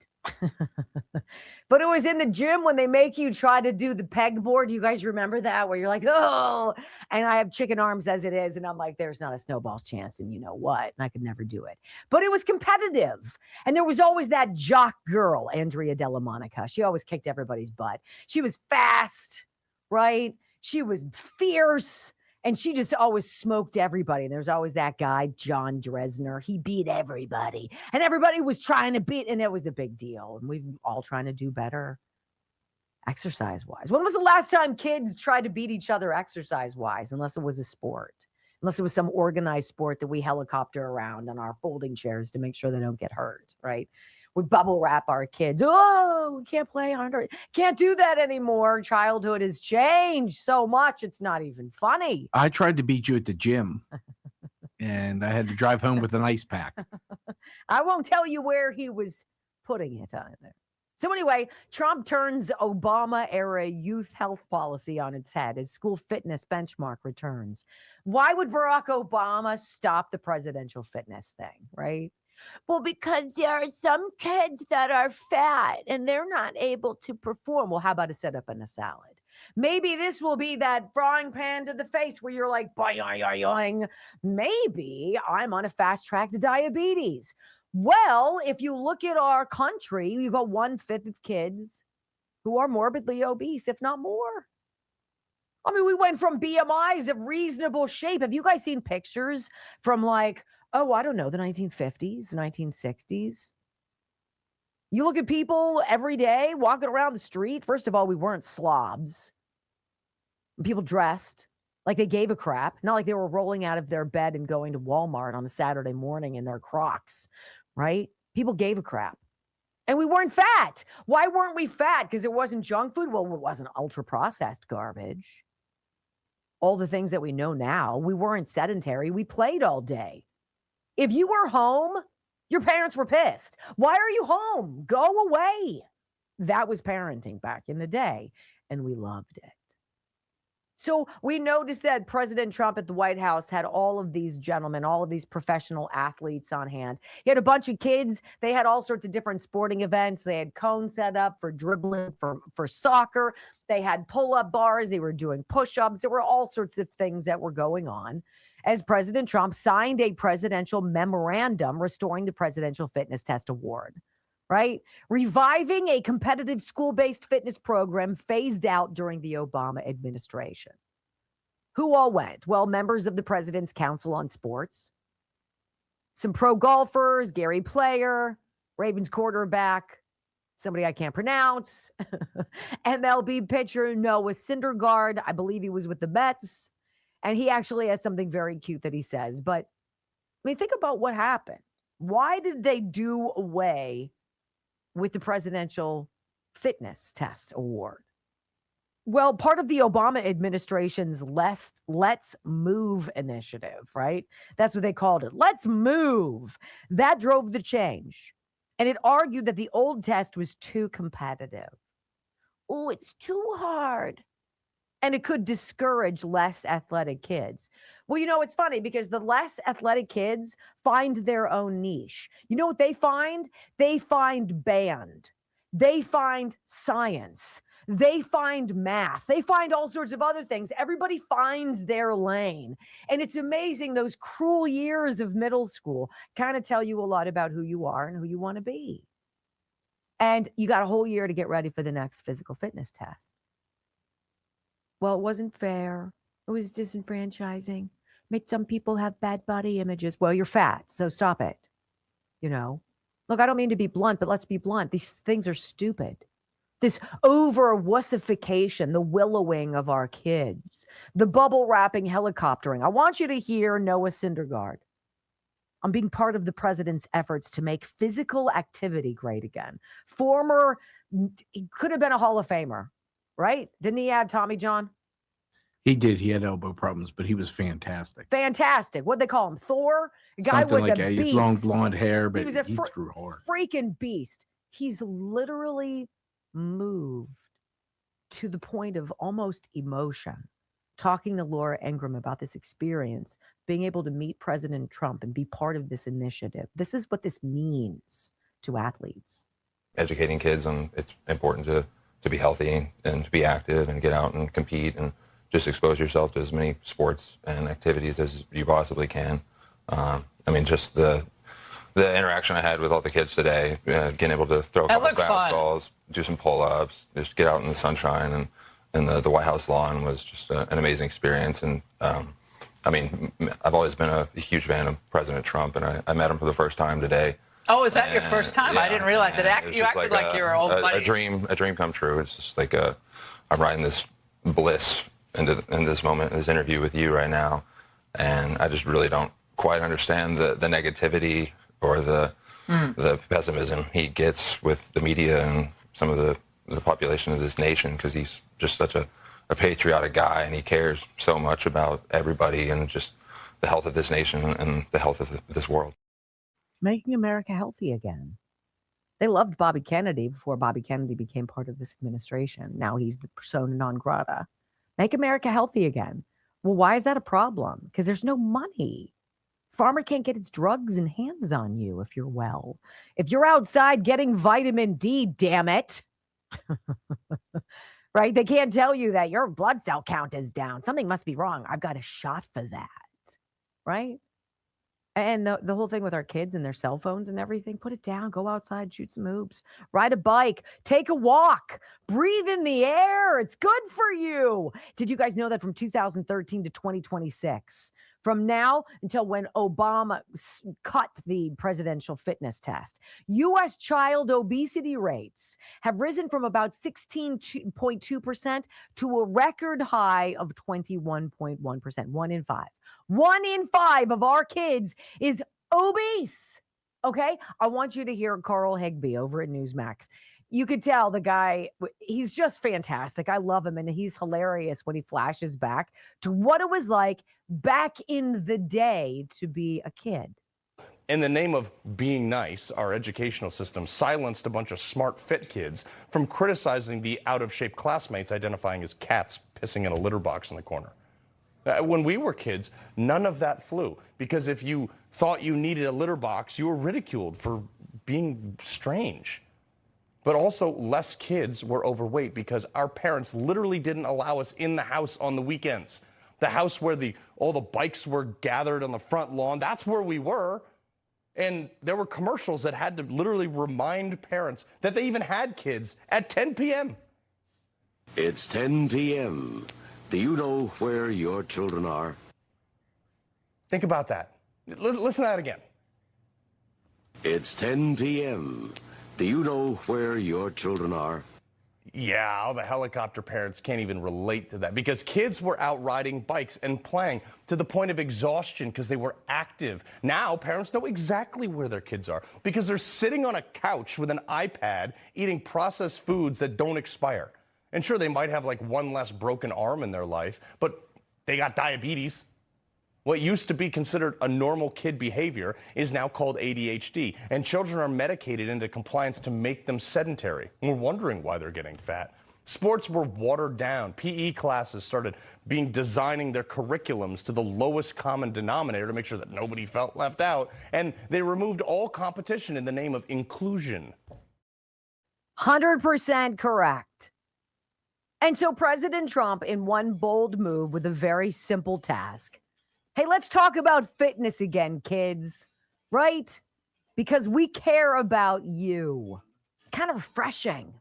But it was in the gym when they make you try to do the pegboard. You guys remember that? Where you're like, oh, and I have chicken arms as it is. And I'm like, there's not a snowball's chance. And you know what? And I could never do it. But it was competitive. And there was always that jock girl, Andrea Della Monica. She always kicked everybody's butt. She was fast, right? She was fierce. And she just always smoked everybody. And there's always that guy, John Dresner. He beat everybody. And everybody was trying to beat, and it was a big deal. And we were all trying to do better exercise-wise. When was the last time kids tried to beat each other exercise-wise, unless it was a sport? Unless it was some organized sport that we helicopter around on our folding chairs to make sure they don't get hurt, right? We bubble wrap our kids. Oh, we can't play under. Can't do that anymore. Childhood has changed so much. It's not even funny. I tried to beat you at the gym, and I had to drive home with an ice pack. I won't tell you where he was putting it on there. So anyway, Trump turns Obama-era youth health policy on its head as school fitness benchmark returns. Why would Barack Obama stop the presidential fitness thing, right? Well, because there are some kids that are fat and they're not able to perform. Well, how about a setup and a salad? Maybe this will be that frying pan to the face where you're like, boing. Maybe I'm on a fast track to diabetes. Well, if you look at our country, you've got 1/5 of kids who are morbidly obese, if not more. I mean, we went from BMIs of reasonable shape. Have you guys seen pictures from like, oh, I don't know, the 1950s, 1960s? You look at people every day walking around the street. First of all, we weren't slobs. People dressed like they gave a crap, not like they were rolling out of their bed and going to Walmart on a Saturday morning in their Crocs, right? People gave a crap. And we weren't fat. Why weren't we fat? Because it wasn't junk food? Well, it wasn't ultra-processed garbage. All the things that we know now, we weren't sedentary. We played all day. If you were home, your parents were pissed. Why are you home? Go away. That was parenting back in the day, and we loved it. So we noticed that President Trump at the White House had all of these gentlemen, all of these professional athletes on hand. He had a bunch of kids. They had all sorts of different sporting events. They had cones set up for dribbling, for soccer. They had pull-up bars. They were doing push-ups. There were all sorts of things that were going on as President Trump signed a presidential memorandum restoring the Presidential Fitness Test Award. Right? Reviving a competitive school-based fitness program phased out during the Obama administration. Who all went? Well, members of the President's Council on Sports, some pro golfers, Gary Player, Ravens quarterback, somebody I can't pronounce, MLB pitcher Noah Syndergaard. I believe he was with the Mets, and he actually has something very cute that he says. But I mean, think about what happened. Why did they do away with the Presidential Fitness Test Award? Well, part of the Obama administration's Let's Move initiative, right? That's what they called it. Let's move. That drove the change. And it argued that the old test was too competitive. Oh, it's too hard. And it could discourage less athletic kids. Well, you know, it's funny because the less athletic kids find their own niche. You know what they find? They find band. They find science. They find math. They find all sorts of other things. Everybody finds their lane. And it's amazing, those cruel years of middle school kind of tell you a lot about who you are and who you want to be. And you got a whole year to get ready for the next physical fitness test. Well, it wasn't fair. It was disenfranchising. Made some people have bad body images. Well, you're fat, so stop it. You know? Look, I don't mean to be blunt, but let's be blunt. These things are stupid. This over-wussification, the willowing of our kids, the bubble-wrapping helicoptering. I want you to hear Noah Syndergaard. I'm being part of the president's efforts to make physical activity great again. He could have been a Hall of Famer. Right? Didn't he have Tommy John? He did. He had elbow problems, but he was fantastic. Fantastic. What'd they call him? Thor? The guy was like a beast. Long blonde hair, but he was a threw hard. Freaking beast. He's literally moved to the point of almost emotion. Talking to Laura Ingraham about this experience, being able to meet President Trump and be part of this initiative. This is what this means to athletes. Educating kids on it's important to be healthy and to be active and get out and compete and just expose yourself to as many sports and activities as you possibly can. I mean, just the interaction I had with all the kids today, getting able to throw a couple of fastballs, do some pull-ups, just get out in the sunshine and the White House lawn was just an amazing experience. And I mean, I've always been a huge fan of President Trump, and I met him for the first time today. Oh, is that your first time? Yeah, I didn't realize it. You acted like you were old buddies. A dream come true. It's just like I'm riding this bliss in this moment, in this interview with you right now, and I just really don't quite understand the negativity or the pessimism he gets with the media and some of the population of this nation, because he's just such a patriotic guy and he cares so much about everybody and just the health of this nation and the health of this world. Making America healthy again. They loved Bobby Kennedy before Bobby Kennedy became part of this administration. Now he's the persona non grata. Make America healthy again. Well, why is that a problem? Because there's no money. Farmer can't get its drugs and hands on you if you're well. If you're outside getting vitamin D, damn it. Right? They can't tell you that your blood cell count is down. Something must be wrong. I've got a shot for that. Right? And the whole thing with our kids and their cell phones and everything, put it down, go outside, shoot some hoops, ride a bike, take a walk Breathe in the air. It's good for you. Did you guys know that from 2013 to 2026, from now until when Obama cut the presidential fitness test, U.S. child obesity rates have risen from about 16.2% to a record high of 21.1%. 1 in 5. 1 in 5 of our kids is obese. Okay? I want you to hear Carl Higbie over at Newsmax. You could tell the guy, he's just fantastic. I love him, and he's hilarious when he flashes back to what it was like back in the day to be a kid. In the name of being nice, our educational system silenced a bunch of smart, fit kids from criticizing the out-of-shape classmates identifying as cats pissing in a litter box in the corner. When we were kids, none of that flew, because if you thought you needed a litter box, you were ridiculed for being strange. But also, less kids were overweight because our parents literally didn't allow us in the house on the weekends. The house where all the bikes were gathered on the front lawn, that's where we were. And there were commercials that had to literally remind parents that they even had kids at 10 p.m. It's 10 p.m. Do you know where your children are? Think about that. Listen to that again. It's 10 p.m. Do you know where your children are? Yeah, all the helicopter parents can't even relate to that because kids were out riding bikes and playing to the point of exhaustion because they were active. Now, parents know exactly where their kids are because they're sitting on a couch with an iPad eating processed foods that don't expire. And sure, they might have like one less broken arm in their life, but they got diabetes. What used to be considered a normal kid behavior is now called ADHD, and children are medicated into compliance to make them sedentary. We're wondering why they're getting fat. Sports were watered down. PE classes started designing their curriculums to the lowest common denominator to make sure that nobody felt left out, and they removed all competition in the name of inclusion. 100% correct. And so President Trump, in one bold move with a very simple task, hey, let's talk about fitness again, kids, right? Because we care about you. It's kind of refreshing.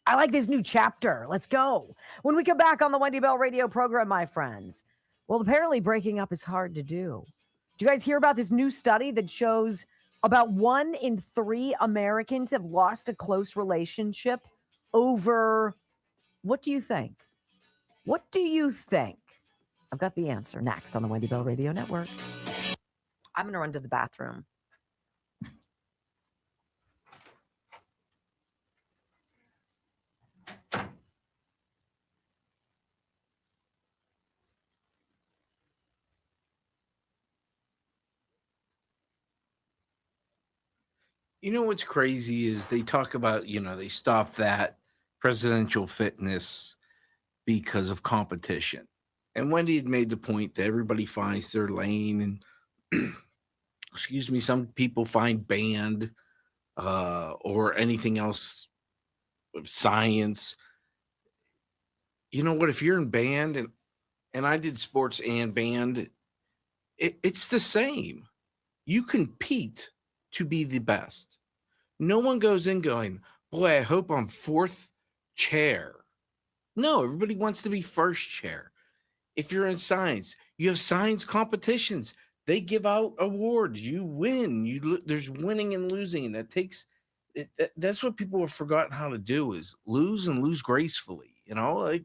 I like this new chapter. Let's go. When we come back on the Wendy Bell radio program, my friends, well, apparently breaking up is hard to do. Do you guys hear about this new study that shows about 1 in 3 Americans have lost a close relationship over, what do you think? What do you think? I've got the answer next on the Wendy Bell Radio Network. I'm going to run to the bathroom. You know what's crazy is they talk about, they stopped that presidential fitness because of competition. And Wendy had made the point that everybody finds their lane, and excuse me, some people find band or anything else, science. You know what? If you're in band, and I did sports and band, it's the same. You compete to be the best. No one goes in going, boy, I hope I'm 4th chair. No, everybody wants to be 1st chair. If you're in science, you have science competitions. They give out awards. You win. There's winning and losing, and that's what people have forgotten how to do, is lose and lose gracefully. Like,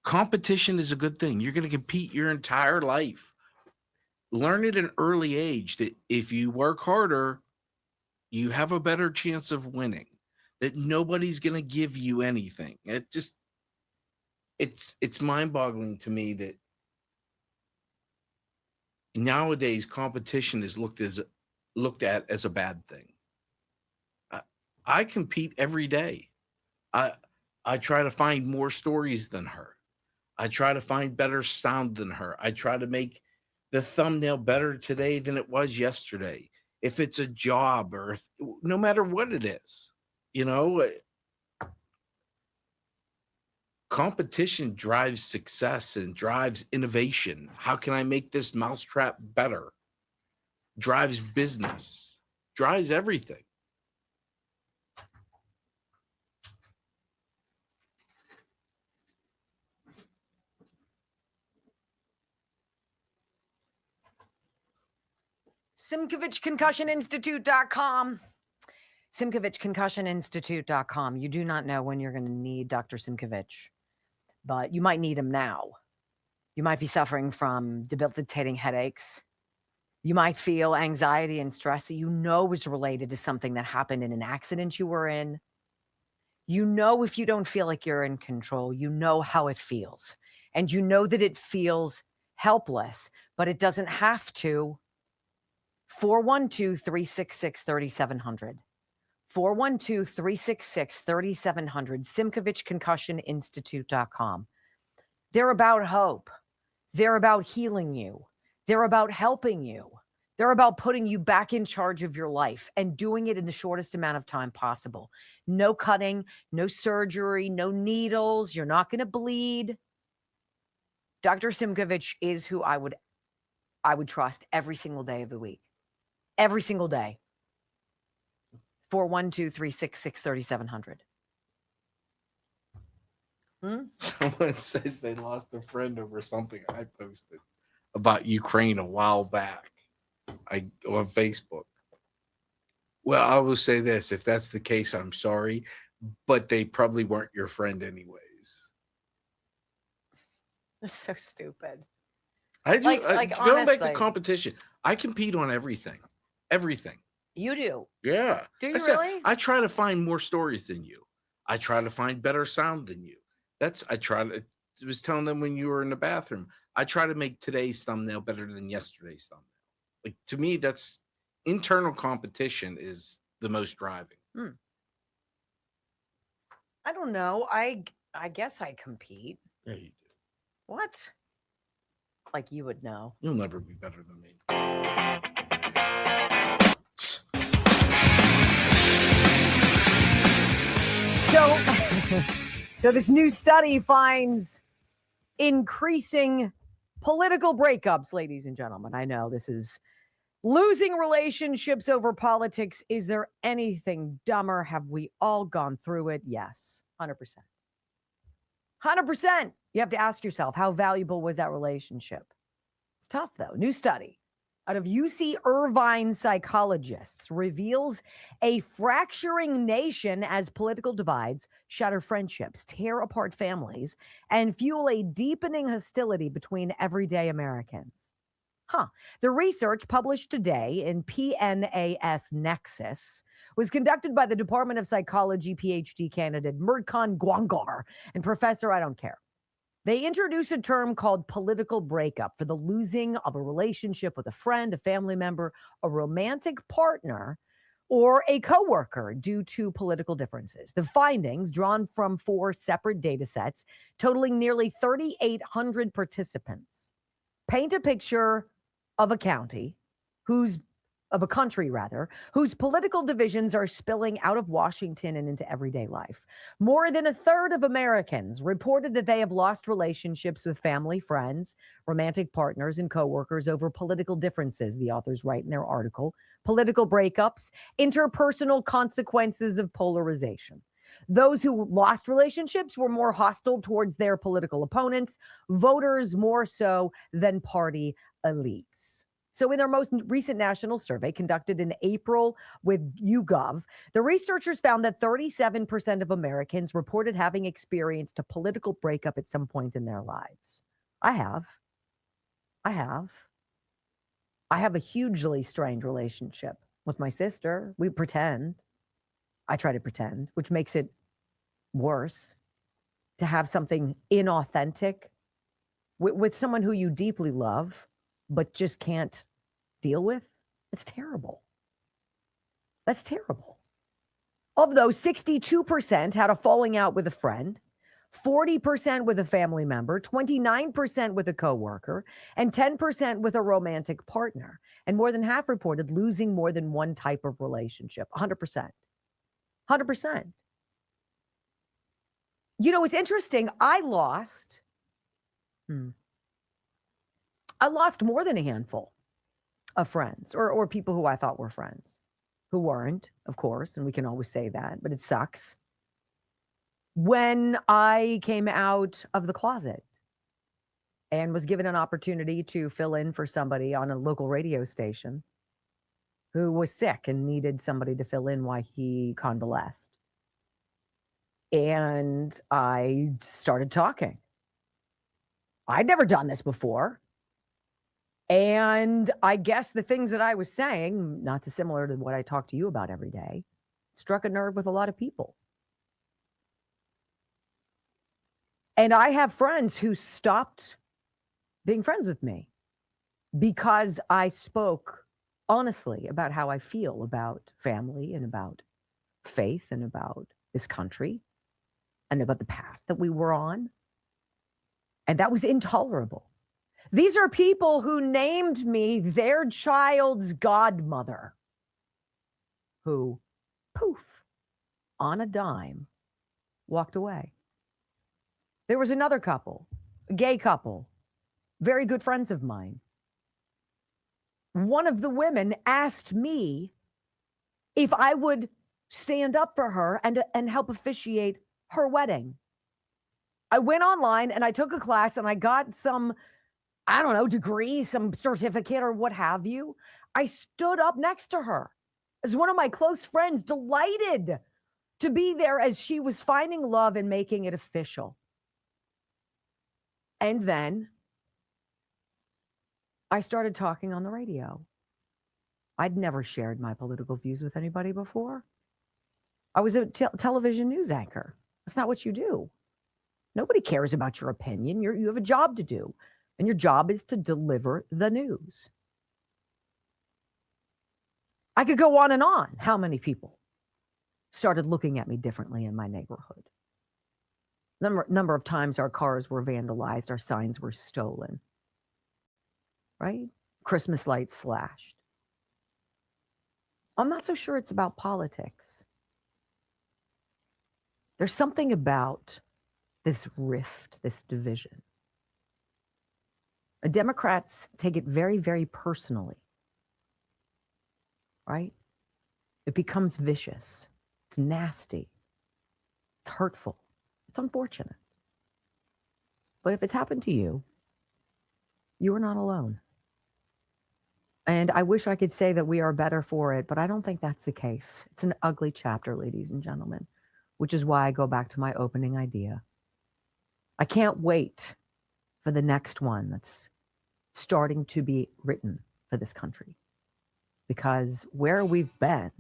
competition is a good thing. You're going to compete your entire life. Learn at an early age that if you work harder, you have a better chance of winning. That nobody's going to give you anything. It's mind-boggling to me that nowadays competition is looked at as a bad thing. I compete every day. I try to find more stories than her. I try to find better sound than her. I try to make the thumbnail better today than it was yesterday. If it's a job or no matter what it is, competition drives success and drives innovation. How can I make this mousetrap better? Drives business, drives everything. SimkovichConcussionInstitute.com. SimkovichConcussionInstitute.com. You do not know when you're going to need Dr. Simkovich, but you might need him now. You might be suffering from debilitating headaches. You might feel anxiety and stress that you know is related to something that happened in an accident you were in. You know, if you don't feel like you're in control, you know how it feels. And you know that it feels helpless, but it doesn't have to. 412-366-3700. 412-366-3700. SimkovichConcussionInstitute.com. They're about hope. They're about healing you. They're about helping you. They're about putting you back in charge of your life and doing it in the shortest amount of time possible. No cutting, no surgery, no needles. You're not going to bleed. Dr. Simkovich is who I would trust every single day of the week. Every single day. 412-366-3700. Someone says they lost a friend over something I posted about Ukraine a while back on Facebook. Well, I will say this. If that's the case, I'm sorry, but they probably weren't your friend anyways. That's so stupid. I do. Like going back to honestly. competition, I compete on everything. Everything. You do? Yeah. Do you I said, really? I try to find more stories than you. I try to find better sound than you. I was telling them when you were in the bathroom, I try to make today's thumbnail better than yesterday's thumbnail. Like, to me, that's internal competition is the most driving. I don't know. I guess I compete. Yeah, you do. What? Like you would know. You'll never be better than me. So this new study finds increasing political breakups, ladies and gentlemen. I know this is losing relationships over politics. Is there anything dumber? Have we all gone through it? Yes, 100%. 100%. You have to ask yourself, how valuable was that relationship? It's tough, though. New study out of UC Irvine psychologists reveals a fracturing nation as political divides shatter friendships, tear apart families, and fuel a deepening hostility between everyday Americans. The research published today in PNAS Nexus was conducted by the Department of Psychology PhD candidate Murkan Gwangar and Professor I don't care. They introduce a term called political breakup for the losing of a relationship with a friend, a family member, a romantic partner, or a coworker due to political differences. The findings, drawn from 4 separate data sets totaling nearly 3,800 participants, paint a picture of a country whose political divisions are spilling out of Washington and into everyday life. More than a third of Americans reported that they have lost relationships with family, friends, romantic partners, and coworkers over political differences, the authors write in their article. Political breakups, interpersonal consequences of polarization. Those who lost relationships were more hostile towards their political opponents, voters more so than party elites. So in their most recent national survey conducted in April with YouGov, the researchers found that 37% of Americans reported having experienced a political breakup at some point in their lives. I have a hugely strained relationship with my sister. We pretend. I try to pretend, which makes it worse to have something inauthentic with someone who you deeply love, but just can't deal with. It's terrible. That's terrible. Of those, 62% had a falling out with a friend, 40% with a family member, 29% with a coworker, and 10% with a romantic partner. And more than half reported losing more than one type of relationship. 100%. 100%. You know, it's interesting. I lost more than a handful of friends or people who I thought were friends who weren't, of course, and we can always say that, but it sucks. When I came out of the closet and was given an opportunity to fill in for somebody on a local radio station, who was sick and needed somebody to fill in while he convalesced. And I started talking. I'd never done this before. And I guess the things that I was saying, not dissimilar to what I talk to you about every day, struck a nerve with a lot of people. And I have friends who stopped being friends with me because I spoke honestly about how I feel about family and about faith and about this country and about the path that we were on. And that was intolerable. These are people who named me their child's godmother, who, poof, on a dime, walked away. There was another couple, a gay couple, very good friends of mine. One of the women asked me if I would stand up for her and help officiate her wedding. I went online and I took a class and I got some, I don't know, degree, some certificate or what have you. I stood up next to her as one of my close friends, delighted to be there as she was finding love and making it official. And then I started talking on the radio. I'd never shared my political views with anybody before. I was a television news anchor. That's not what you do. Nobody cares about your opinion. You have a job to do, and your job is to deliver the news. I could go on and on how many people started looking at me differently in my neighborhood. Number of times our cars were vandalized, our signs were stolen, right? Christmas lights slashed. I'm not so sure it's about politics. There's something about this rift, this division. Democrats take it very, very personally, right? It becomes vicious. It's nasty. It's hurtful. It's unfortunate. But if it's happened to you, you are not alone. And I wish I could say that we are better for it, but I don't think that's the case. It's an ugly chapter, ladies and gentlemen, which is why I go back to my opening idea. I can't wait for the next one that's starting to be written for this country. Because where we've been,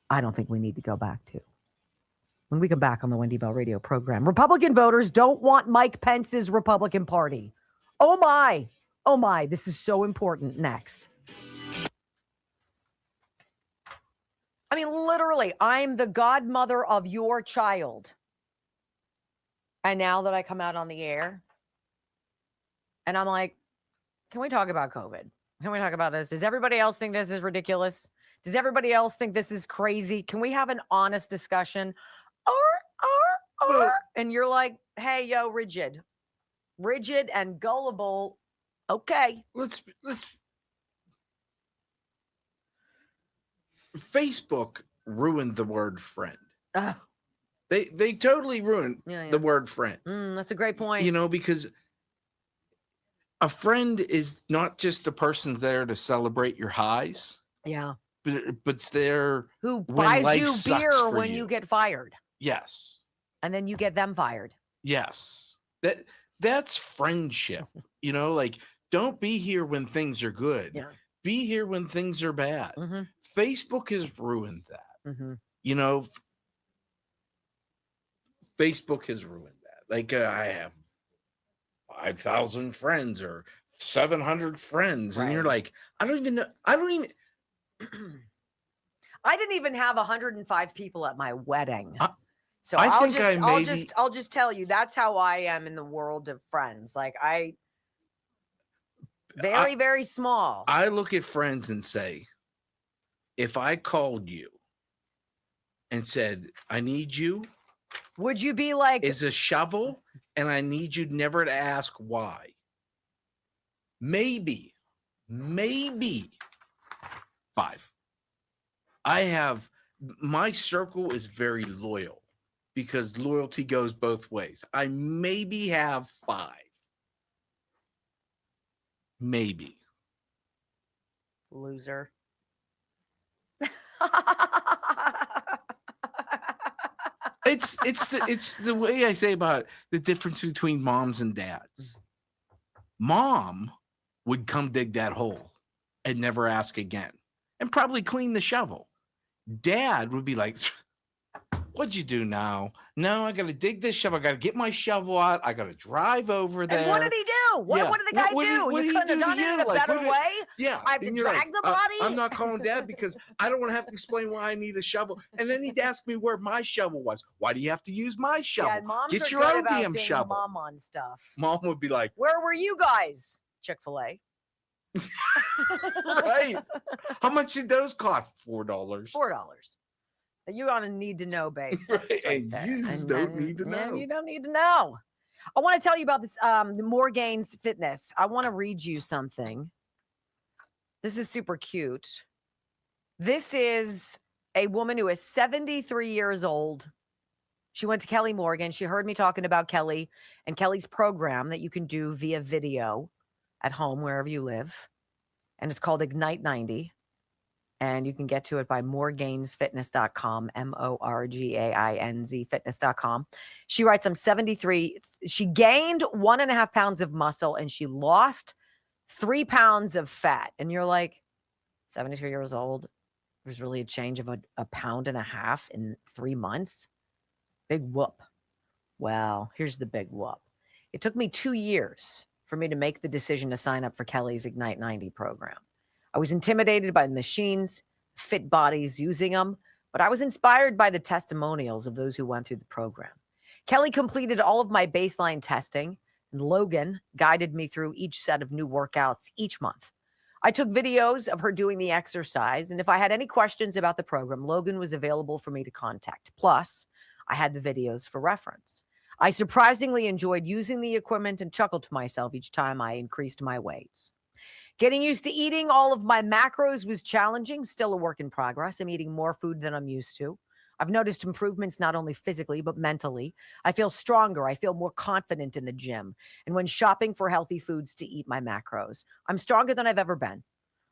I don't think we need to go back to. When we come back on the Wendy Bell radio program, Republican voters don't want Mike Pence's Republican Party. Oh my, this is so important. Next. I mean, literally, I'm the godmother of your child. And now that I come out on the air, and I'm like, can we talk about COVID? Can we talk about this? Does everybody else think this is ridiculous? Does everybody else think this is crazy? Can we have an honest discussion? And you're like, hey, yo, rigid and gullible. Okay. Let's Facebook ruined the word friend. They totally ruined the word friend. That's a great point. You know, because a friend is not just the person's there to celebrate your highs. Yeah. But it's there who when buys life you sucks beer for when you get fired. Yes. And then you get them fired. Yes. That's friendship. You know, like, don't be here when things are good. Yeah. Be here when things are bad. Mm-hmm. Facebook has ruined that. Mm-hmm. You know, Facebook has ruined that. Like, I have 5,000 friends or 700 friends. And you're like, I don't even know. I didn't even have 105 people at my wedding. So I'll just tell you, that's how I am in the world of friends. Like very small. I look at friends and say, if I called you and said, I need you. Would you be like, is a shovel and I need you never to ask why? Maybe 5. My circle is very loyal because loyalty goes both ways. I maybe have 5. Maybe. Loser. It's the way I say about the difference between moms and dads. Mom would come dig that hole and never ask again and probably clean the shovel. Dad would be like, what'd you do now? No, I got to dig this shovel. I got to get my shovel out. I got to drive over there. And what did he do? What did the guy do? You couldn't have done it in a better way? Yeah. I have to drag the body? I'm not calling Dad because I don't want to have to explain why I need a shovel. And then he'd ask me where my shovel was. Why do you have to use my shovel? Yeah, moms Get are your good own about damn being shovel. mom on stuff. Mom would be like, where were you guys? Chick-fil-A. right. How much did those cost? $4. $4. You on a need-to-know basis. And you just don't need to know. You don't need to know. I want to tell you about this More Gains Fitness. I want to read you something. This is super cute. This is a woman who is 73 years old. She went to Kelly Morgan. She heard me talking about Kelly and Kelly's program that you can do via video at home, wherever you live. And it's called Ignite 90. And you can get to it by moregainsfitness.com, MORGAINZ fitness.com. She writes, I'm 73. She gained 1.5 pounds of muscle and she lost 3 pounds of fat. And you're like, 73 years old. There's really a change of 1.5 pounds in 3 months. Big whoop. Well, here's the big whoop. It took me 2 years for me to make the decision to sign up for Kelly's Ignite 90 program. I was intimidated by the machines, fit bodies using them, but I was inspired by the testimonials of those who went through the program. Kelly completed all of my baseline testing, and Logan guided me through each set of new workouts each month. I took videos of her doing the exercise, and if I had any questions about the program, Logan was available for me to contact. Plus, I had the videos for reference. I surprisingly enjoyed using the equipment and chuckled to myself each time I increased my weights. Getting used to eating all of my macros was challenging, still a work in progress. I'm eating more food than I'm used to. I've noticed improvements not only physically, but mentally. I feel stronger. I feel more confident in the gym. And when shopping for healthy foods to eat my macros, I'm stronger than I've ever been.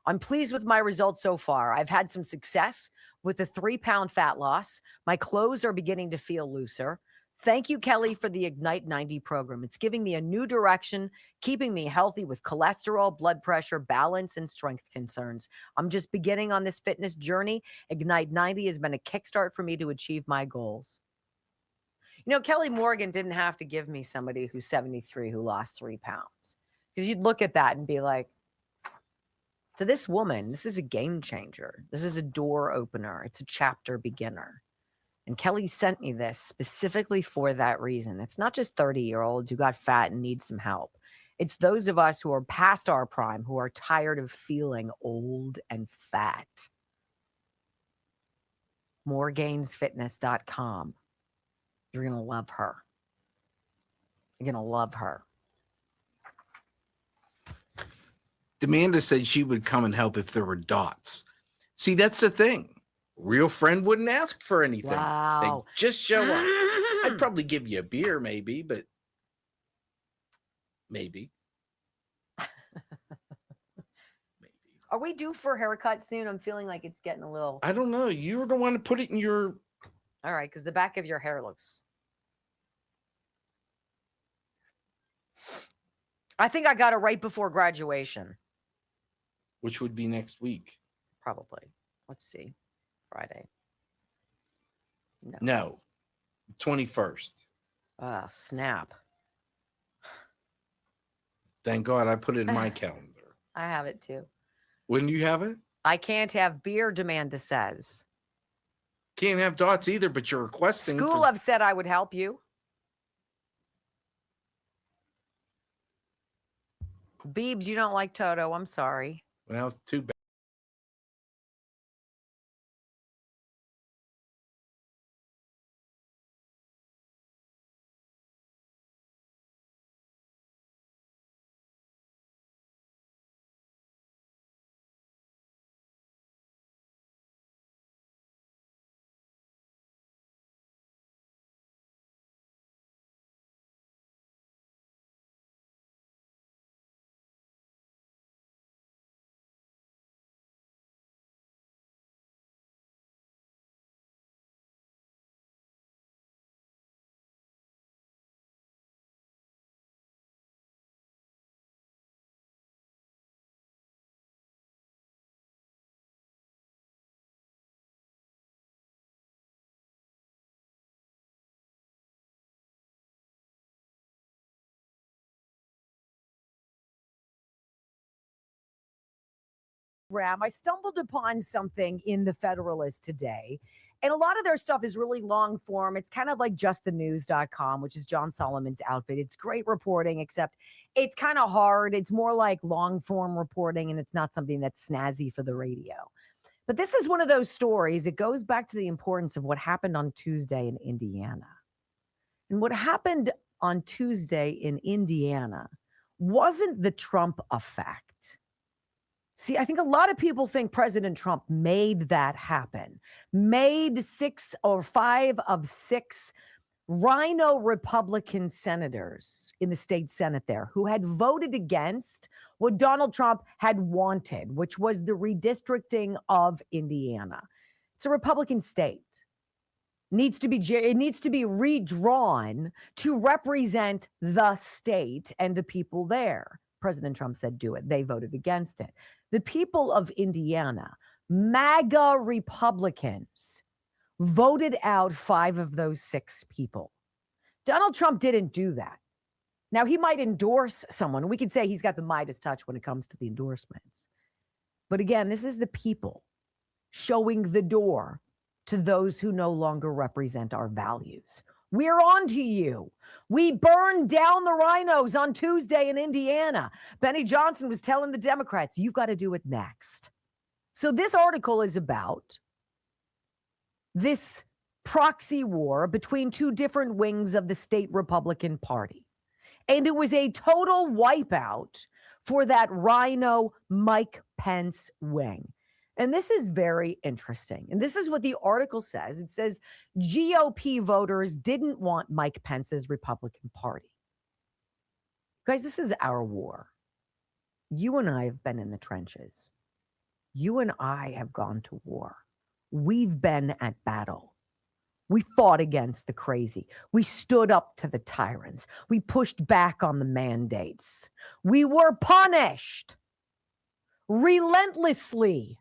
I'm pleased with my results so far. I've had some success with the 3-pound fat loss. My clothes are beginning to feel looser. Thank you, Kelly, for the Ignite 90 program. It's giving me a new direction, keeping me healthy with cholesterol, blood pressure, balance, and strength concerns. I'm just beginning on this fitness journey. Ignite 90 has been a kickstart for me to achieve my goals. You know, Kelly Morgan didn't have to give me somebody who's 73 who lost 3 pounds. Because you'd look at that and be like, to this woman, this is a game changer. This is a door opener. It's a chapter beginner. And Kelly sent me this specifically for that reason. It's not just 30-year-olds who got fat and need some help. It's those of us who are past our prime, who are tired of feeling old and fat. moregainsfitness.com. You're going to love her. You're going to love her. Amanda said she would come and help if there were dots. See, that's the thing. Real friend wouldn't ask for anything. Wow. They just show up. I'd probably give you a beer, maybe, but maybe. Are we due for a haircut soon? I'm feeling like it's getting a little. I don't know. You were the one to put it in your. All right, because the back of your hair looks. I think I got it right before graduation. Which would be next week. Probably. Let's see. Friday. No. 21st. Oh, snap. Thank God I put it in my calendar. I have it too. When do you have it? I can't have beer, Demanda says. Can't have dots either, but you're requesting. School have said I would help you. Beebs, you don't like Toto. I'm sorry. Well, too bad. I stumbled upon something in the Federalist today, and a lot of their stuff is really long form. It's kind of like justthenews.com, which is John Solomon's outfit. It's great reporting, except it's kind of hard. It's more like long form reporting, and it's not something that's snazzy for the radio. But this is one of those stories. It goes back to the importance of what happened on Tuesday in Indiana. And what happened on Tuesday in Indiana wasn't the Trump effect. See, I think a lot of people think President Trump made that happen, made 6 or 5 of 6 Rhino Republican senators in the state Senate there who had voted against what Donald Trump had wanted, which was the redistricting of Indiana. It's a Republican state. It needs to be redrawn to represent the state and the people there. President Trump said, do it. They voted against it. The people of Indiana, MAGA Republicans, voted out 5 of those 6 people. Donald Trump didn't do that. Now, he might endorse someone. We could say he's got the Midas touch when it comes to the endorsements. But again, this is the people showing the door to those who no longer represent our values. We're on to you. We burned down the rhinos on Tuesday in Indiana. Benny Johnson was telling the Democrats, you've got to do it next. So this article is about this proxy war between 2 different wings of the state Republican Party. And it was a total wipeout for that Rhino Mike Pence wing. And this is very interesting. And this is what the article says. It says GOP voters didn't want Mike Pence's Republican Party. Guys, this is our war. You and I have been in the trenches. You and I have gone to war. We've been at battle. We fought against the crazy. We stood up to the tyrants. We pushed back on the mandates. We were punished relentlessly.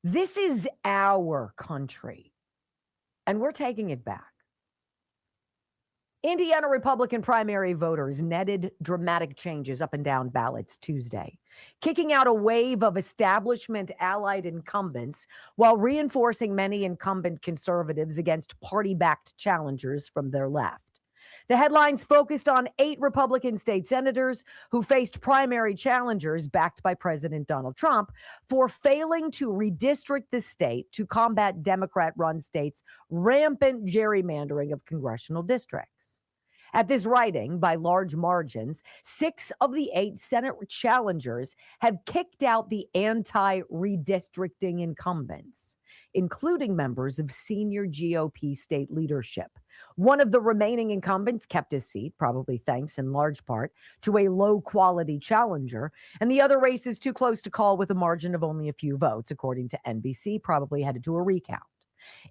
This is our country, and we're taking it back. Indiana Republican primary voters netted dramatic changes up and down ballots Tuesday, kicking out a wave of establishment-allied incumbents while reinforcing many incumbent conservatives against party-backed challengers from their left. The headlines focused on 8 Republican state senators who faced primary challengers backed by President Donald Trump for failing to redistrict the state to combat Democrat-run states' rampant gerrymandering of congressional districts. At this writing, by large margins, 6 of the 8 Senate challengers have kicked out the anti-redistricting incumbents, including members of senior GOP state leadership. One of the remaining incumbents kept his seat, probably thanks in large part to a low-quality challenger, and the other race is too close to call with a margin of only a few votes, according to NBC, probably headed to a recount.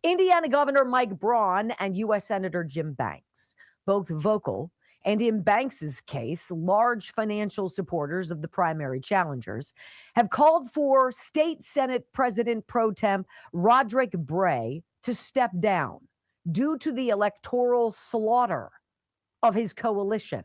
Indiana Governor Mike Braun and U.S. Senator Jim Banks, both vocal, and in Banks's case, large financial supporters of the primary challengers, have called for State Senate President Pro Tem Roderick Bray to step down due to the electoral slaughter of his coalition.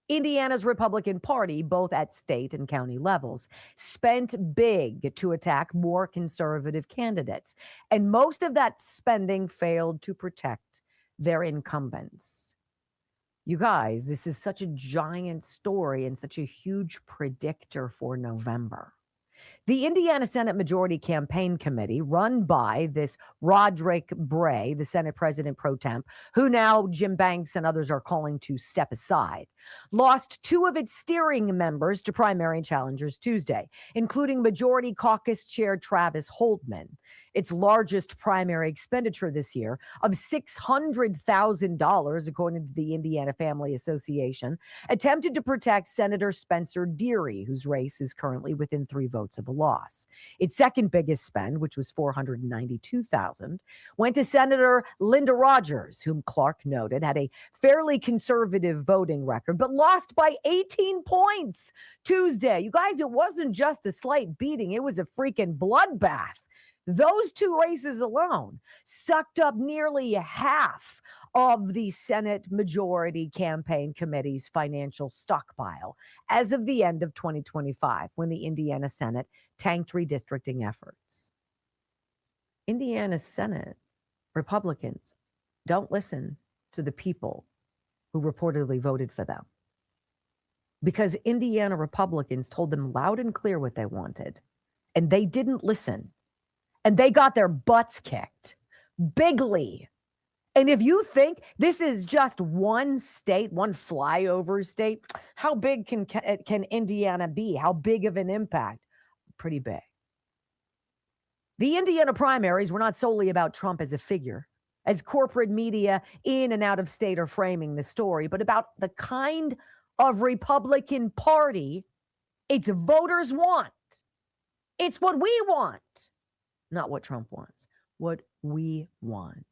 Indiana's Republican Party, both at state and county levels, spent big to attack more conservative candidates, and most of that spending failed to protect their incumbents. You guys, this is such a giant story and such a huge predictor for November. The Indiana Senate Majority Campaign Committee, run by this Roderick Bray, the Senate President Pro Tem, who now Jim Banks and others are calling to step aside, lost 2 of its steering members to primary challengers Tuesday, including Majority Caucus Chair Travis Holdman. Its largest primary expenditure this year of $600,000, according to the Indiana Family Association, attempted to protect Senator Spencer Deary, whose race is currently within 3 votes of a loss. Its second biggest spend, which was $492,000, went to Senator Linda Rogers, whom Clark noted had a fairly conservative voting record, but lost by 18 points Tuesday. You guys, it wasn't just a slight beating. It was a freaking bloodbath. Those two races alone sucked up nearly half of the Senate Majority Campaign Committee's financial stockpile as of the end of 2025, when the Indiana Senate tanked redistricting efforts. Indiana Senate Republicans don't listen to the people who reportedly voted for them, because Indiana Republicans told them loud and clear what they wanted, and they didn't listen. And they got their butts kicked bigly. And if you think this is just one state, one flyover state, how big can Indiana be? How big of an impact? Pretty big. The Indiana primaries were not solely about Trump as a figure, as corporate media in and out of state are framing the story, but about the kind of Republican Party its voters want. It's what we want. Not what Trump wants, what we want.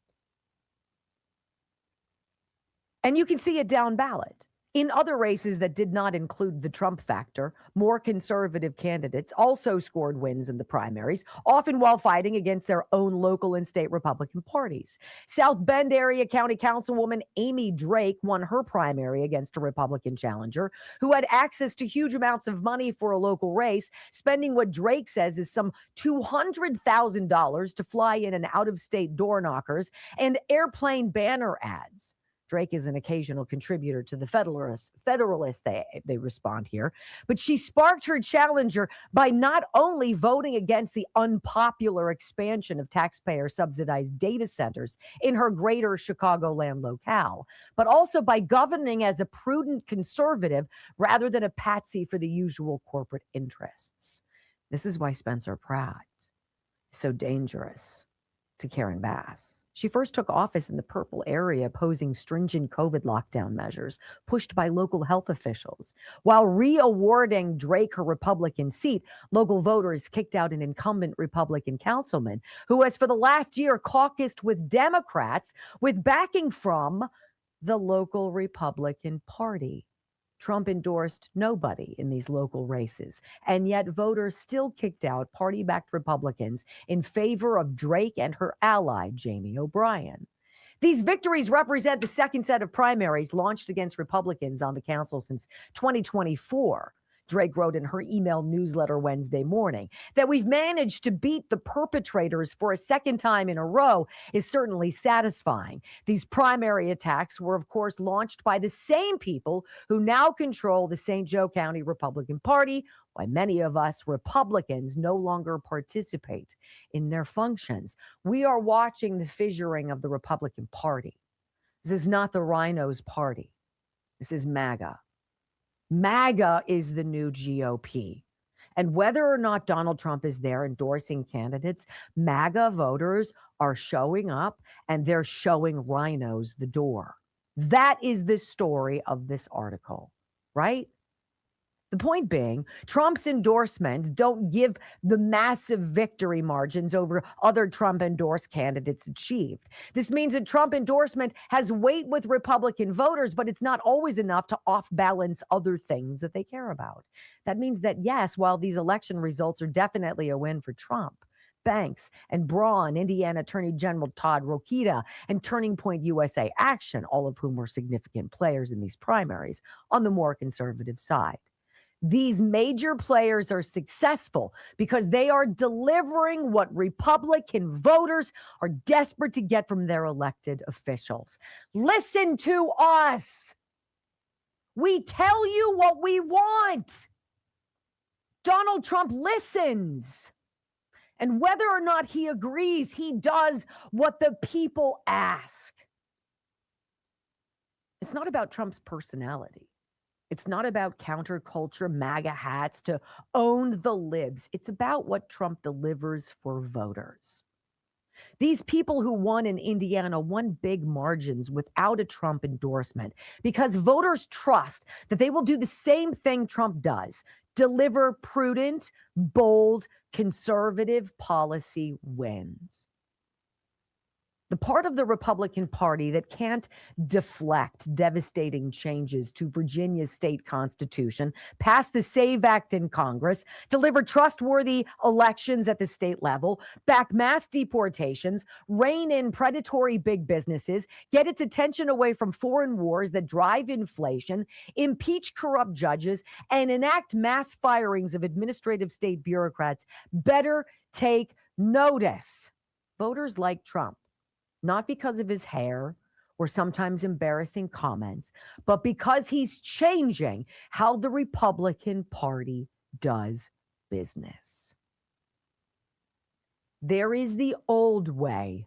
And you can see it down ballot. In other races that did not include the Trump factor, more conservative candidates also scored wins in the primaries, often while fighting against their own local and state Republican parties. South Bend area county councilwoman Amy Drake won her primary against a Republican challenger who had access to huge amounts of money for a local race, spending what Drake says is some $200,000 to fly in and out-of-state door knockers and airplane banner ads. Drake is an occasional contributor to the Federalist, they respond here. But she sparked her challenger by not only voting against the unpopular expansion of taxpayer-subsidized data centers in her greater Chicagoland locale, but also by governing as a prudent conservative rather than a patsy for the usual corporate interests. This is why Spencer Pratt is so dangerous to Karen Bass. She first took office in the purple area, opposing stringent COVID lockdown measures pushed by local health officials. While re-awarding Drake her Republican seat, local voters kicked out an incumbent Republican councilman who has for the last year caucused with Democrats with backing from the local Republican Party. Trump endorsed nobody in these local races, and yet voters still kicked out party-backed Republicans in favor of Drake and her ally, Jamie O'Brien. These victories represent the second set of primaries launched against Republicans on the council since 2024. Drake wrote in her email newsletter Wednesday morning that we've managed to beat the perpetrators for a second time in a row is certainly satisfying. These primary attacks were, of course, launched by the same people who now control the St. Joe County Republican Party, why many of us Republicans no longer participate in their functions. We are watching the fissuring of the Republican Party. This is not the Rhinos' party. This is MAGA. MAGA is the new GOP. And whether or not Donald Trump is there endorsing candidates, MAGA voters are showing up and they're showing rhinos the door. That is the story of this article, right? The point being, Trump's endorsements don't give the massive victory margins over other Trump-endorsed candidates achieved. This means a Trump endorsement has weight with Republican voters, but it's not always enough to off-balance other things that they care about. That means that, yes, while these election results are definitely a win for Trump, Banks and Braun, Indiana Attorney General Todd Rokita, and Turning Point USA Action, all of whom were significant players in these primaries, on the more conservative side. These major players are successful because they are delivering what Republican voters are desperate to get from their elected officials. Listen to us. We tell you what we want. Donald Trump listens. And whether or not he agrees, he does what the people ask. It's not about Trump's personality. It's not about counterculture, MAGA hats to own the libs. It's about what Trump delivers for voters. These people who won in Indiana won big margins without a Trump endorsement because voters trust that they will do the same thing Trump does, deliver prudent, bold, conservative policy wins. The part of the Republican Party that can't deflect devastating changes to Virginia's state constitution, pass the SAVE Act in Congress, deliver trustworthy elections at the state level, back mass deportations, rein in predatory big businesses, get its attention away from foreign wars that drive inflation, impeach corrupt judges, and enact mass firings of administrative state bureaucrats, better take notice. Voters like Trump. Not because of his hair or sometimes embarrassing comments, but because he's changing how the Republican Party does business. There is the old way.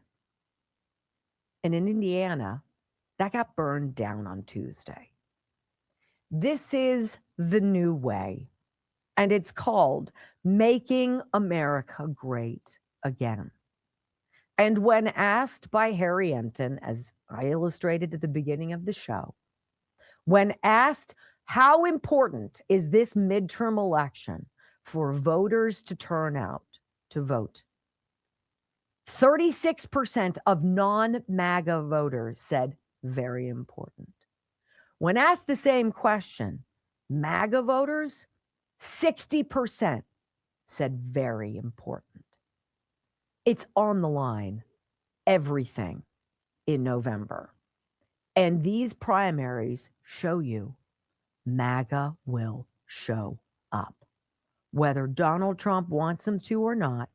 And in Indiana, that got burned down on Tuesday. This is the new way, and it's called Making America Great Again. And when asked by Harry Enton, as I illustrated at the beginning of the show, when asked how important is this midterm election for voters to turn out to vote, 36% of non-MAGA voters said very important. When asked the same question, MAGA voters, 60% said very important. It's on the line, everything in November. And these primaries show you MAGA will show up. Whether Donald Trump wants them to or not,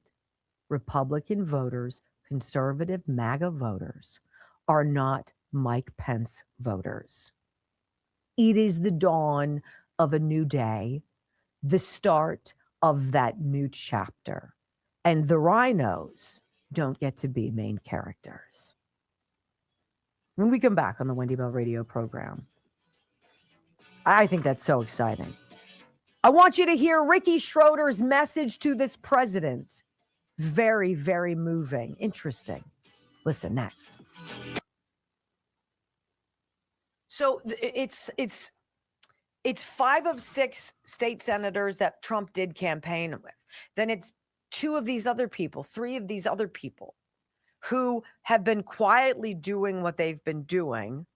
Republican voters, conservative MAGA voters, are not Mike Pence voters. It is the dawn of a new day, the start of that new chapter. And the rhinos don't get to be main characters. When we come back on the Wendy Bell radio program, I think that's so exciting. I want you to hear Ricky Schroeder's message to this president. Very, very moving. Interesting. Listen next. So it's 5 of 6 state senators that Trump did campaign with. Then it's 2 of these other people, 3 of these other people who have been quietly doing what they've been doing,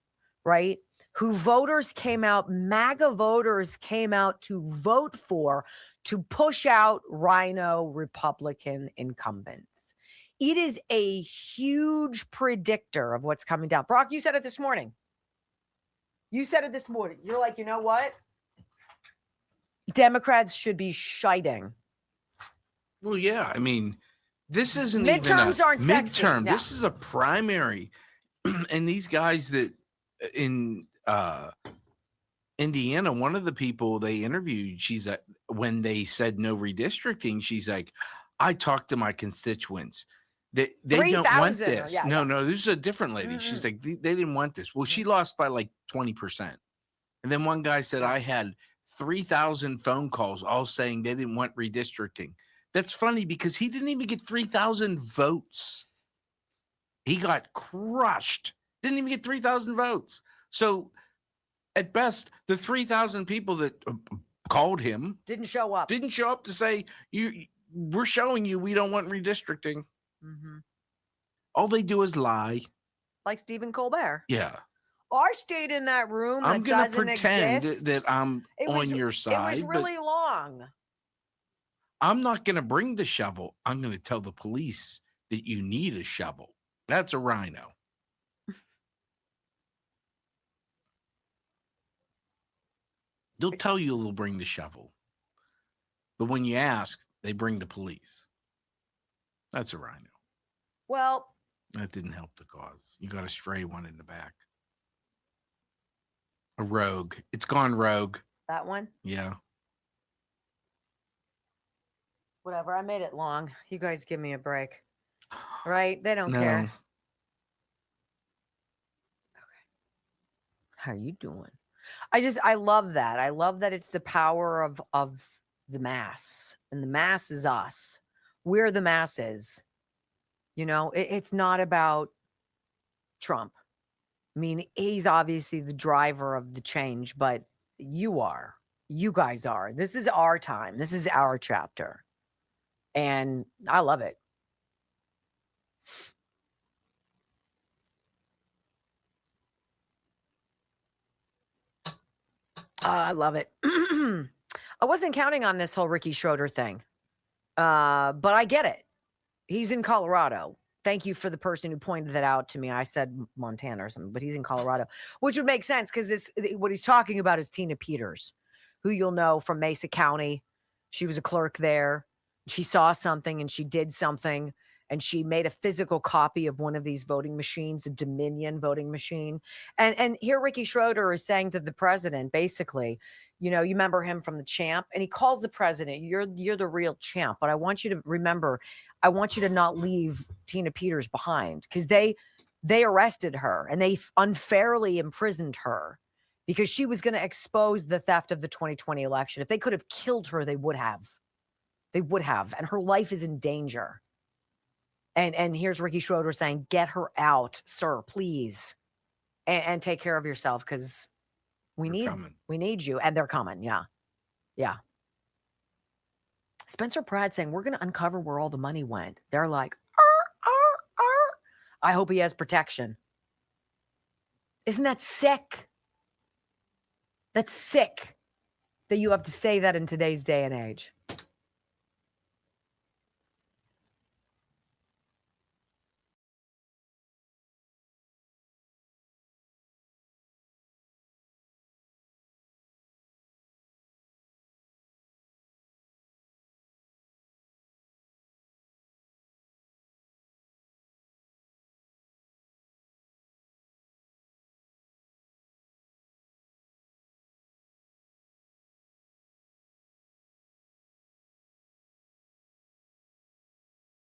right? Who voters came out, MAGA voters came out to vote for, to push out rhino Republican incumbents. It is a huge predictor of what's coming down. Brock, you said it this morning. You're like, you know what? Democrats should be shiting. Well, yeah. I mean, this isn't Midterms even a aren't sexy. midterm. Yeah. This is a primary. And these guys that in Indiana, one of the people they interviewed, she's when they said no redistricting, she's like, I talked to my constituents. They don't want this. No, this is a different lady. Mm-hmm. She's like, they didn't want this. Well, she lost by like 20%. And then one guy said, I had 3,000 phone calls all saying they didn't want redistricting. That's funny because he didn't even get 3,000 votes. He got crushed. Didn't even get 3,000 votes. So at best, the 3,000 people that called him didn't show up to say, we're showing you we don't want redistricting. Mm-hmm. All they do is lie. Like Stephen Colbert. Yeah. I stayed in that room. I'm going to pretend that I'm on your side. It was really long. I'm not going to bring the shovel. I'm going to tell the police that you need a shovel. That's a rhino. They'll tell you they'll bring the shovel. But when you ask, they bring the police. That's a rhino. Well, that didn't help the cause. You got a stray one in the back. A rogue. It's gone rogue. That one? Yeah. Whatever. I made it long. You guys give me a break. Right? They don't care. Okay. How are you doing? I love that. I love that it's the power of the mass. And the mass is us. We're the masses. You know, it's not about Trump. I mean, he's obviously the driver of the change, but you guys are. This is our time. This is our chapter. And I love it. I love it. I wasn't counting on this whole Ricky Schroeder thing, but I get it. He's in Colorado. Thank you for the person who pointed that out to me. I said Montana or something, but he's in Colorado, which would make sense because what he's talking about is Tina Peters, who you'll know from Mesa County. She was a clerk there. She saw something and she did something, and she made a physical copy of one of these voting machines, a Dominion voting machine. And here Ricky Schroeder is saying to the president, basically, you know, you remember him from The Champ, and he calls the president, you're the real champ, but I want you to remember, I want you to not leave Tina Peters behind, because they arrested her and they unfairly imprisoned her because she was going to expose the theft of the 2020 election. If they could have killed her, they would have. They would have. And her life is in danger. And here's Ricky Schroeder saying, get her out, sir, please. And take care of yourself, because we need you. And they're coming. Yeah. Yeah. Spencer Pratt saying, we're going to uncover where all the money went. They're like, I hope he has protection. Isn't that sick? That's sick that you have to say that in today's day and age.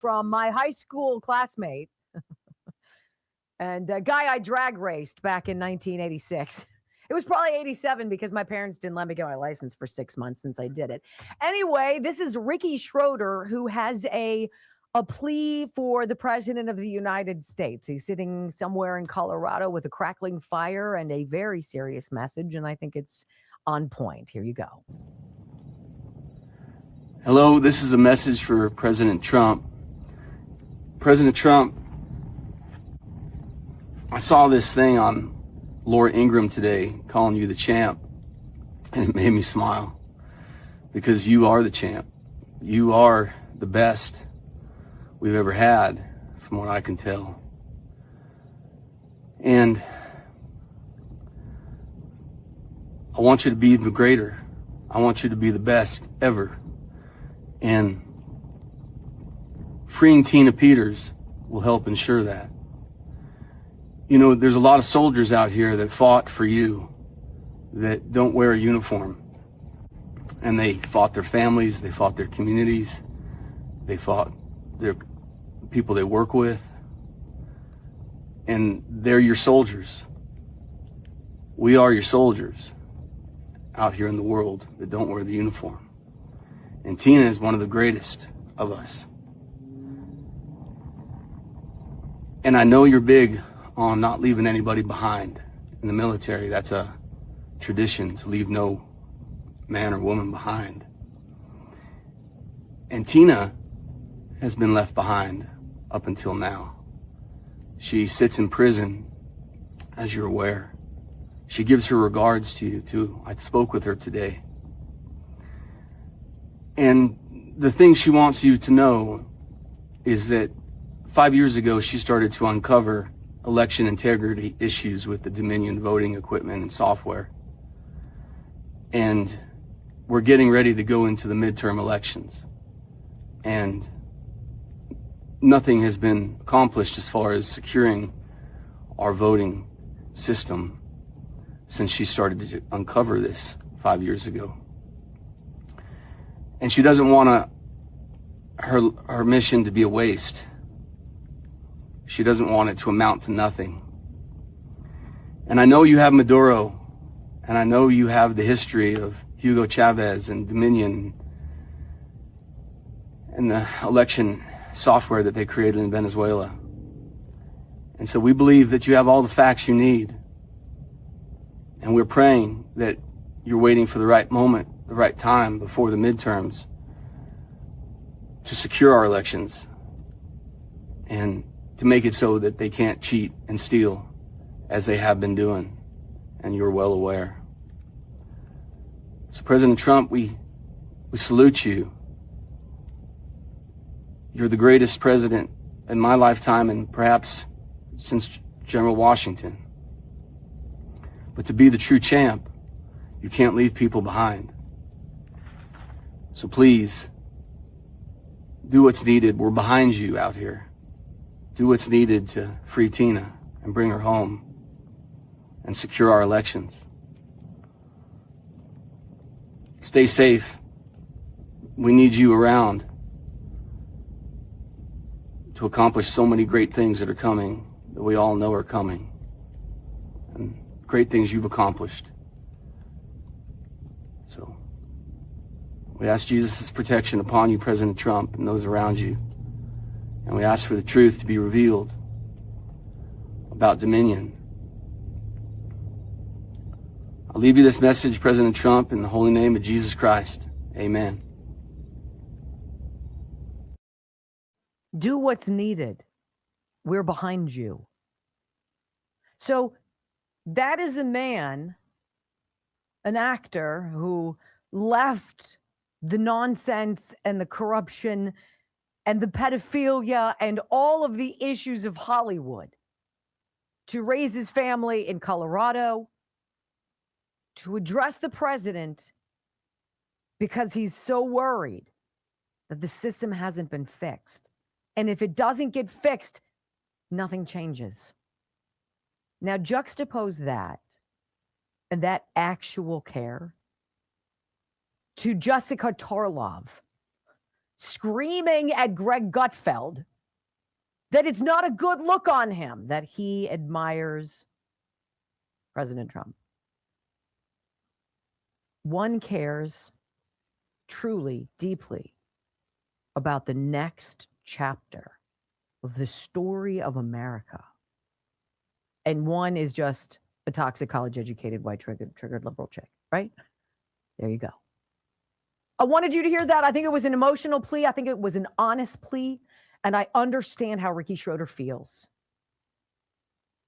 From my high school classmate and a guy I drag raced back in 1986. It was probably 87 because my parents didn't let me get my license for 6 months since I did it. Anyway, this is Ricky Schroeder, who has a plea for the president of the United States. He's sitting somewhere in Colorado with a crackling fire and a very serious message, and I think it's on point. Here you go. Hello, this is a message for President Trump. President Trump, I saw this thing on Laura Ingraham today calling you the champ, and it made me smile because you are the champ. You are the best we've ever had, from what I can tell. And I want you to be even greater. I want you to be the best ever. And freeing Tina Peters will help ensure that. You know, there's a lot of soldiers out here that fought for you that don't wear a uniform. And they fought their families, they fought their communities, they fought their people they work with. And they're your soldiers. We are your soldiers out here in the world that don't wear the uniform. And Tina is one of the greatest of us. And I know you're big on not leaving anybody behind in the military. That's a tradition, to leave no man or woman behind. And Tina has been left behind up until now. She sits in prison, as you're aware. She gives her regards to you, too. I spoke with her today. And the thing she wants you to know is that 5 years ago, she started to uncover election integrity issues with the Dominion voting equipment and software. And we're getting ready to go into the midterm elections. And nothing has been accomplished as far as securing our voting system since she started to uncover this 5 years ago. And she doesn't want her mission to be a waste. She doesn't want it to amount to nothing. And I know you have Maduro, and I know you have the history of Hugo Chavez and Dominion and the election software that they created in Venezuela. And so we believe that you have all the facts you need. And we're praying that you're waiting for the right moment, the right time before the midterms to secure our elections and to make it so that they can't cheat and steal as they have been doing, and you're well aware. So President Trump, we salute you. You're the greatest president in my lifetime and perhaps since General Washington. But to be the true champ, you can't leave people behind. So please, do what's needed. We're behind you out here. Do what's needed to free Tina and bring her home and secure our elections. Stay safe. We need you around to accomplish so many great things that are coming, that we all know are coming, and great things you've accomplished. So we ask Jesus' protection upon you, President Trump, and those around you. And we ask for the truth to be revealed about dominion. I'll leave you this message, President Trump, in the holy name of Jesus Christ. Amen. Do what's needed. We're behind you. So that is a man, an actor who left the nonsense and the corruption and the pedophilia and all of the issues of Hollywood to raise his family in Colorado, to address the president because he's so worried that the system hasn't been fixed. And if it doesn't get fixed, nothing changes. Now juxtapose that and that actual care to Jessica Tarlov screaming at Greg Gutfeld that it's not a good look on him that he admires President Trump. One cares truly, deeply about the next chapter of the story of America. And one is just a toxic, college-educated, white-triggered liberal chick, right? There you go. I wanted you to hear that. I think it was an emotional plea. I think it was an honest plea. And I understand how Ricky Schroeder feels.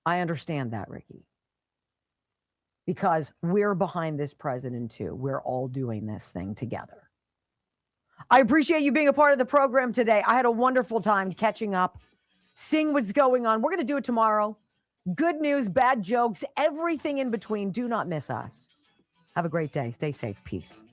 I understand that, Ricky. Because we're behind this president too. We're all doing this thing together. I appreciate you being a part of the program today. I had a wonderful time catching up, seeing what's going on. We're going to do it tomorrow. Good news, bad jokes, everything in between. Do not miss us. Have a great day. Stay safe. Peace.